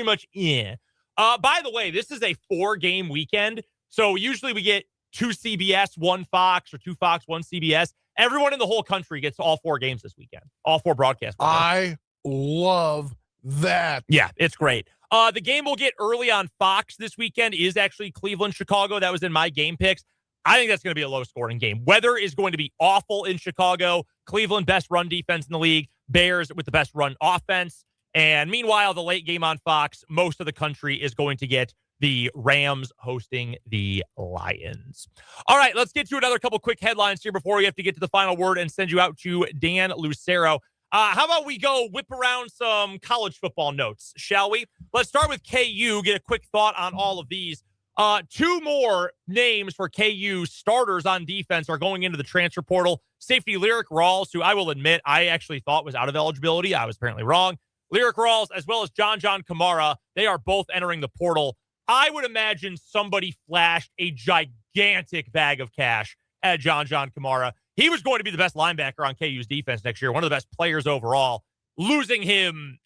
much, by the way, this is a 4-game weekend. So usually we get 2 CBS, 1 Fox, or 2 Fox, 1 CBS. Everyone in the whole country gets all 4 games this weekend. All 4 broadcasts. I love that. Yeah, it's great. The game we'll get early on Fox this weekend is actually Cleveland, Chicago. That was in my game picks. I think that's going to be a low-scoring game. Weather is going to be awful in Chicago. Cleveland, best run defense in the league. Bears with the best run offense. And meanwhile, the late game on Fox, most of the country is going to get the Rams hosting the Lions. All right, let's get to another couple quick headlines here before we have to get to the final word and send you out to Dan Lucero. How about we go whip around some college football notes, shall we? Let's start with KU, get a quick thought on all of these. 2 more names for KU starters on defense are going into the transfer portal. Safety Lyric Rawls, who I will admit I actually thought was out of eligibility. I was apparently wrong. Lyric Rawls, as well as John Kamara, they are both entering the portal. I would imagine somebody flashed a gigantic bag of cash at John Kamara. He was going to be the best linebacker on KU's defense next year, one of the best players overall. Losing him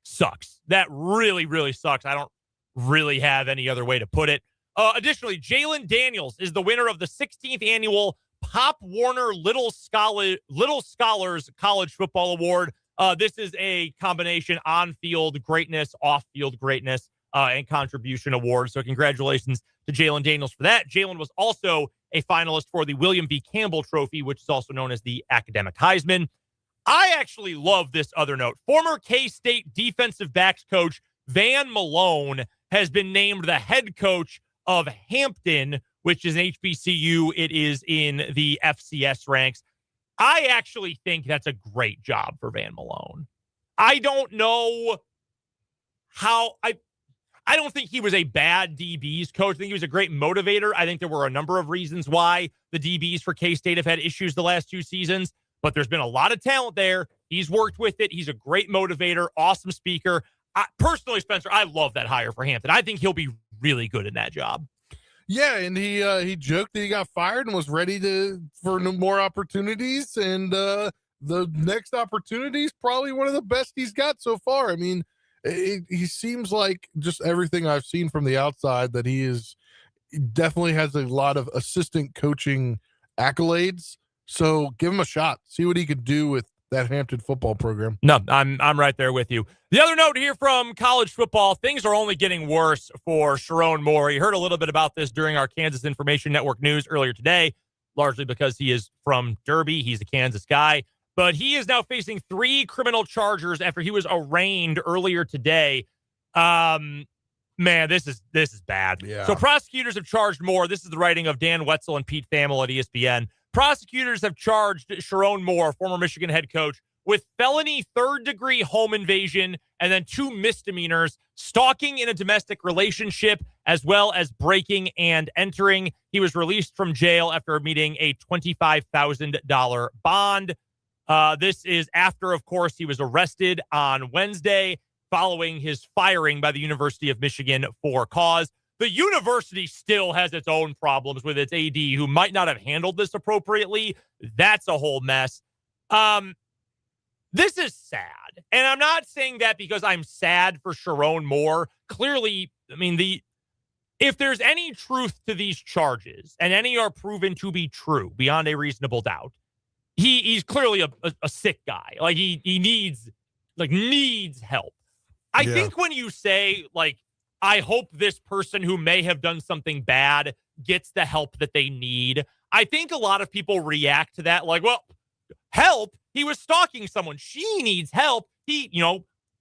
sucks. That really, really sucks. I don't really have any other way to put it. Additionally, Jalen Daniels is the winner of the 16th annual Pop Warner Little Scholars College Football Award. This is a combination on-field greatness, off-field greatness, and contribution award. So congratulations to Jalen Daniels for that. Jalen was also a finalist for the William V. Campbell Trophy, which is also known as the Academic Heisman. I actually love this other note. Former K-State defensive backs coach Van Malone has been named the head coach of Hampton, which is an HBCU. It is in the FCS ranks. I actually think that's a great job for Van Malone. I don't know how I don't think he was a bad DBs coach. I think he was a great motivator. I think there were a number of reasons why the DBs for K-State have had issues the last 2 seasons, but there's been a lot of talent there. He's worked with it. He's a great motivator, awesome speaker. Personally, Spencer, I love that hire for Hampton. I think he'll be really good in that job. Yeah, and he joked that he got fired and was ready for more opportunities, and the next opportunity is probably one of the best he's got so far. I mean, he seems like, just everything I've seen from the outside, that he definitely has a lot of assistant coaching accolades. So give him a shot. See what he could do with that Hampton football program. No, I'm right there with you. The other note here from college football, things are only getting worse for Sharon Moore. You heard a little bit about this during our Kansas Information Network news earlier today, largely because he is from Derby. He's a Kansas guy. But he is now facing 3 criminal charges after he was arraigned earlier today. Man, this is bad. Yeah. So prosecutors have charged Moore. This is the writing of Dan Wetzel and Pete Thamel at ESPN. Prosecutors have charged Sharon Moore, former Michigan head coach, with felony 3rd-degree home invasion and then 2 misdemeanors, stalking in a domestic relationship, as well as breaking and entering. He was released from jail after meeting a $25,000 bond. This is after, of course, he was arrested on Wednesday following his firing by the University of Michigan for cause. The university still has its own problems with its AD, who might not have handled this appropriately. That's a whole mess. This is sad. And I'm not saying that because I'm sad for Sharon Moore. Clearly, I mean, if there's any truth to these charges, and any are proven to be true beyond a reasonable doubt, he's clearly a sick guy. Like he needs help. I think when you say, like, I hope this person who may have done something bad gets the help that they need, I think a lot of people react to that like, well, help? He was stalking someone. She needs help. He,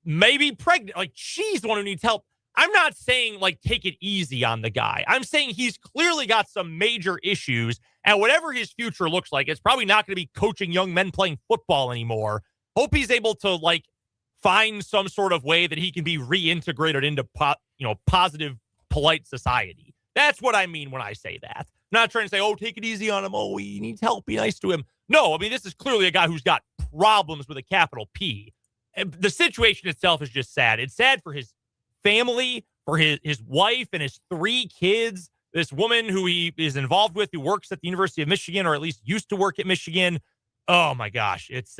maybe pregnant. Like, she's the one who needs help. I'm not saying, like, take it easy on the guy. I'm saying he's clearly got some major issues, and whatever his future looks like, it's probably not going to be coaching young men playing football anymore. Hope he's able to, like, find some sort of way that he can be reintegrated into, positive, polite society. That's what I mean when I say that. I'm not trying to say, oh, take it easy on him. Oh, he needs help. Be nice to him. No, I mean, this is clearly a guy who's got problems with a capital P. And the situation itself is just sad. It's sad for his family, for his wife and his 3 kids, this woman who he is involved with who works at the University of Michigan, or at least used to work at Michigan. Oh, my gosh. It's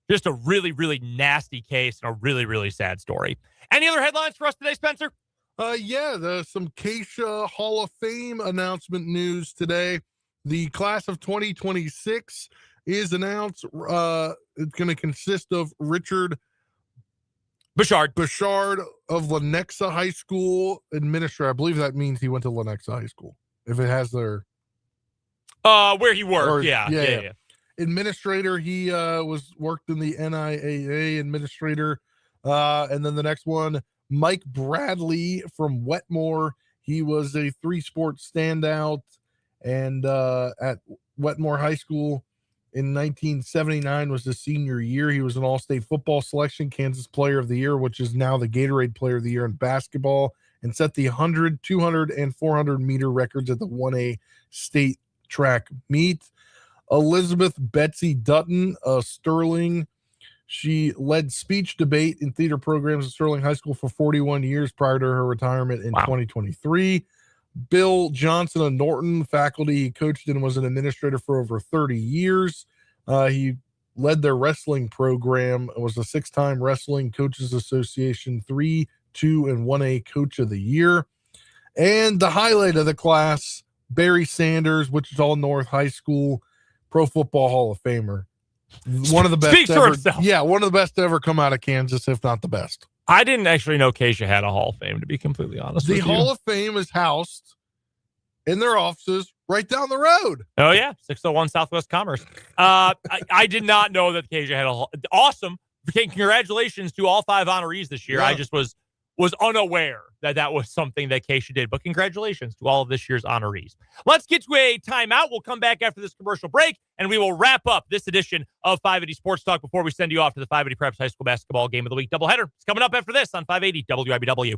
just a really, really nasty case and a really, really sad story. Any other headlines for us today, Spencer? There's some Keisha Hall of Fame announcement news today. The class of 2026 is announced. It's going to consist of Richard Bouchard of Lenexa High School administrator. I believe that means he went to Lenexa High School. If it has their where he worked, yeah. Administrator. He worked in the NIAA administrator. And then the next one, Mike Bradley from Wetmore. He was a 3-sport standout and at Wetmore High School. In 1979 was his senior year. He was an all-state football selection, Kansas Player of the Year, which is now the Gatorade Player of the Year in basketball, and set the 100, 200, and 400-meter records at the 1A state track meet. Elizabeth Betsy Dutton of Sterling. She led speech, debate, and theater programs at Sterling High School for 41 years prior to her retirement in 2023. Bill Johnson of Norton, faculty he coached and was an administrator for over 30 years. He led their wrestling program, was a 6-time Wrestling Coaches Association 3, 2, and 1A Coach of the Year. And the highlight of the class, Barry Sanders, Wichita North High School, Pro Football Hall of Famer. One of the best ever. Yeah, one of the best to ever come out of Kansas, if not the best. I didn't actually know Keisha had a Hall of Fame, to be completely honest with you. The Hall of Fame is housed in their offices right down the road. Oh, yeah. 601 Southwest Commerce. I did not know that Keisha had a Hall. Awesome. Congratulations to all 5 honorees this year. Yeah. I just was unaware that was something that Keisha did. But congratulations to all of this year's honorees. Let's get to a timeout. We'll come back after this commercial break, and we will wrap up this edition of 580 Sports Talk before we send you off to the 580 Preps High School Basketball Game of the Week doubleheader. It's coming up after this on 580 WIBW.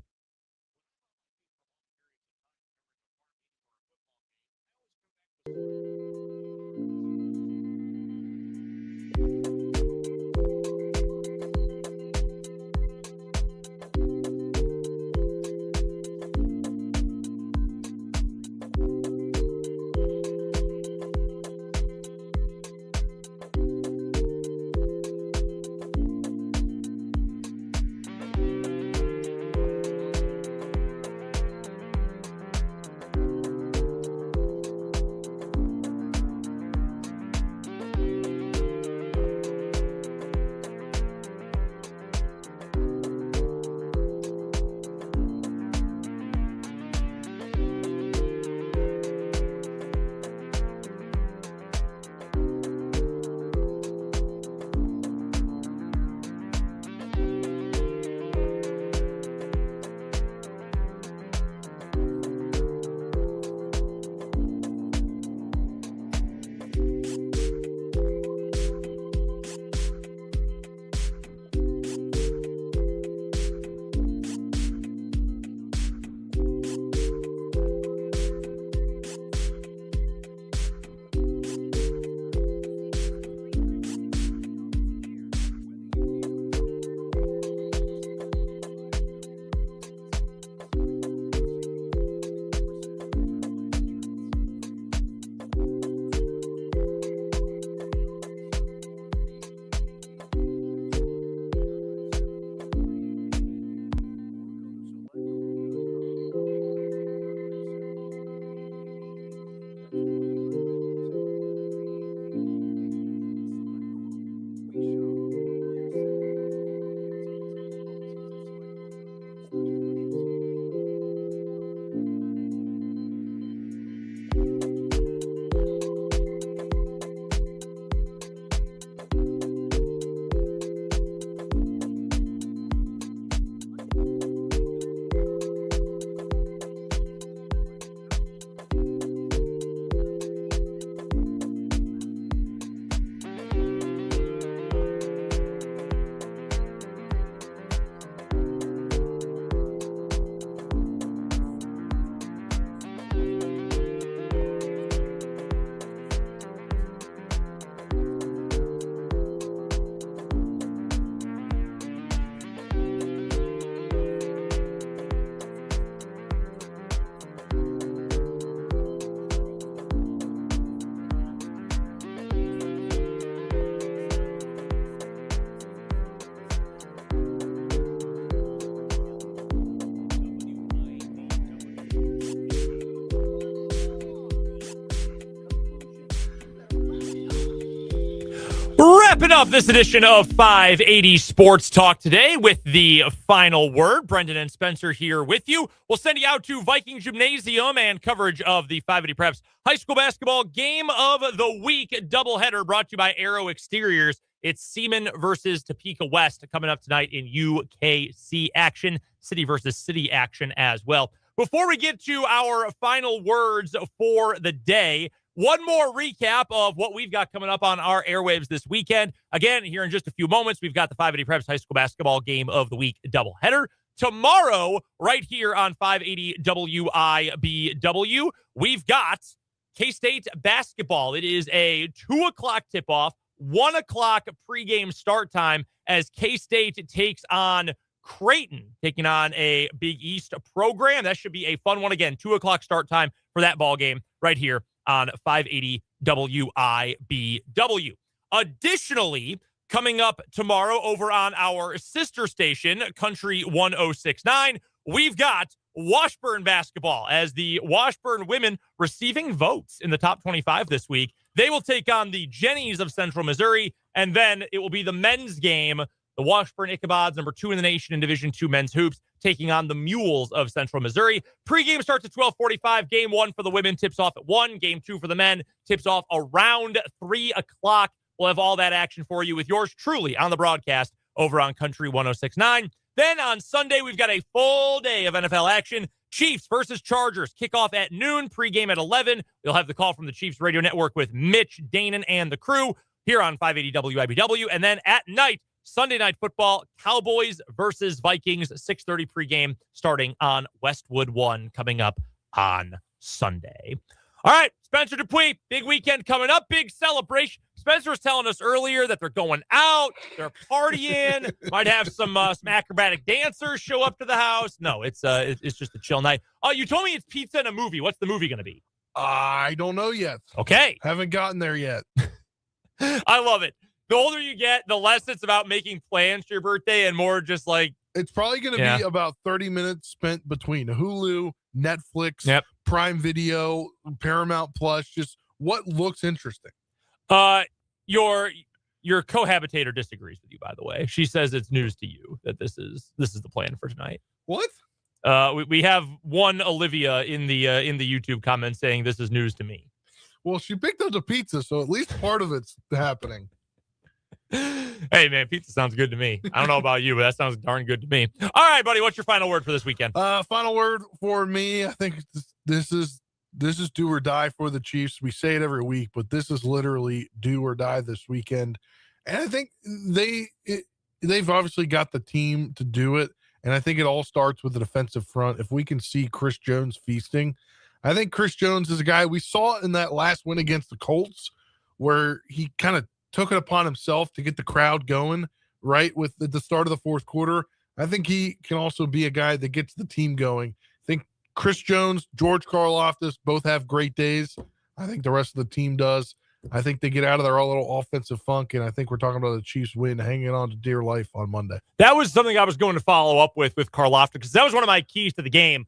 Wrapping up this edition of 580 Sports Talk today with the final word. Brendan and Spencer here with you. We'll send you out to Viking Gymnasium and coverage of the 580 Preps High School Basketball Game of the Week doubleheader brought to you by Arrow Exteriors. It's Seaman versus Topeka West coming up tonight in UKC action, city versus city action as well. Before we get to our final words for the day, one more recap of what we've got coming up on our airwaves this weekend. Again, here in just a few moments, we've got the 580 Preps High School Basketball Game of the Week doubleheader. Tomorrow, right here on 580 WIBW, we've got K-State basketball. It is a 2 o'clock tip-off, 1 o'clock pregame start time as K-State takes on Creighton, taking on a Big East program. That should be a fun one. Again, 2 o'clock start time for that ball game right here on 580 WIBW. Additionally, coming up tomorrow over on our sister station, Country 1069, we've got Washburn basketball as the Washburn women receiving votes in the top 25 this week. They will take on the Jennies of Central Missouri, and then it will be the men's game. The Washburn Ichabods, number 2 in the nation in Division II men's hoops, taking on the Mules of Central Missouri. Pre-game starts at 12:45. Game 1 for the women tips off at 1. Game 2 for the men tips off around 3 o'clock. We'll have all that action for you with yours truly on the broadcast over on Country 1069. Then on Sunday, we've got a full day of NFL action. Chiefs versus Chargers kickoff at noon. Pre-game at 11. You'll have the call from the Chiefs Radio Network with Mitch, Danon, and the crew here on 580 WIBW. And then at night, Sunday Night Football, Cowboys versus Vikings, 6:30 pregame, starting on Westwood 1, coming up on Sunday. All right, Spencer Dupuis, big weekend coming up, big celebration. Spencer was telling us earlier that they're going out, they're partying, might have some acrobatic dancers show up to the house. No, it's just a chill night. Oh, you told me it's pizza and a movie. What's the movie going to be? I don't know yet. Okay. Haven't gotten there yet. I love it. The older you get, the less it's about making plans for your birthday and more just like. It's probably going to be about 30 minutes spent between Hulu, Netflix, Prime Video, Paramount Plus, just what looks interesting. Your cohabitator disagrees with you, by the way. She says it's news to you that this is the plan for tonight. What? We have one Olivia in the YouTube comments saying this is news to me. Well, she picked up the pizza, so at least part of it's happening. Hey, man, pizza sounds good to me. I don't know about you, but that sounds darn good to me. All right, buddy, what's your final word for this weekend? Final word for me, I think this is do or die for the Chiefs. We say it every week, but this is literally do or die this weekend. And I think they've obviously got the team to do it, and I think it all starts with the defensive front. If we can see Chris Jones feasting, I think Chris Jones is a guy we saw in that last win against the Colts where he kind of took it upon himself to get the crowd going, right, with the start of the fourth quarter. I think he can also be a guy that gets the team going. I think Chris Jones, George Karlaftis both have great days. I think the rest of the team does. I think they get out of their little offensive funk, and I think we're talking about the Chiefs win, hanging on to dear life on Monday. That was something I was going to follow up with Karlaftis, because that was one of my keys to the game.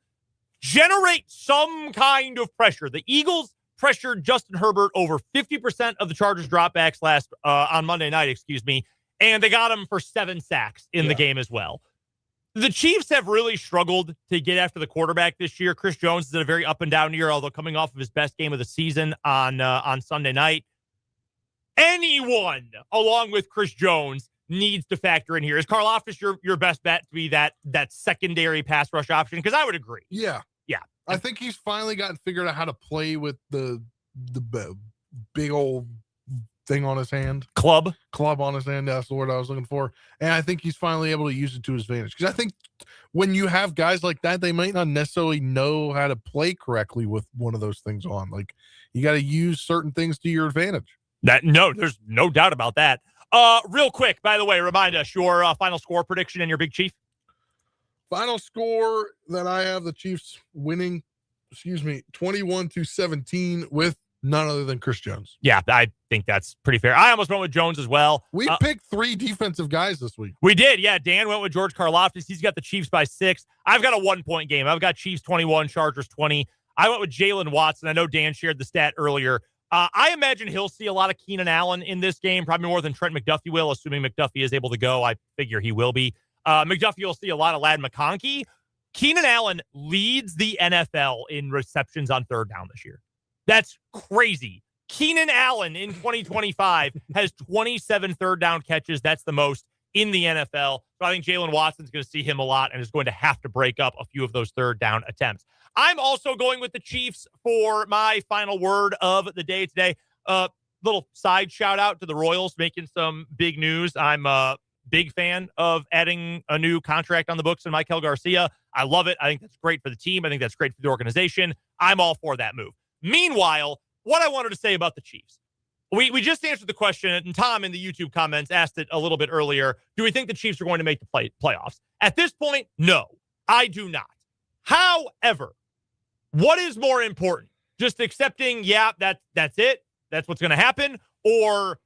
Generate some kind of pressure. The Eagles pressured Justin Herbert over 50% of the Chargers dropbacks on Monday night, and they got him for 7 sacks in the game as well. The Chiefs have really struggled to get after the quarterback this year. Chris Jones is in a very up and down year, although coming off of his best game of the season on Sunday night. Anyone along with Chris Jones needs to factor in here. Is Karlaftis your best bet to be that secondary pass rush option? Because I would agree. Yeah. I think he's finally gotten figured out how to play with the big old thing on his hand. Club on his hand. That's the word I was looking for. And I think he's finally able to use it to his advantage. Because I think when you have guys like that, they might not necessarily know how to play correctly with one of those things on. Like, you got to use certain things to your advantage. There's no doubt about that. Real quick, by the way, remind us your final score prediction and your big Chief. Final score that I have the Chiefs winning, 21-17 with none other than Chris Jones. Yeah, I think that's pretty fair. I almost went with Jones as well. We picked 3 defensive guys this week. We did, yeah. Dan went with George Karlaftis. He's got the Chiefs by 6. I've got a 1-point game. I've got Chiefs 21, Chargers 20. I went with Jalen Watson. I know Dan shared the stat earlier. I imagine he'll see a lot of Keenan Allen in this game, probably more than Trent McDuffie will, assuming McDuffie is able to go. I figure he will be. McDuffie will see a lot of Ladd McConkey. Keenan Allen leads the NFL in receptions on third down this year. That's crazy. Keenan Allen in 2025 has 27 third down catches. That's the most in the NFL. So I think Jalen Watson's going to see him a lot and is going to have to break up a few of those third down attempts. I'm also going with the Chiefs for my final word of the day today. Little side shout out to the Royals making some big news. I'm a big fan of adding a new contract on the books in Michael Garcia. I love it. I think that's great for the team. I think that's great for the organization. I'm all for that move. Meanwhile, what I wanted to say about the Chiefs. We just answered the question, and Tom in the YouTube comments asked it a little bit earlier. Do we think the Chiefs are going to make the playoffs? At this point, no, I do not. However, what is more important? Just accepting, that's it. That's what's going to happen, or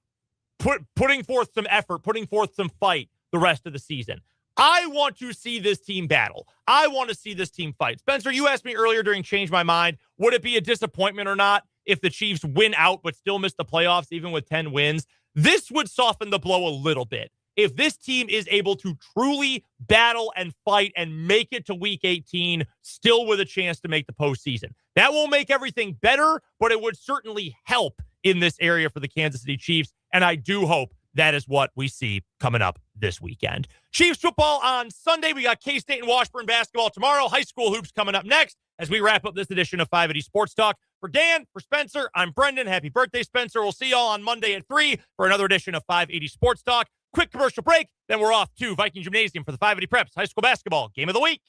putting forth some effort, putting forth some fight the rest of the season. I want to see this team battle. I want to see this team fight. Spencer, you asked me earlier during Change My Mind, would it be a disappointment or not if the Chiefs win out but still miss the playoffs even with 10 wins? This would soften the blow a little bit. If this team is able to truly battle and fight and make it to Week 18, still with a chance to make the postseason. That won't make everything better, but it would certainly help in this area for the Kansas City Chiefs, and I do hope that is what we see coming up this weekend. Chiefs football on Sunday. We got K-State and Washburn basketball tomorrow. High school hoops coming up next as we wrap up this edition of 580 Sports Talk. For Dan, for Spencer, I'm Brendan. Happy birthday, Spencer. We'll see y'all on Monday at 3 for another edition of 580 Sports Talk. Quick commercial break, then we're off to Viking Gymnasium for the 580 Preps High School Basketball Game of the Week.